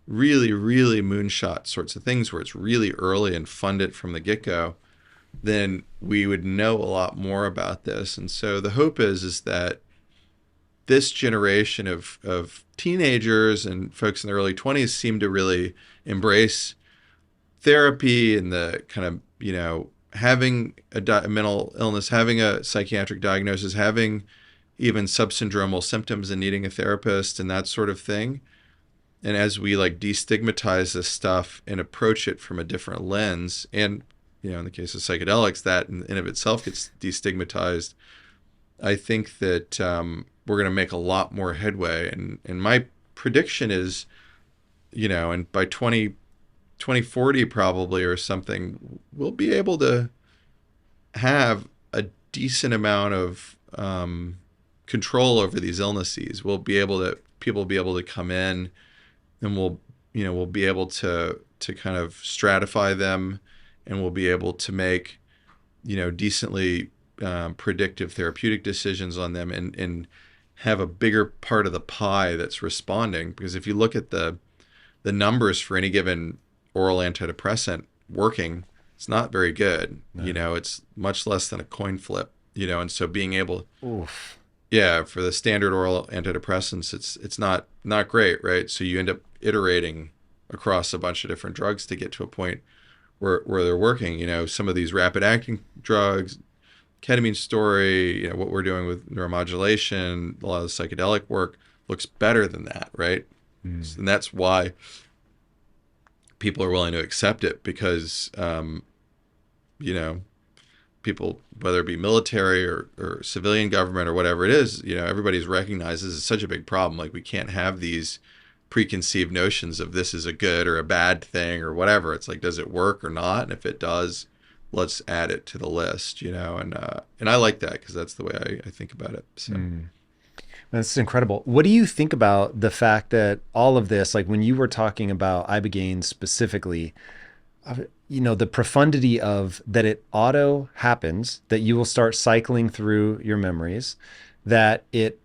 really, really moonshot sorts of things where it's really early and fund it from the get-go, then we would know a lot more about this. And so the hope is that this generation of teenagers and folks in their early 20s seem to really embrace therapy and the kind of, having a mental illness, having a psychiatric diagnosis, having even subsyndromal symptoms and needing a therapist and that sort of thing. And as we destigmatize this stuff and approach it from a different lens, and in the case of psychedelics, that in of itself gets destigmatized, I think that we're going to make a lot more headway. And my prediction is, and by 2040 probably or something, we'll be able to have a decent amount of control over these illnesses. People will be able to come in, and we'll be able to kind of stratify them, and we'll be able to make, decently predictive therapeutic decisions on them and have a bigger part of the pie that's responding. Because if you look at the numbers for any given oral antidepressant working, it's not very good. No. It's much less than a coin flip, and so being able, for the standard oral antidepressants, it's not great, right? So you end up iterating across a bunch of different drugs to get to a point where they're working. Some of these rapid acting drugs, ketamine story, what we're doing with neuromodulation, a lot of the psychedelic work looks better than that, right? And that's why people are willing to accept it because, you know, people, whether it be military or civilian government or whatever it is, you know, everybody's recognizes it's such a big problem. Like, we can't have these preconceived notions of this is a good or a bad thing or whatever. It's like, does it work or not? And if it does, let's add it to the list, you know? And I like that because that's the way I think about it. So. That's incredible. What do you think about the fact that all of this, like when you were talking about Ibogaine specifically, you know, the profundity of that it auto happens, that you will start cycling through your memories, that it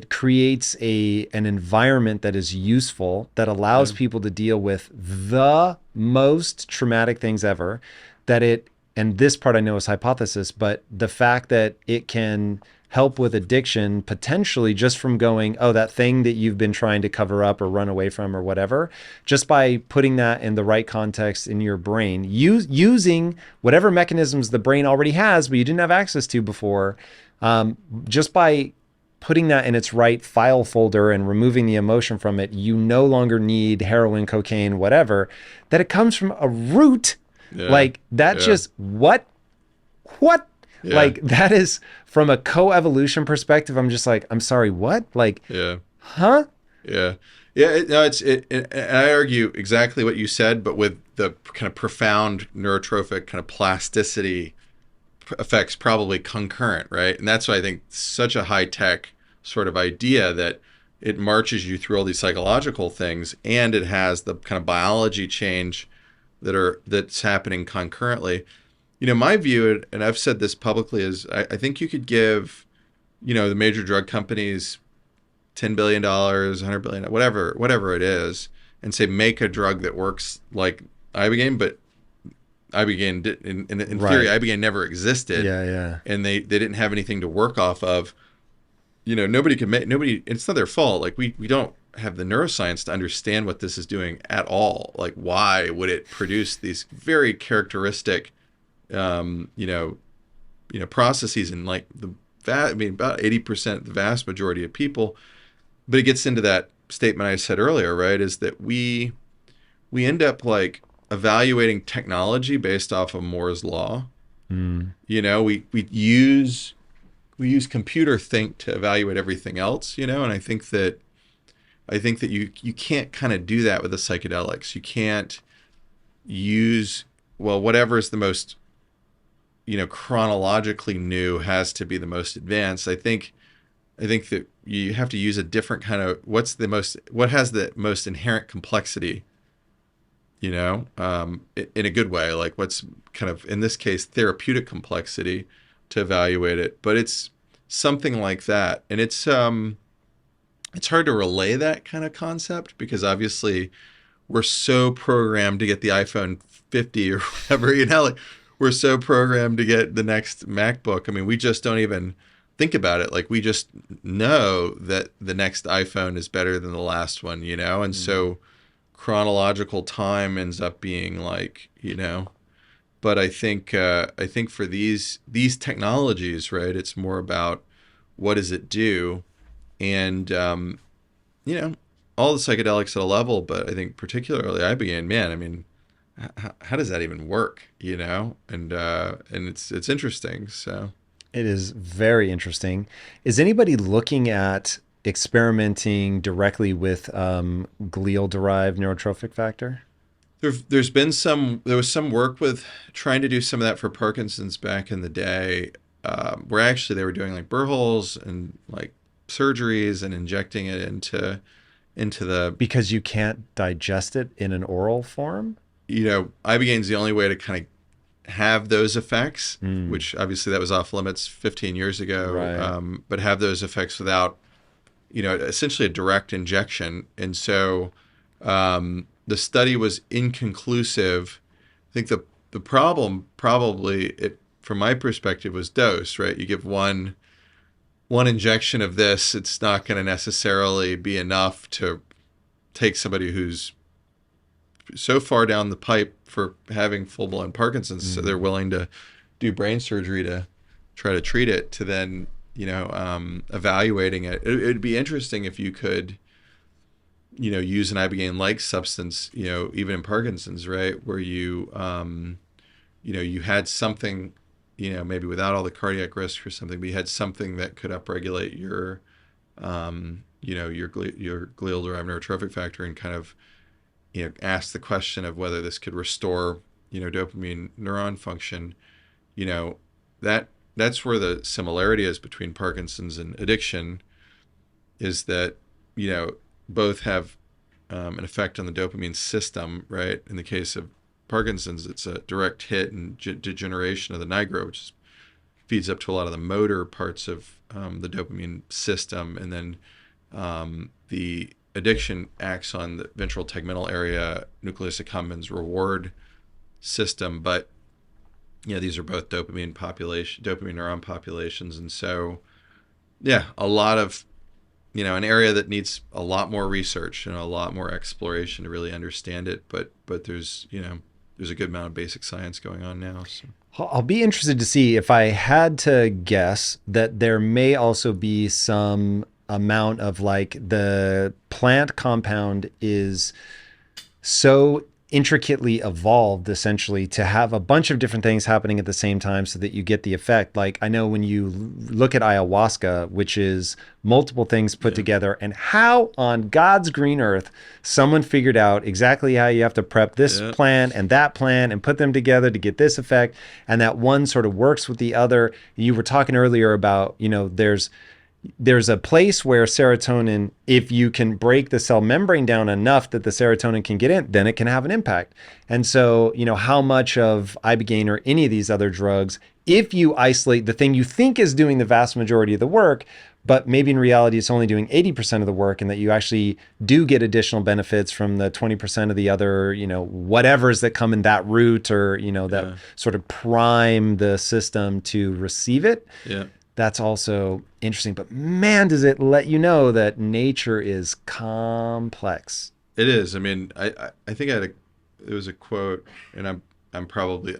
creates an environment that is useful, that allows people to deal with the most traumatic things ever, and this part I know is hypothesis, but the fact that it can help with addiction potentially just from going, oh, that thing that you've been trying to cover up or run away from or whatever, just by putting that in the right context in your brain, using whatever mechanisms the brain already has, but you didn't have access to before, just by putting that in its right file folder and removing the emotion from it, you no longer need heroin, cocaine, whatever, that it comes from a root. Like that just, what? Yeah. Like that is from a co-evolution perspective. I'm just like, I'm sorry, what? Like, huh? Yeah. And I argue exactly what you said, but with the kind of profound neurotrophic kind of plasticity effects probably concurrent, right? And that's why I think such a high-tech sort of idea that it marches you through all these psychological things, and it has the kind of biology change that's happening concurrently. You know, my view, and I've said this publicly, is I think you could give, you know, the major drug companies $10 billion, $100 billion, whatever it is, and say, make a drug that works like Ibogaine, but Ibogaine in theory, Ibogaine never existed. And they didn't have anything to work off of. You know, it's not their fault. Like, we don't have the neuroscience to understand what this is doing at all. Like, why would it produce these very characteristic processes in like about 80%, the vast majority of people. But it gets into that statement I said earlier, right? Is that we end up like evaluating technology based off of Moore's law. You know, we use computer think to evaluate everything else, you know, and I think that you can't kind of do that with the psychedelics. You can't use, well, whatever is the most, you know, chronologically new has to be the most advanced. I think that you have to use a different kind of, what has the most inherent complexity, you know, in a good way, like what's kind of, in this case, therapeutic complexity to evaluate it. But it's something like that. And it's hard to relay that kind of concept because obviously we're so programmed to get the iPhone 50 or whatever, you know, like we're so programmed to get the next MacBook. I mean, we just don't even think about it. Like, we just know that the next iPhone is better than the last one, you know? And so chronological time ends up being like, you know, but I think for these technologies, right, it's more about what does it do? And, you know, all the psychedelics at a level, but I think particularly Ibogaine, man, I mean, how does that even work, you know? And it's interesting. So it is very interesting. Is anybody looking at experimenting directly with glial derived neurotrophic factor? There was some work with trying to do some of that for Parkinson's back in the day, where actually they were doing like burr holes and like surgeries and injecting it into the, because you can't digest it in an oral form. You know, Ibogaine's the only way to kind of have those effects, which obviously that was off limits 15 years ago, right. But have those effects without, you know, essentially a direct injection. And so the study was inconclusive. I think the problem probably, from my perspective, was dose, right? You give one injection of this, it's not going to necessarily be enough to take somebody who's so far down the pipe for having full-blown Parkinson's, so they're willing to do brain surgery to try to treat it, to then, you know, evaluating it. It'd be interesting if you could, use an Ibogaine-like substance, even in Parkinson's, right? Where you had something, maybe without all the cardiac risk or something, but you had something that could upregulate your glial-derived neurotrophic factor, and kind of, ask the question of whether this could restore, dopamine neuron function. You know, that's where the similarity is between Parkinson's and addiction, is that, both have an effect on the dopamine system, right? In the case of Parkinson's, it's a direct hit and degeneration of the nigro, which feeds up to a lot of the motor parts of the dopamine system. And then the addiction acts on the ventral tegmental area, nucleus accumbens reward system. But, these are both dopamine neuron populations. And so, yeah, a lot of, an area that needs a lot more research and a lot more exploration to really understand it. But there's a good amount of basic science going on now. So. I'll be interested to see, if I had to guess, that there may also be some amount of, like, the plant compound is so intricately evolved, essentially, to have a bunch of different things happening at the same time so that you get the effect. Like, I know when you look at ayahuasca, which is multiple things put together, and how on God's green earth someone figured out exactly how you have to prep this plant and that plant and put them together to get this effect, and that one sort of works with the other. You were talking earlier about, there's a place where serotonin, if you can break the cell membrane down enough that the serotonin can get in, then it can have an impact. And so, how much of Ibogaine or any of these other drugs, if you isolate the thing you think is doing the vast majority of the work, but maybe in reality it's only doing 80% of the work, and that you actually do get additional benefits from the 20% of the other, whatevers that come in that route, or, that sort of prime the system to receive it. Yeah. That's also interesting. But man, does it let you know that nature is complex. It is. I mean, I think there was a quote, and I'm probably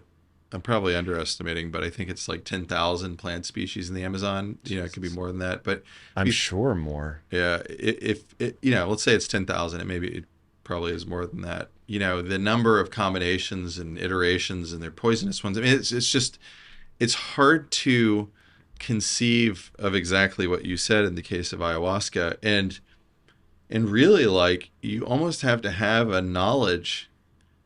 underestimating, but I think it's like 10,000 plant species in the Amazon. It could be more than that, but I'm sure more. Yeah. If let's say it's 10,000, it probably is more than that. The number of combinations and iterations, and they're poisonous ones. I mean, it's hard to conceive of exactly what you said in the case of ayahuasca, and really, like, you almost have to have a knowledge,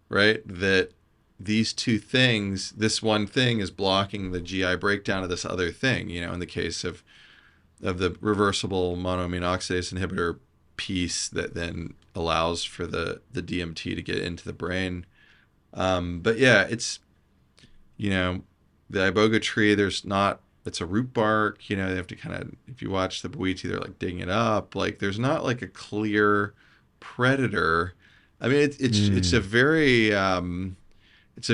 right, that these two things, this one thing is blocking the GI breakdown of this other thing. In the case of the reversible monoamine oxidase inhibitor piece that then allows for the DMT to get into the brain. But yeah, it's, the iboga tree, it's a root bark, they have to kind of, if you watch the Bilyeu, they're like digging it up. Like, there's not like a clear predator. I mean, it's a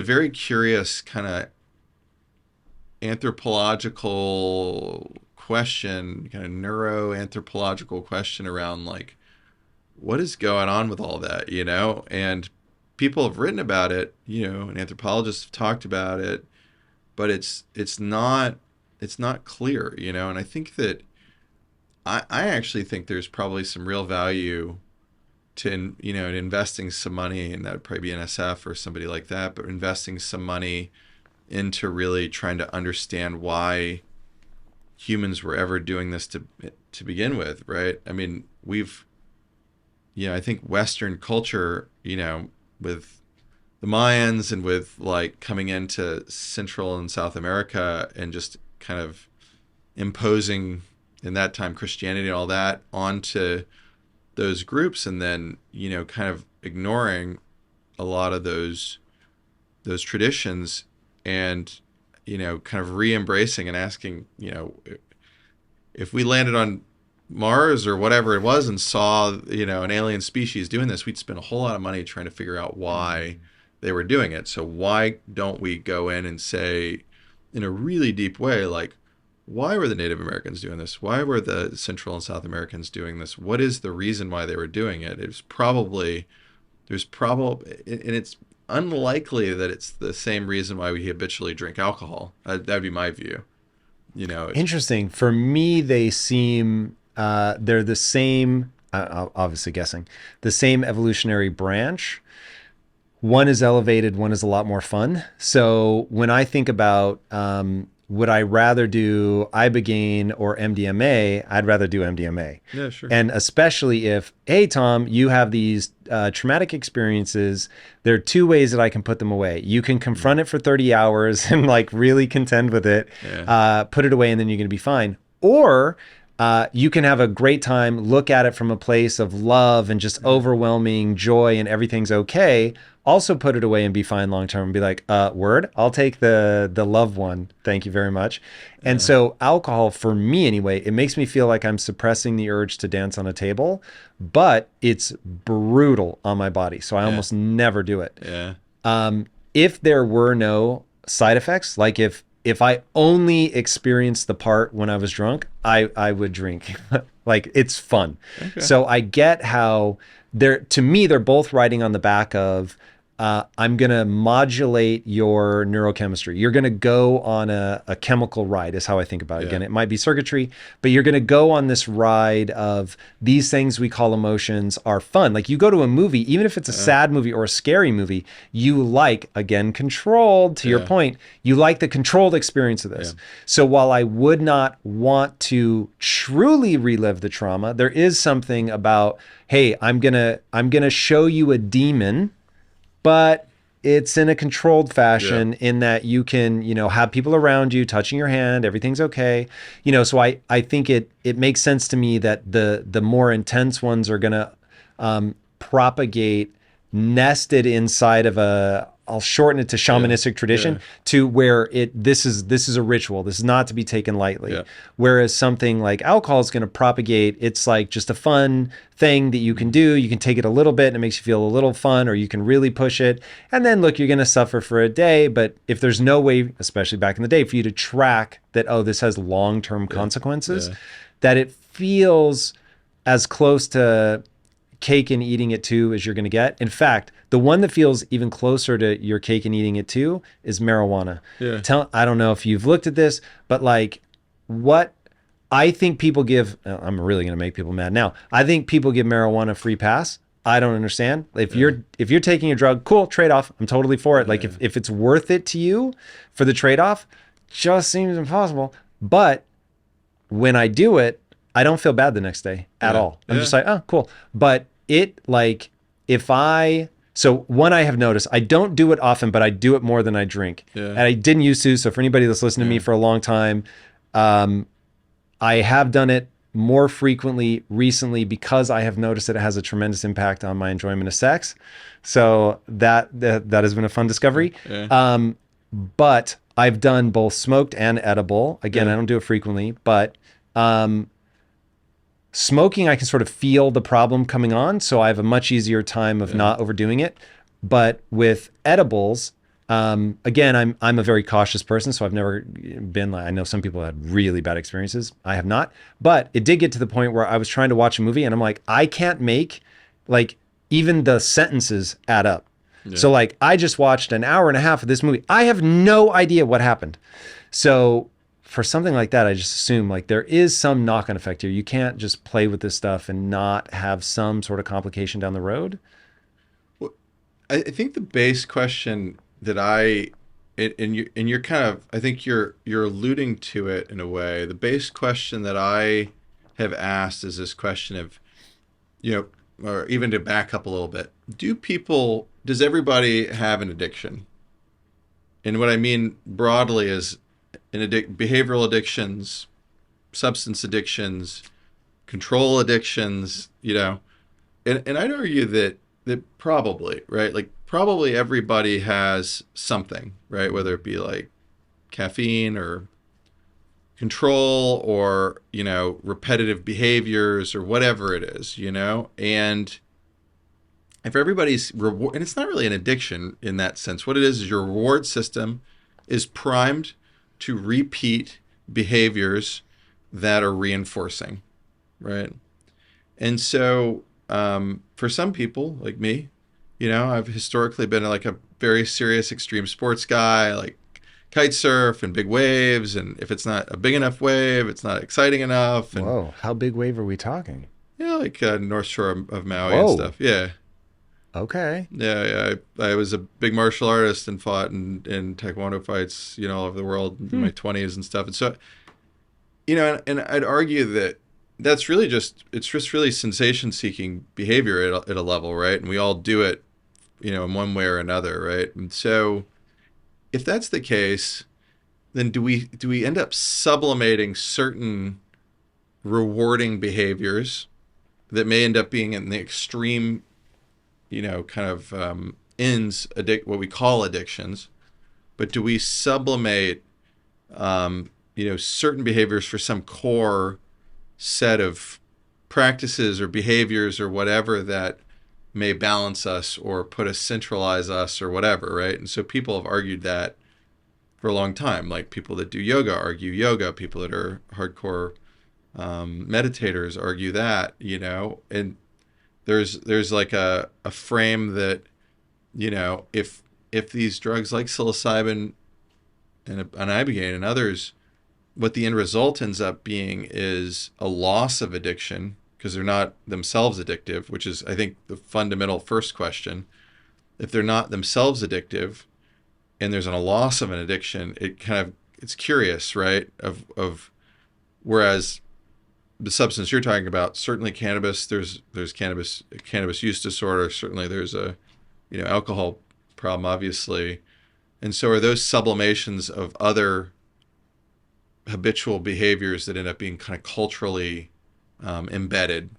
very curious kind of anthropological question, kind of neuroanthropological question around, like, what is going on with all that, and people have written about it, and anthropologists have talked about it, but it's not clear, and I think that I actually think there's probably some real value to, in investing some money, and that would probably be NSF or somebody like that, but investing some money into really trying to understand why humans were ever doing this to begin with, right? I mean, I think Western culture, with the Mayans and with, like, coming into Central and South America and just kind of imposing, in that time, Christianity and all that onto those groups, and then, kind of ignoring a lot of those traditions, and, kind of re-embracing and asking, if we landed on Mars or whatever it was and saw, an alien species doing this, we'd spend a whole lot of money trying to figure out why they were doing it. So why don't we go in and say, in a really deep way, like, why were the Native Americans doing this? Why were the Central and South Americans doing this? What is the reason why they were doing it? There's probably, and it's unlikely that it's the same reason why we habitually drink alcohol. That'd be my view. Interesting. For me, they seem, they're the same obviously guessing, the same evolutionary branch. One is elevated, one is a lot more fun. So when I think about would I rather do Ibogaine or MDMA, I'd rather do MDMA. Yeah, sure. And especially if, hey, Tom, you have these traumatic experiences, there are two ways that I can put them away. You can confront it for 30 hours and like really contend with it, put it away, and then you're going to be fine. Or you can have a great time, look at it from a place of love and just overwhelming joy and everything's okay. Also put it away and be fine long term and be like, word, I'll take the love one. Thank you very much. And so alcohol, for me anyway, it makes me feel like I'm suppressing the urge to dance on a table, but it's brutal on my body. So I almost never do it. Yeah. If there were no side effects, like if I only experienced the part when I was drunk, I would drink. Like, it's fun. Okay. So I get how to me, they're both riding on the back of, I'm going to modulate your neurochemistry. You're going to go on a chemical ride is how I think about it. Again, it might be circuitry, but you're going to go on this ride of these things we call emotions are fun. Like, you go to a movie, even if it's a sad movie or a scary movie, you like, again, controlled, to your point, you like the controlled experience of this. So while I would not want to truly relive the trauma, there is something about, hey, I'm gonna show you a demon, but it's in a controlled fashion in that you can, have people around you touching your hand, everything's okay. So I think it makes sense to me that the more intense ones are gonna propagate nested inside of I'll shorten it to shamanistic tradition, to where this is a ritual. This is not to be taken lightly. Whereas something like alcohol is going to propagate. It's like just a fun thing that you can do. You can take it a little bit and it makes you feel a little fun, or you can really push it. And then look, you're going to suffer for a day. But if there's no way, especially back in the day, for you to track that, this has long-term consequences, that it feels as close to cake and eating it too as you're going to get. In fact, the one that feels even closer to your cake and eating it too is marijuana. I don't know if you've looked at this, but like, what I think people give, I'm really going to make people mad now. I think people give marijuana a free pass. I don't understand. If you're taking a drug, cool, trade-off. I'm totally for it. Like, if it's worth it to you for the trade-off, just seems impossible. But when I do it, I don't feel bad the next day at all. I'm just like, oh, cool. But so one, I have noticed, I don't do it often, but I do it more than I drink. And I didn't used to. So for anybody that's listened to me for a long time, I have done it more frequently recently because I have noticed that it has a tremendous impact on my enjoyment of sex. So that has been a fun discovery. But I've done both smoked and edible. Again, I don't do it frequently, but smoking, I can sort of feel the problem coming on, so I have a much easier time of not overdoing it. But with edibles, again, I'm a very cautious person, so I've never been like, I know some people had really bad experiences. I have not. But it did get to the point where I was trying to watch a movie and I'm like, I can't make like even the sentences add up. So like, I just watched an hour and a half of this movie. I have no idea what happened. So for something like that, I just assume like there is some knock-on effect here. You can't just play with this stuff and not have some sort of complication down the road. Well, I think the base question that you're kind of, I think you're alluding to it in a way. The base question that I have asked is this question of, or even to back up a little bit, does everybody have an addiction? And what I mean broadly is behavioral addictions, substance addictions, control addictions, and I'd argue that probably, right? Like, probably everybody has something, right? Whether it be like caffeine or control or, repetitive behaviors or whatever it is, and if everybody's and it's not really an addiction in that sense. What it is your reward system is primed to repeat behaviors that are reinforcing, right? And so for some people like me, I've historically been like a very serious extreme sports guy, like kite surf and big waves. And if it's not a big enough wave, it's not exciting enough. And whoa, how big wave are we talking? Yeah, like North Shore of Maui and Whoa. stuff. Yeah. Okay. Yeah. I was a big martial artist and fought in Taekwondo fights, all over the world in Hmm. my 20s and stuff. And so, and I'd argue that it's just really sensation seeking behavior at a level, right? And we all do it, in one way or another, right? And so if that's the case, then do we end up sublimating certain rewarding behaviors that may end up being in the extreme, kind of ends, what we call addictions, but do we sublimate, certain behaviors for some core set of practices or behaviors or whatever that may balance us or put us, centralize us or whatever, right? And so people have argued that for a long time. Like people that do yoga argue yoga, people that are hardcore meditators argue that, and there's like a frame that, if these drugs like psilocybin and Ibogaine and others, what the end result ends up being is a loss of addiction because they're not themselves addictive, which is, I think, the fundamental first question. If they're not themselves addictive and there's a loss of an addiction, it's curious, right? Of whereas the substance you're talking about, certainly cannabis, there's cannabis use disorder, certainly there's a alcohol problem, obviously, and so are those sublimations of other habitual behaviors that end up being kind of culturally embedded,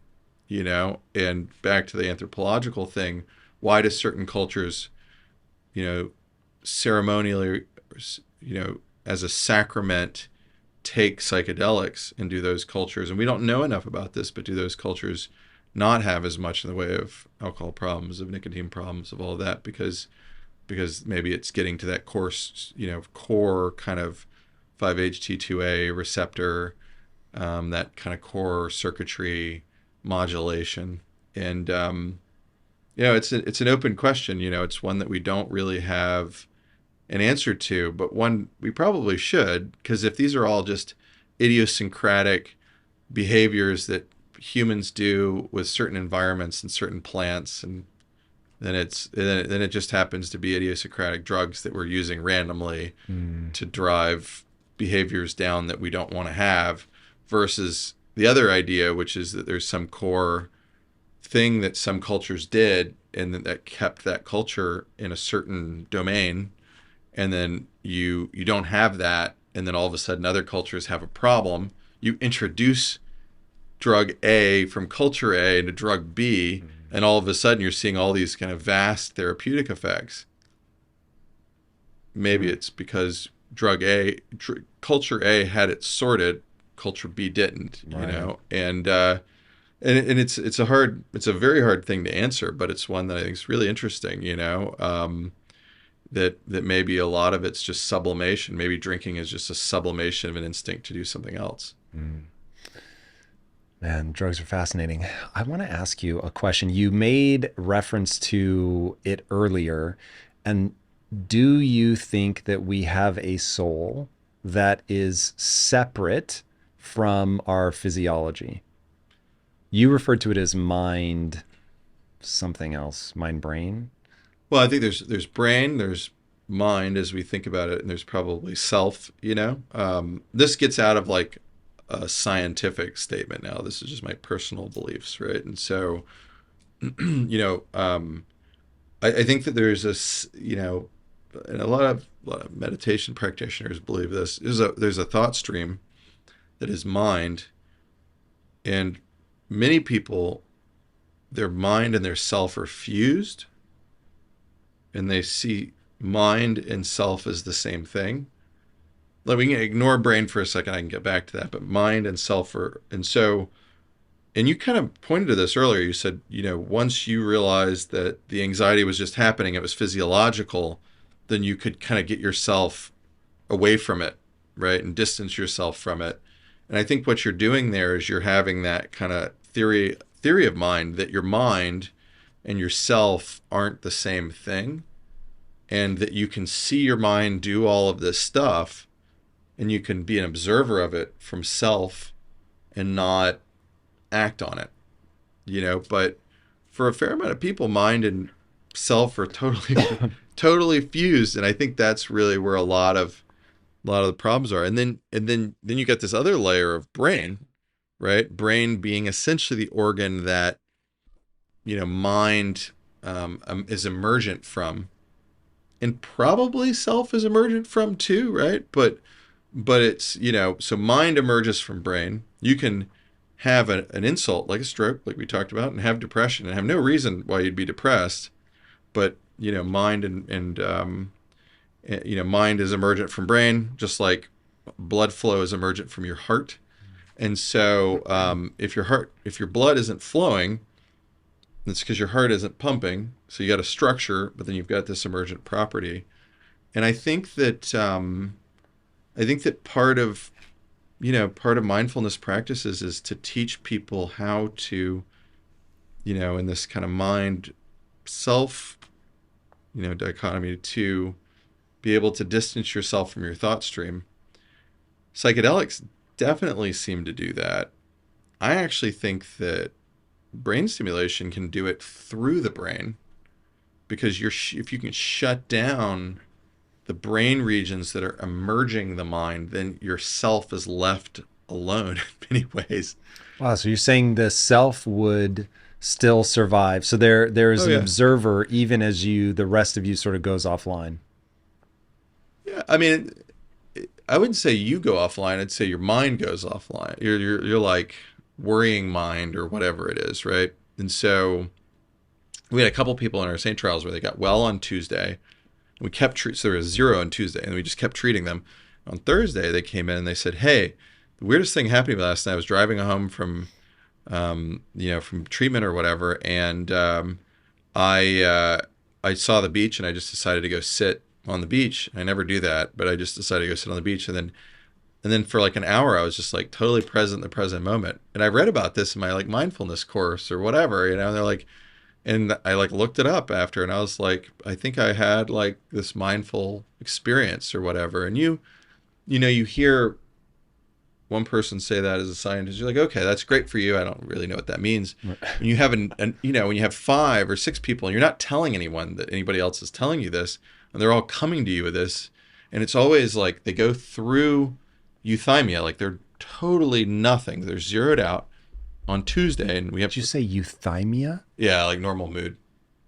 and back to the anthropological thing, why do certain cultures, ceremonially, as a sacrament, take psychedelics and do those cultures, and we don't know enough about this, but do those cultures not have as much in the way of alcohol problems, of nicotine problems, of all of that, because maybe it's getting to that core kind of 5-HT2A receptor, that kind of core circuitry modulation. And it's an open question. It's one that we don't really have an answer to, but one we probably should, because if these are all just idiosyncratic behaviors that humans do with certain environments and certain plants, and then it just happens to be idiosyncratic drugs that we're using randomly Hmm. to drive behaviors down that we don't want to have, versus the other idea, which is that there's some core thing that some cultures did and that kept that culture in a certain domain, and then you don't have that, and then all of a sudden other cultures have a problem. You introduce drug A from culture A into drug B, and all of a sudden you're seeing all these kind of vast therapeutic effects. Maybe it's because culture A had it sorted, culture B didn't, Right. and it's a very hard thing to answer, but it's one that I think is really interesting, that maybe a lot of it's just sublimation. Maybe drinking is just a sublimation of an instinct to do something else. Mm. Man, drugs are fascinating. I want to ask you a question. You made reference to it earlier, and do you think that we have a soul that is separate from our physiology? You referred to it as mind something else, mind brain. Well, I think there's brain, there's mind as we think about it, and there's probably self. This gets out of like a scientific statement now. This is just my personal beliefs, right? And so, I think that and a lot of meditation practitioners believe this. There's a thought stream that is mind, and many people, their mind and their self are fused, and they see mind and self as the same thing. Like, we can ignore brain for a second. I can get back to that, but mind and self are, and you kind of pointed to this earlier. You said, once you realized that the anxiety was just happening, it was physiological, then you could kind of get yourself away from it, right, and distance yourself from it. And I think what you're doing there is you're having that kind of theory of mind, that your mind and yourself aren't the same thing, and that you can see your mind do all of this stuff, and you can be an observer of it from self and not act on it. but for a fair amount of people, mind and self are totally fused. And I think that's really where a lot of the problems are. And then you got this other layer of brain, right? Brain being essentially the organ that, mind is emergent from, and probably self is emergent from too, right? But it's, so mind emerges from brain. You can have an insult like a stroke, like we talked about, and have depression and have no reason why you'd be depressed. But, mind mind is emergent from brain, just like blood flow is emergent from your heart. And so if your blood isn't flowing, it's because your heart isn't pumping. So you got a structure, but then you've got this emergent property. And I think that part of mindfulness practices is to teach people how to, in this kind of mind self, dichotomy, to be able to distance yourself from your thought stream. Psychedelics definitely seem to do that. I actually think that brain stimulation can do it through the brain, because if you can shut down the brain regions that are emerging the mind, then your self is left alone in many ways. Wow, so you're saying the self would still survive. So there is an observer even as the rest of you sort of goes offline. Yeah, I mean, I wouldn't say you go offline. I'd say your mind goes offline. You're like worrying mind or whatever it is, right? And so we had a couple people in our St. trials where they got well on Tuesday. We kept so there was 0 on Tuesday, and we just kept treating them. On Thursday, they came in and they said, "Hey, the weirdest thing happened to me last night. I was driving home from, from treatment or whatever, and I saw the beach, and I just decided to go sit on the beach. I never do that, but I just decided to go sit on the beach, and then for like an hour, I was just like totally present in the present moment. And I read about this in my like mindfulness course or whatever, and they're like." And I like looked it up after, and I was like, I think I had like this mindful experience or whatever. And you hear one person say that as a scientist, you're like, okay, that's great for you. I don't really know what that means. Right. When you have when you have 5 or 6 people, and you're not telling anyone that anybody else is telling you this, and they're all coming to you with this, and it's always like they go through euthymia, like they're totally nothing. They're zeroed out. On Tuesday, and we have. Did you say euthymia? Yeah, like normal mood.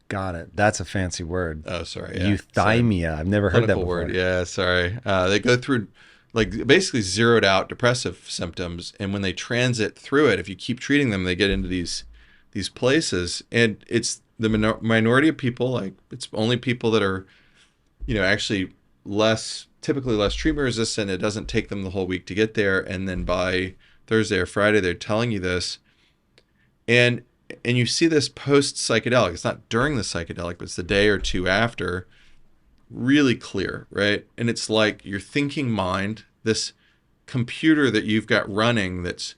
Got it. That's a fancy word. Oh, sorry. Yeah. Euthymia. Sorry. I've never heard that before. Word. Yeah, sorry. They go through like basically zeroed out depressive symptoms, and when they transit through it, if you keep treating them, they get into these places, and it's the minority of people. Like it's only people that are, actually typically less treatment resistant. It doesn't take them the whole week to get there, and then by Thursday or Friday, they're telling you this. And you see this post-psychedelic. It's not during the psychedelic, but it's the day or two after. Really clear, right? And it's like your thinking mind, this computer that you've got running that's,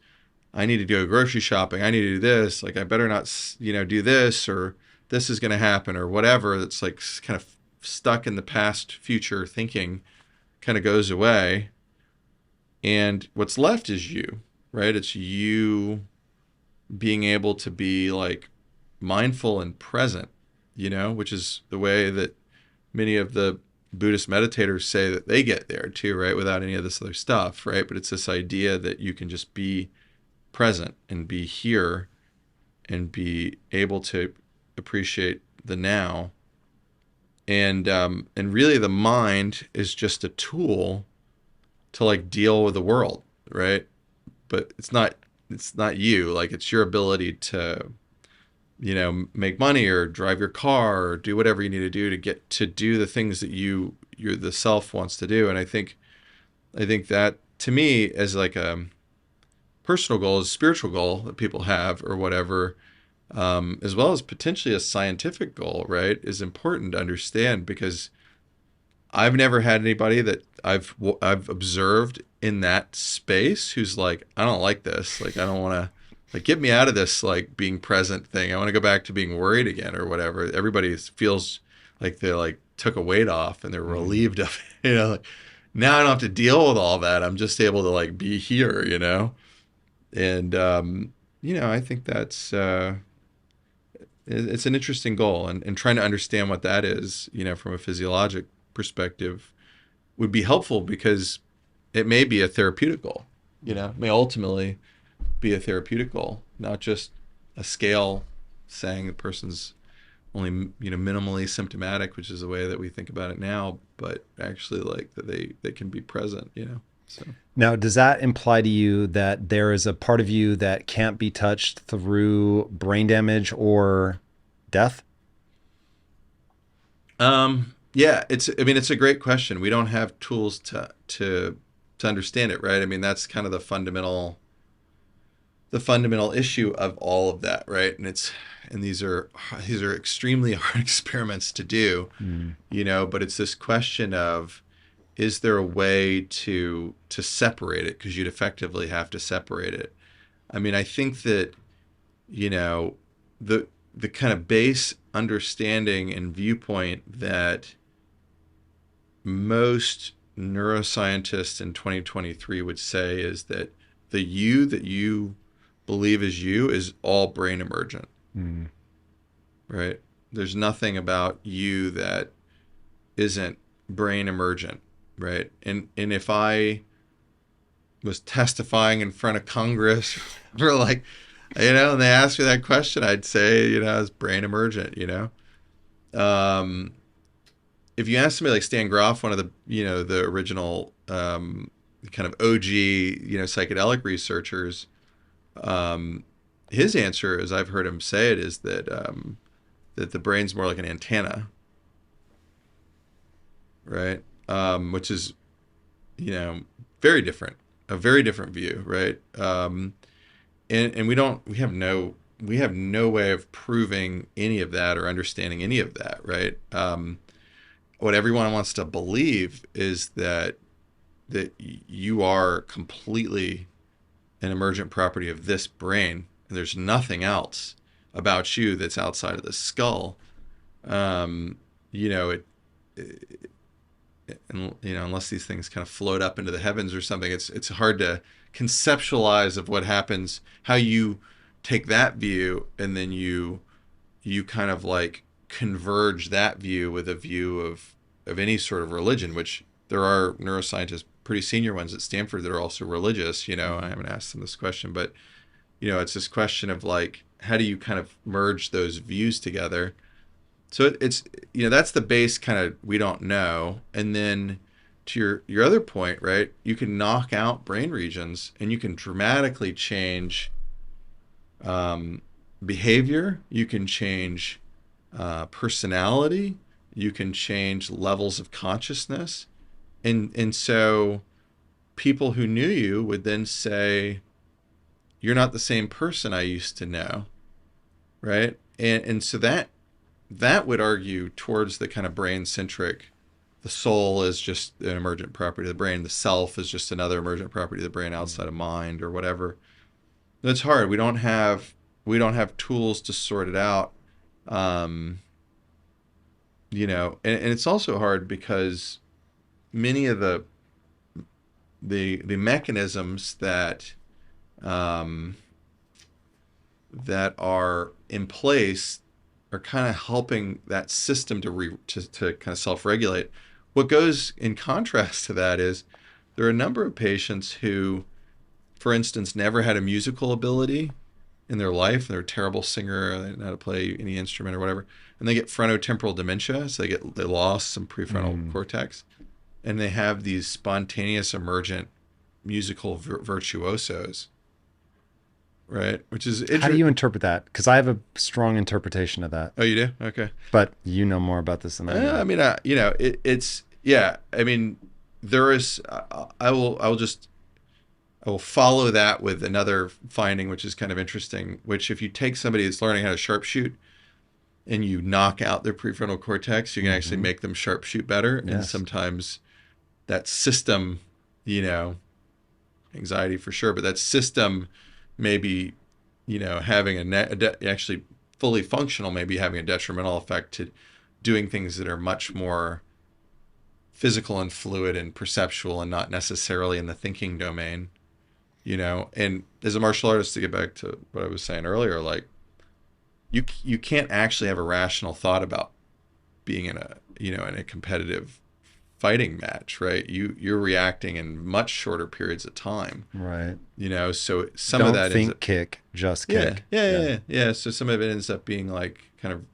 I need to go grocery shopping. I need to do this. Like, I better not, do this, or this is going to happen, or whatever. That's like kind of stuck in the past, future thinking kind of goes away. And what's left is you, right? It's you being able to be like mindful and present, which is the way that many of the Buddhist meditators say that they get there too, right? Without any of this other stuff, right? But it's this idea that you can just be present and be here and be able to appreciate the now. And really the mind is just a tool to like deal with the world, right? But it's not you. Like it's your ability to, make money or drive your car or do whatever you need to do to get to do the things that the self wants to do. And I think that to me as like a personal goal, a spiritual goal that people have or whatever, as well as potentially a scientific goal, right, is important to understand, because I've never had anybody that I've observed in that space who's like, I don't like this. Like, I don't want to, like, get me out of this, like, being present thing. I want to go back to being worried again or whatever. Everybody feels like they, like, took a weight off and they're relieved of it. Like, now I don't have to deal with all that. I'm just able to, like, be here, And, I think that's it's an interesting goal, and trying to understand what that is, from a physiologic perspective would be helpful, because it may be a therapeutic goal, may ultimately be a therapeutic goal, not just a scale saying the person's only, minimally symptomatic, which is the way that we think about it now, but actually like that they can be present. So. Now, does that imply to you that there is a part of you that can't be touched through brain damage or death? Yeah, it's a great question. We don't have tools to understand it, right? I mean, that's kind of the fundamental issue of all of that, right? And these are extremely hard experiments to do, but it's this question of, is there a way to separate it? Because you'd effectively have to separate it. I mean, I think that, the kind of base understanding and viewpoint that most neuroscientists in 2023 would say is that the you that you believe is you is all brain emergent, right? There's nothing about you that isn't brain emergent, right? And if I was testifying in front of Congress for and they asked me that question, I'd say, it's brain emergent, if you ask somebody like Stan Groff, one of the, the original kind of OG, psychedelic researchers, his answer, as I've heard him say it, is that that the brain's more like an antenna, right? Which is, very different, a very different view, right? And we have no way of proving any of that or understanding any of that, right? What everyone wants to believe is that you are completely an emergent property of this brain, and there's nothing else about you that's outside of the skull. Unless these things kind of float up into the heavens or something, it's hard to conceptualize of what happens, how you take that view and then you kind of like converge that view with a view of any sort of religion, which there are neuroscientists, pretty senior ones at Stanford, that are also religious. I haven't asked them this question, but it's this question of like, how do you kind of merge those views together? So it's that's the base kind of, we don't know. And then to your other point, right, you can knock out brain regions and you can dramatically change behavior, you can change personality, you can change levels of consciousness. And so people who knew you would then say, you're not the same person I used to know, right? And so that would argue towards the kind of brain-centric, the soul is just an emergent property of the brain, the self is just another emergent property of the brain outside of mind or whatever. It's hard. We don't have tools to sort it out. And it's also hard because many of the mechanisms that that are in place are kind of helping that system to kind of self-regulate. What goes in contrast to that is there are a number of patients who, for instance, never had a musical ability in their life. They're a terrible singer, they don't know how to play any instrument or whatever, and they get frontotemporal dementia, so they lost some prefrontal cortex, and they have these spontaneous emergent musical virtuosos, right? Which is How do you interpret that? Because I have a strong interpretation of that. Oh, you do? Okay. But you know more about this than I do. I mean, it's yeah. I mean, there is. I will follow that with another finding, which is kind of interesting. Which, if you take somebody that's learning how to sharpshoot, and you knock out their prefrontal cortex, you can actually make them sharpshoot better. Yes. And sometimes that system, anxiety for sure, but that system maybe, having actually fully functional, maybe having a detrimental effect to doing things that are much more physical and fluid and perceptual and not necessarily in the thinking domain, And as a martial artist, to get back to what I was saying earlier, like, you can't actually have a rational thought about being in a in a competitive fighting match, right? You're reacting in much shorter periods of time, Right. So some Don't of that think, ends up, kick, just yeah, kick. yeah. So some of it ends up being like kind of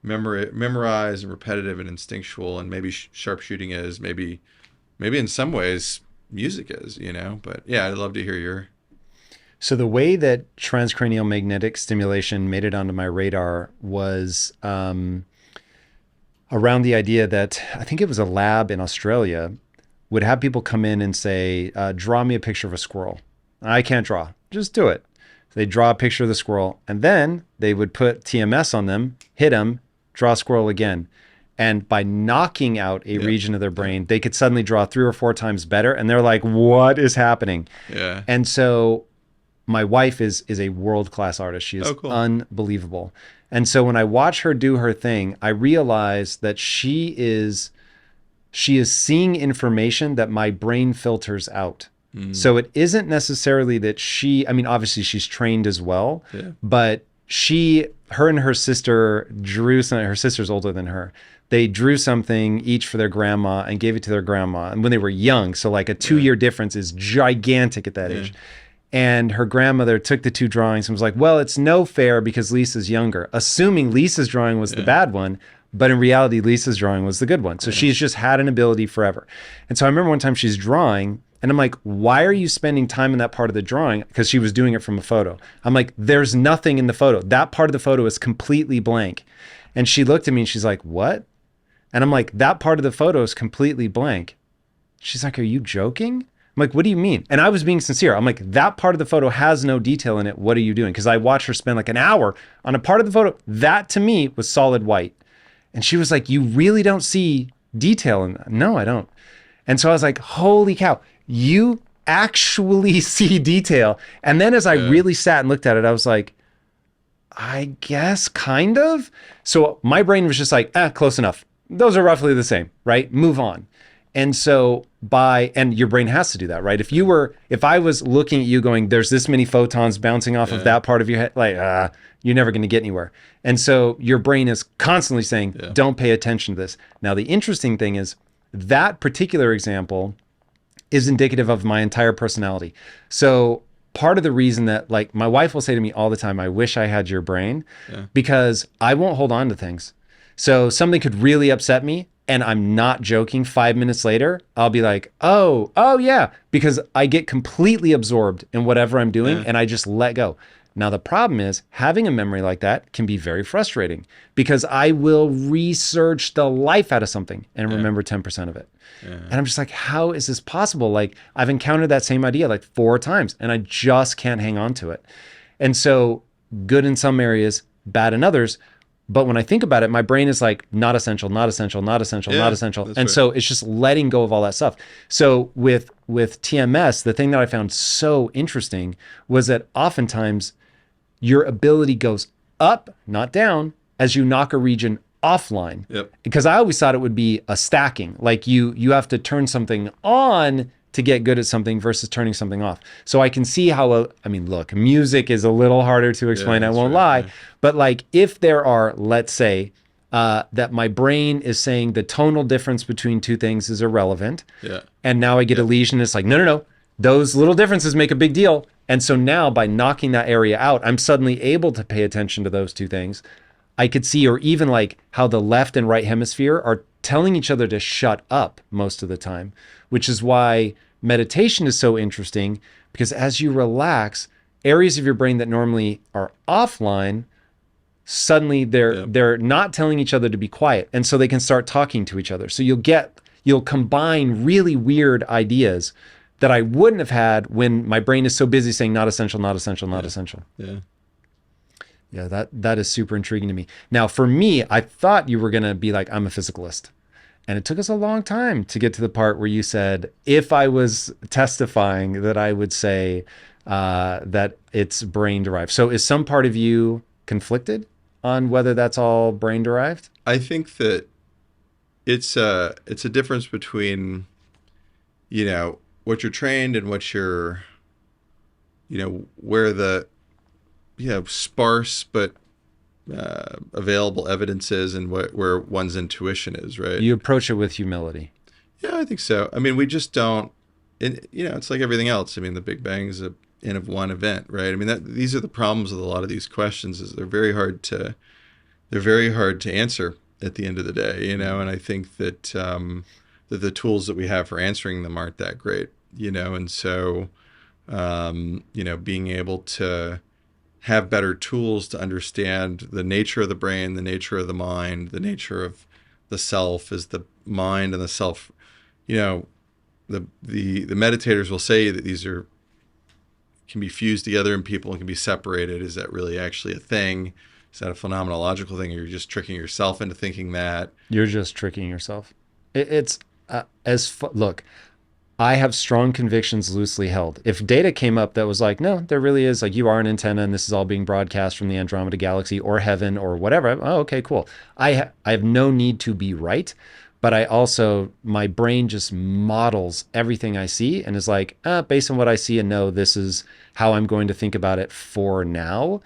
memorized and repetitive and instinctual, and maybe sharpshooting is, maybe in some ways music is, but yeah, I'd love to hear your. So the way that transcranial magnetic stimulation made it onto my radar was around the idea that I think it was a lab in Australia would have people come in and say, draw me a picture of a squirrel. I can't draw. Just do it. So they draw a picture of the squirrel, and then they would put TMS on them, hit them, draw a squirrel again. And by knocking out a region of their brain, they could suddenly draw 3 or 4 times better. And they're like, what is happening? Yeah. And so my wife is a world-class artist. She is cool. unbelievable. And so when I watch her do her thing, I realize that she is seeing information that my brain filters out. So it isn't necessarily that obviously she's trained as well, but her and her sister drew something. Her sister's older than her. They drew something each for their grandma and gave it to their grandma. And when they were young, so like a 2-year difference is gigantic at that age. And her grandmother took the 2 drawings and was like, well, it's no fair because Lisa's younger, assuming Lisa's drawing was the bad one. But in reality, Lisa's drawing was the good one. So she's just had an ability forever. And so I remember one time she's drawing and I'm like, why are you spending time in that part of the drawing? Because she was doing it from a photo. I'm like, there's nothing in the photo. That part of the photo is completely blank. And she looked at me and she's like, what? And I'm like, that part of the photo is completely blank. She's like, are you joking? I'm like, what do you mean? And I was being sincere. I'm like, that part of the photo has no detail in it. What are you doing? Because I watched her spend like an hour on a part of the photo. That to me was solid white. And she was like, you really don't see detail in that? No, I don't. And so I was like, holy cow, you actually see detail. And then as I really sat and looked at it, I was like, I guess kind of. So my brain was just like, close enough. Those are roughly the same, right? Move on. And so and your brain has to do that, right? If I was looking at you going, there's this many photons bouncing off of that part of your head, like, you're never going to get anywhere. And so your brain is constantly saying, don't pay attention to this. Now, the interesting thing is that particular example is indicative of my entire personality. So part of the reason that, like, my wife will say to me all the time, I wish I had your brain, because I won't hold on to things. So something could really upset me, and I'm not joking, 5 minutes later, I'll be like, oh yeah, because I get completely absorbed in whatever I'm doing and I just let go. Now, the problem is having a memory like that can be very frustrating because I will research the life out of something and remember 10% of it. And I'm just like, how is this possible? Like, I've encountered that same idea like 4 times and I just can't hang on to it. And so good in some areas, bad in others. But when I think about it, my brain is like, not essential, not essential, not essential, not essential. And right. So it's just letting go of all that stuff. So with TMS, the thing that I found so interesting was that oftentimes your ability goes up, not down, as you knock a region offline. Yep. Because I always thought it would be a stacking. Like you have to turn something on to get good at something versus turning something off. So I can see how, look, music is a little harder to explain, I won't lie. Yeah. But like if there are, let's say, that my brain is saying the tonal difference between 2 things is irrelevant. Yeah. And now I get a lesion, it's like, no, those little differences make a big deal. And so now by knocking that area out, I'm suddenly able to pay attention to those 2 things. I could see, or even like how the left and right hemisphere are telling each other to shut up most of the time, which is why meditation is so interesting, because as you relax, areas of your brain that normally are offline, suddenly they're not telling each other to be quiet. And so they can start talking to each other. So you'll combine really weird ideas that I wouldn't have had when my brain is so busy saying not essential, not essential, not essential. Yeah. Yeah, that is super intriguing to me. Now, for me, I thought you were going to be like, I'm a physicalist. And it took us a long time to get to the part where you said, if I was testifying, that I would say that it's brain derived. So is some part of you conflicted on whether that's all brain derived? I think that it's a difference between, what you're trained and what you're, where the, sparse but available evidence is and where one's intuition is, right? You approach it with humility. Yeah, I think so. I mean, we just don't. It's like everything else. I mean, the Big Bang is a N of one event, right? I mean, these are the problems with a lot of these questions. Is they're very hard to answer at the end of the day, And I think that that the tools that we have for answering them aren't that great, And so, being able to have better tools to understand the nature of the brain, the nature of the mind, the nature of the self is the mind and the self. The meditators will say that these can be fused together in people and can be separated. Is that really actually a thing? Is that a phenomenological thing? Or you're just tricking yourself into thinking that? You're just tricking yourself. Look, I have strong convictions loosely held. If data came up that was like, no, there really is, like, you are an antenna and this is all being broadcast from the Andromeda galaxy or heaven or whatever. Oh, okay, cool. I have no need to be right, but my brain just models everything I see and is like, based on what I see and know, this is how I'm going to think about it for now.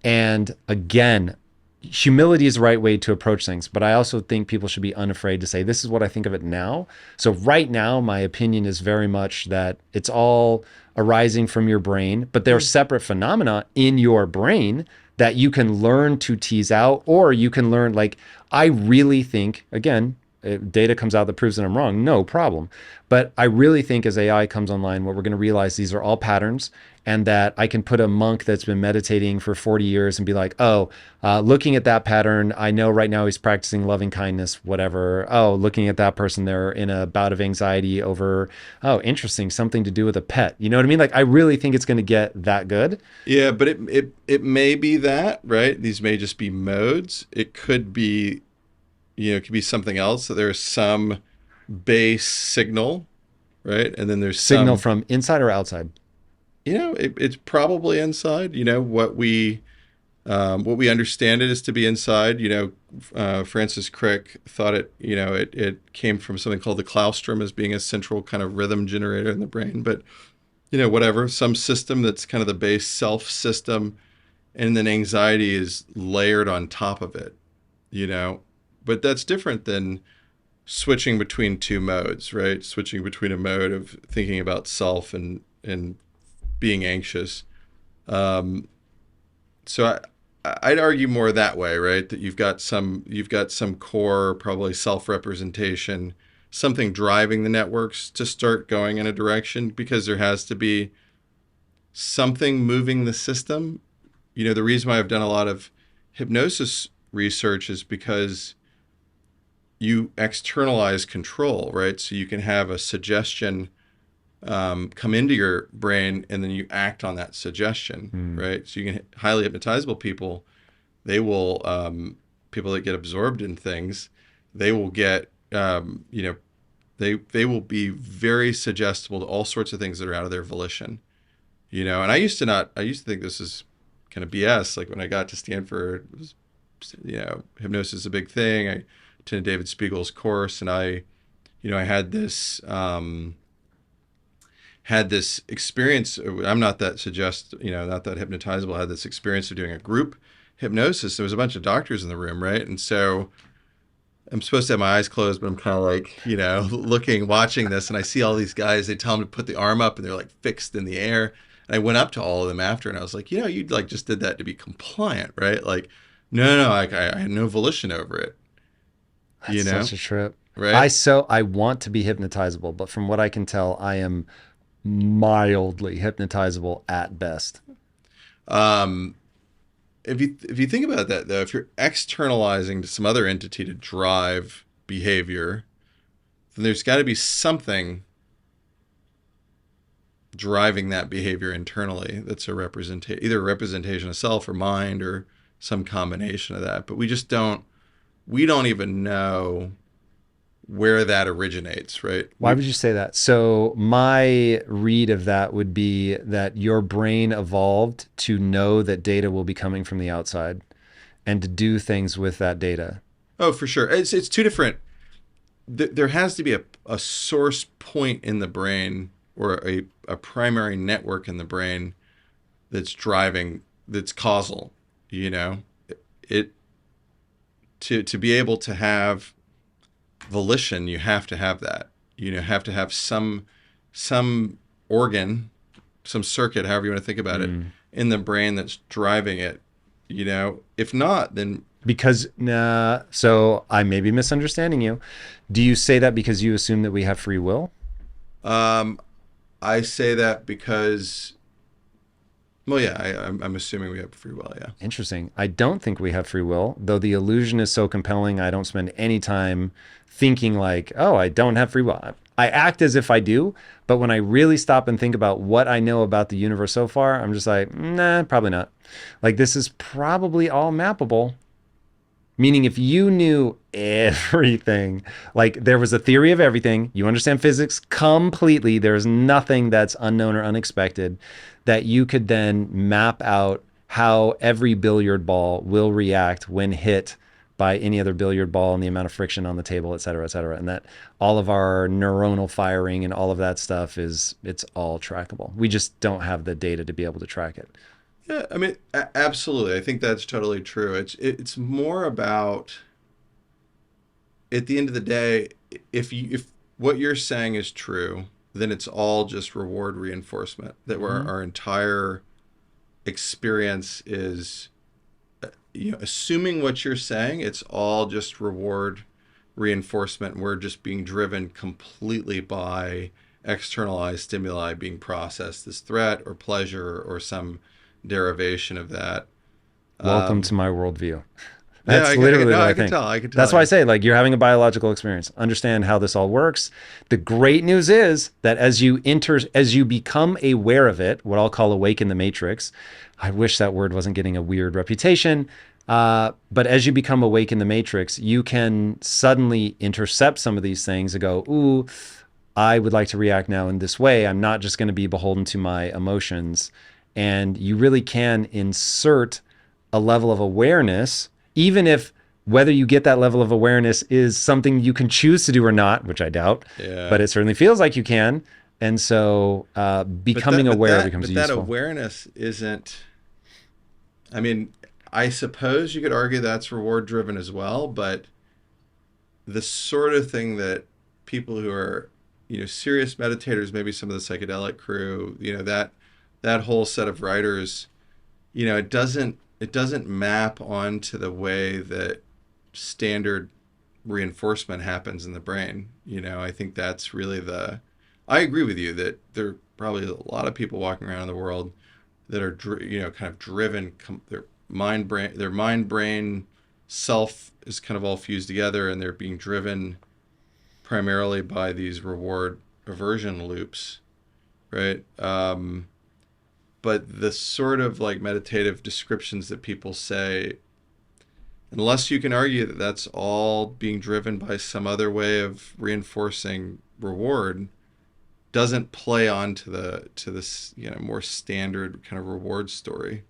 And again, humility is the right way to approach things, but I also think people should be unafraid to say, this is what I think of it now. So right now, my opinion is very much that it's all arising from your brain, but there are separate phenomena in your brain that you can learn to tease out, or you can learn, like, I really think, again, if data comes out that proves that I'm wrong, no problem. But I really think as AI comes online, what we're going to realize, these are all patterns, and that I can put a monk that's been meditating for 40 years and be like, looking at that pattern, I know right now he's practicing loving kindness, whatever. Oh, looking at that person, they're in a bout of anxiety over, interesting, something to do with a pet. You know what I mean? Like, I really think it's going to get that good. Yeah, but it may be that, right? These may just be modes. It could be, it could be something else. So there's some base signal, right? And then there's signal from inside or outside. It's probably inside. What we understand it is to be inside. Francis Crick thought it came from something called the claustrum as being a central kind of rhythm generator in the brain. But whatever, some system that's kind of the base self system, and then anxiety is layered on top of it. But that's different than switching between two modes, right? Switching between a mode of thinking about self and being anxious. So I'd argue more that way, right? That you've got some core, probably self-representation, something driving the networks to start going in a direction, because there has to be something moving the system. The reason why I've done a lot of hypnosis research is because you externalize control, right? So you can have a suggestion come into your brain, and then you act on that suggestion, right? So you can highly hypnotizable people, they will people that get absorbed in things, they will get they will be very suggestible to all sorts of things that are out of their volition, And I used to think this is kind of BS. Like when I got to Stanford, it was, hypnosis is a big thing. I attended David Spiegel's course, and I had this experience. I'm not that not that hypnotizable. I had this experience of doing a group hypnosis. There was a bunch of doctors in the room, right? And so I'm supposed to have my eyes closed, but I'm kind of like, watching this, and I see all these guys. They tell them to put the arm up, and they're like fixed in the air. And I went up to all of them after, and I was like, you like just did that to be compliant, right? Like, no, I had no volition over it. That's such a trip. Right. I want to be hypnotizable, but from what I can tell, I am mildly hypnotizable at best. If you think about that, though, if you're externalizing to some other entity to drive behavior, then there's got to be something driving that behavior internally that's either a representation of self or mind or some combination of that. But we don't even know where that originates, right? Why would you say that? So my read of that would be that your brain evolved to know that data will be coming from the outside and to do things with that data. Oh, for sure. It's two different. There has to be a source point in the brain, or a primary network in the brain that's causal, it to be able to have volition, you have to have that. You have to have some organ, some circuit, however you want to think about it, in the brain that's driving it. If not, then Because, so I may be misunderstanding you. Do you say that because you assume that we have free will? I say that because, well, yeah, I'm assuming we have free will. Yeah. Interesting. I don't think we have free will, though the illusion is so compelling. I don't spend any time thinking like, oh, I don't have free will. I act as if I do, but when I really stop and think about what I know about the universe so far, I'm just like, nah, probably not. Like, this is probably all mappable. Meaning, if you knew everything, like there was a theory of everything, you understand physics completely, there's nothing that's unknown or unexpected, that you could then map out how every billiard ball will react when hit by any other billiard ball and the amount of friction on the table, et cetera, et cetera. And that all of our neuronal firing and all of that stuff it's all trackable. We just don't have the data to be able to track it. Yeah, I mean, absolutely. I think that's totally true. It's more about, at the end of the day, if what you're saying is true, then it's all just reward reinforcement. That our entire experience is, assuming what you're saying, it's all just reward reinforcement. We're just being driven completely by externalized stimuli being processed as threat or pleasure or some derivation of that. Welcome to my worldview. Yeah, That's literally what I think. I can tell. That's why I say, like, you're having a biological experience. Understand how this all works. The great news is that as you become aware of it, what I'll call awaken the matrix. I wish that word wasn't getting a weird reputation. But as you become awake in the matrix, you can suddenly intercept some of these things and go, ooh, I would like to react now in this way. I'm not just going to be beholden to my emotions. And you really can insert a level of awareness, even if whether you get that level of awareness is something you can choose to do or not, which I doubt, but it certainly feels like you can. And so becoming aware becomes useful. But that awareness isn't, I mean, I suppose you could argue that's reward driven as well, but the sort of thing that people who are, serious meditators, maybe some of the psychedelic crew, that whole set of writers, it doesn't map onto the way that standard reinforcement happens in the brain. I think that's really I agree with you that there are probably a lot of people walking around in the world that are, kind of driven, their mind brain self is kind of all fused together, and they're being driven primarily by these reward aversion loops, right? But the sort of like meditative descriptions that people say, unless you can argue that that's all being driven by some other way of reinforcing reward, doesn't play on to this more standard kind of reward story.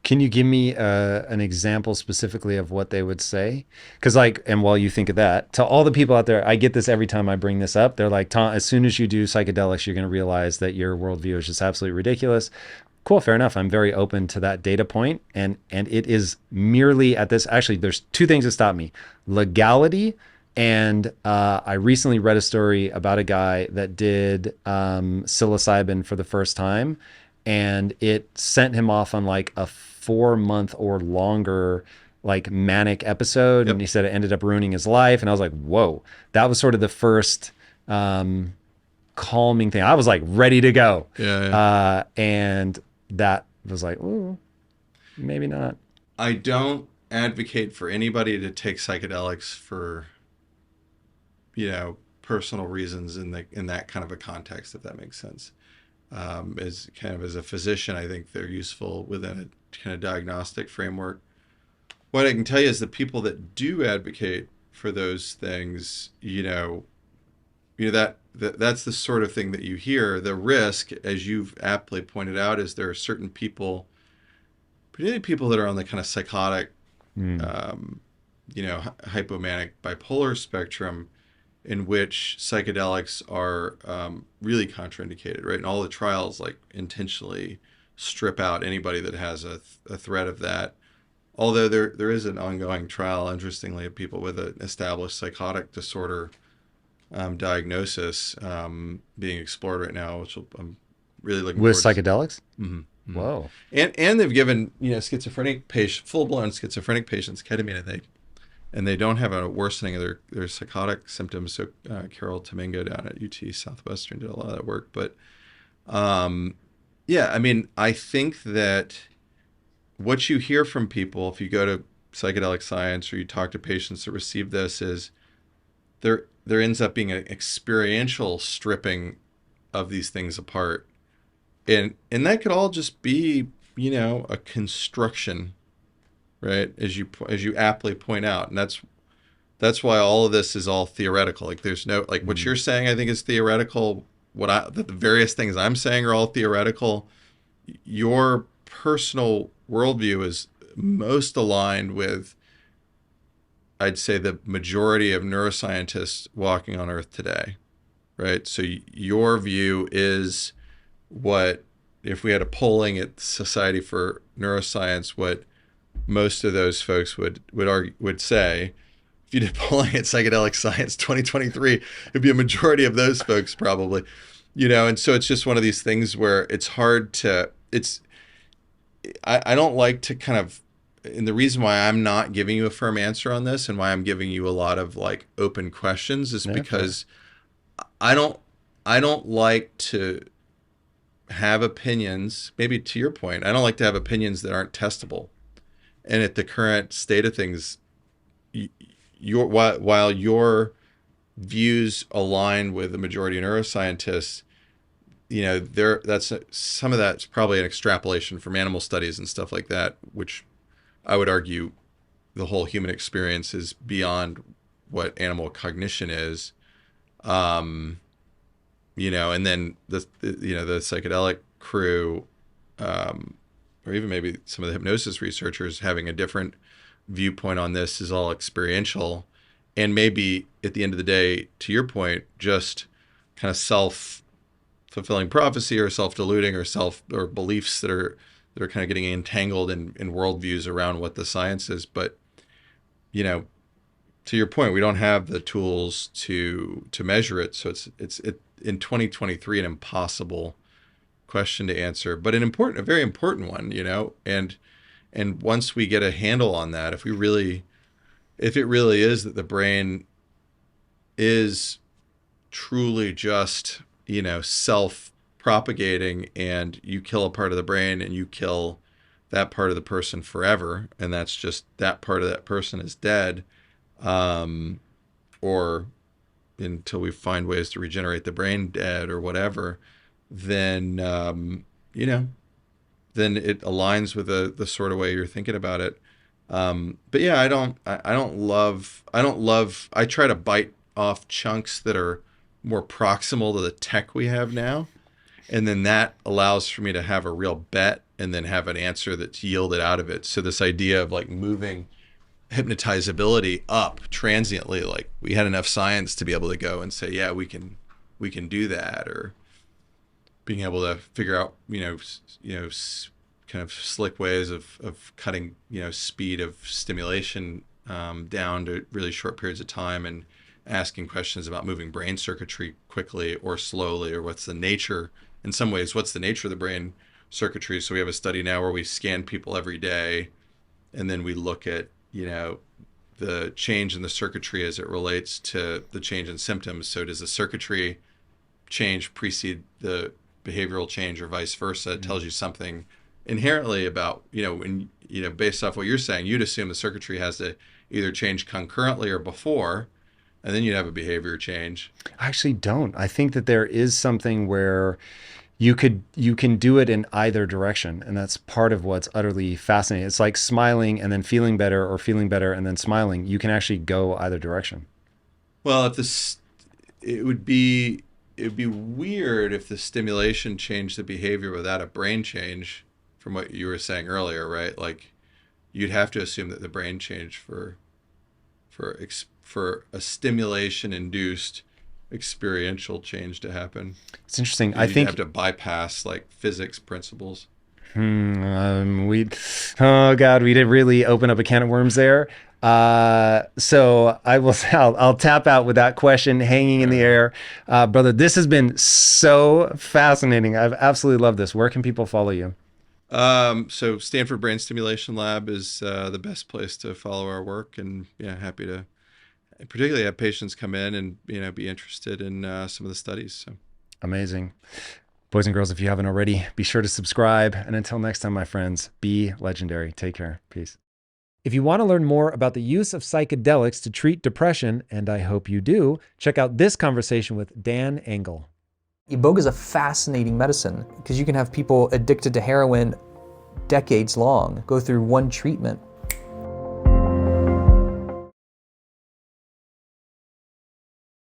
Can you give me an example specifically of what they would say? Because and while you think of that, to all the people out there, I get this every time I bring this up. They're like, Tom, as soon as you do psychedelics, you're going to realize that your worldview is just absolutely ridiculous. Cool, fair enough. I'm very open to that data point. And it is merely at this, actually, there's two things that stop me. Legality, and I recently read a story about a guy that did psilocybin for the first time, and it sent him off on like a 4-month or longer like manic episode. Yep. And he said it ended up ruining his life. And I was like, whoa, that was sort of the first calming thing. I was like ready to go. Yeah. And that was like, ooh, maybe not. I don't advocate for anybody to take psychedelics for, personal reasons in that kind of a context, if that makes sense. As a physician, I think they're useful within a kind of diagnostic framework. What I can tell you is the people that do advocate for those things, that's the sort of thing that you hear. The risk, as you've aptly pointed out, is there are certain people, particularly people that are on the kind of psychotic, hypomanic bipolar spectrum, in which psychedelics are really contraindicated, right? And all the trials like intentionally strip out anybody that has a threat of that. although there is an ongoing trial, interestingly, of people with an established psychotic disorder diagnosis being explored right now, which I'm really looking With forward to. psychedelics? Mm-hmm. Whoa. And they've given schizophrenic full blown schizophrenic patients ketamine, and they don't have a worsening of their psychotic symptoms. So Carol Domingo down at UT Southwestern did a lot of that work. But yeah, I mean, I think that what you hear from people if you go to psychedelic science or you talk to patients that receive this is there ends up being an experiential stripping of these things apart, and that could all just be a construction, right? As you aptly point out, and that's why all of this is all theoretical. Like there's no like what you're saying I think is theoretical. The various things I'm saying are all theoretical. Your personal worldview is most aligned with, I'd say, the majority of neuroscientists walking on Earth today, right? So your view is what, if we had a polling at Society for Neuroscience, what most of those folks would say. If you did polling at Psychedelic Science 2023, it'd be a majority of those folks probably, and so it's just one of these things where it's hard to, I don't like to kind of, and the reason why I'm not giving you a firm answer on this and why I'm giving you a lot of like open questions is because I don't like to have opinions, maybe to your point, I don't like to have opinions that aren't testable. And at the current state of things, while your views align with the majority of neuroscientists, some of that's probably an extrapolation from animal studies and stuff like that, which I would argue the whole human experience is beyond what animal cognition is. And then the psychedelic crew, or even maybe some of the hypnosis researchers having a different viewpoint on this is all experiential, and maybe at the end of the day, to your point, just kind of self-fulfilling prophecy or self-deluding or beliefs that are kind of getting entangled in worldviews around what the science is. But to your point, we don't have the tools to measure it, so it's in 2023 an impossible question to answer, but a very important one, and once we get a handle on that, if it really is that the brain is truly just, self-propagating, and you kill a part of the brain and you kill that part of the person forever, and that's just that part of that person is dead, or until we find ways to regenerate the brain dead or whatever, then then it aligns with the sort of way you're thinking about it. But yeah, I try to bite off chunks that are more proximal to the tech we have now. And then that allows for me to have a real bet and then have an answer that's yielded out of it. So this idea of like moving hypnotizability up transiently, like we had enough science to be able to go and say, yeah, we can do that, or being able to figure out, kind of slick ways of cutting, speed of stimulation down to really short periods of time, and asking questions about moving brain circuitry quickly or slowly, or what's the nature of the brain circuitry. So we have a study now where we scan people every day, and then we look at, the change in the circuitry as it relates to the change in symptoms. So does the circuitry change precede the behavioral change, or vice versa? It tells you something inherently about, when, based off what you're saying, you'd assume the circuitry has to either change concurrently or before, and then you'd have a behavior change. I actually don't. I think that there is something where you can do it in either direction, and that's part of what's utterly fascinating. It's like smiling and then feeling better, or feeling better and then smiling. You can actually go either direction. Well, it would be weird if the stimulation changed the behavior without a brain change, from what you were saying earlier, right? Like you'd have to assume that the brain changed for a stimulation induced experiential change to happen. It's interesting. I think you have to bypass like physics principles. Oh God, we did really open up a can of worms there. So I'll tap out with that question hanging in the air. Brother, this has been so fascinating. I've absolutely loved this. Where can people follow you? So Stanford Brain Stimulation Lab is the best place to follow our work, and yeah, happy to particularly have patients come in and be interested in some of the studies. So Amazing. Boys and girls, if you haven't already, be sure to subscribe. And until next time, my friends, be legendary. Take care. Peace. If you want to learn more about the use of psychedelics to treat depression, and I hope you do, check out this conversation with Dan Engel. Iboga is a fascinating medicine because you can have people addicted to heroin decades long go through one treatment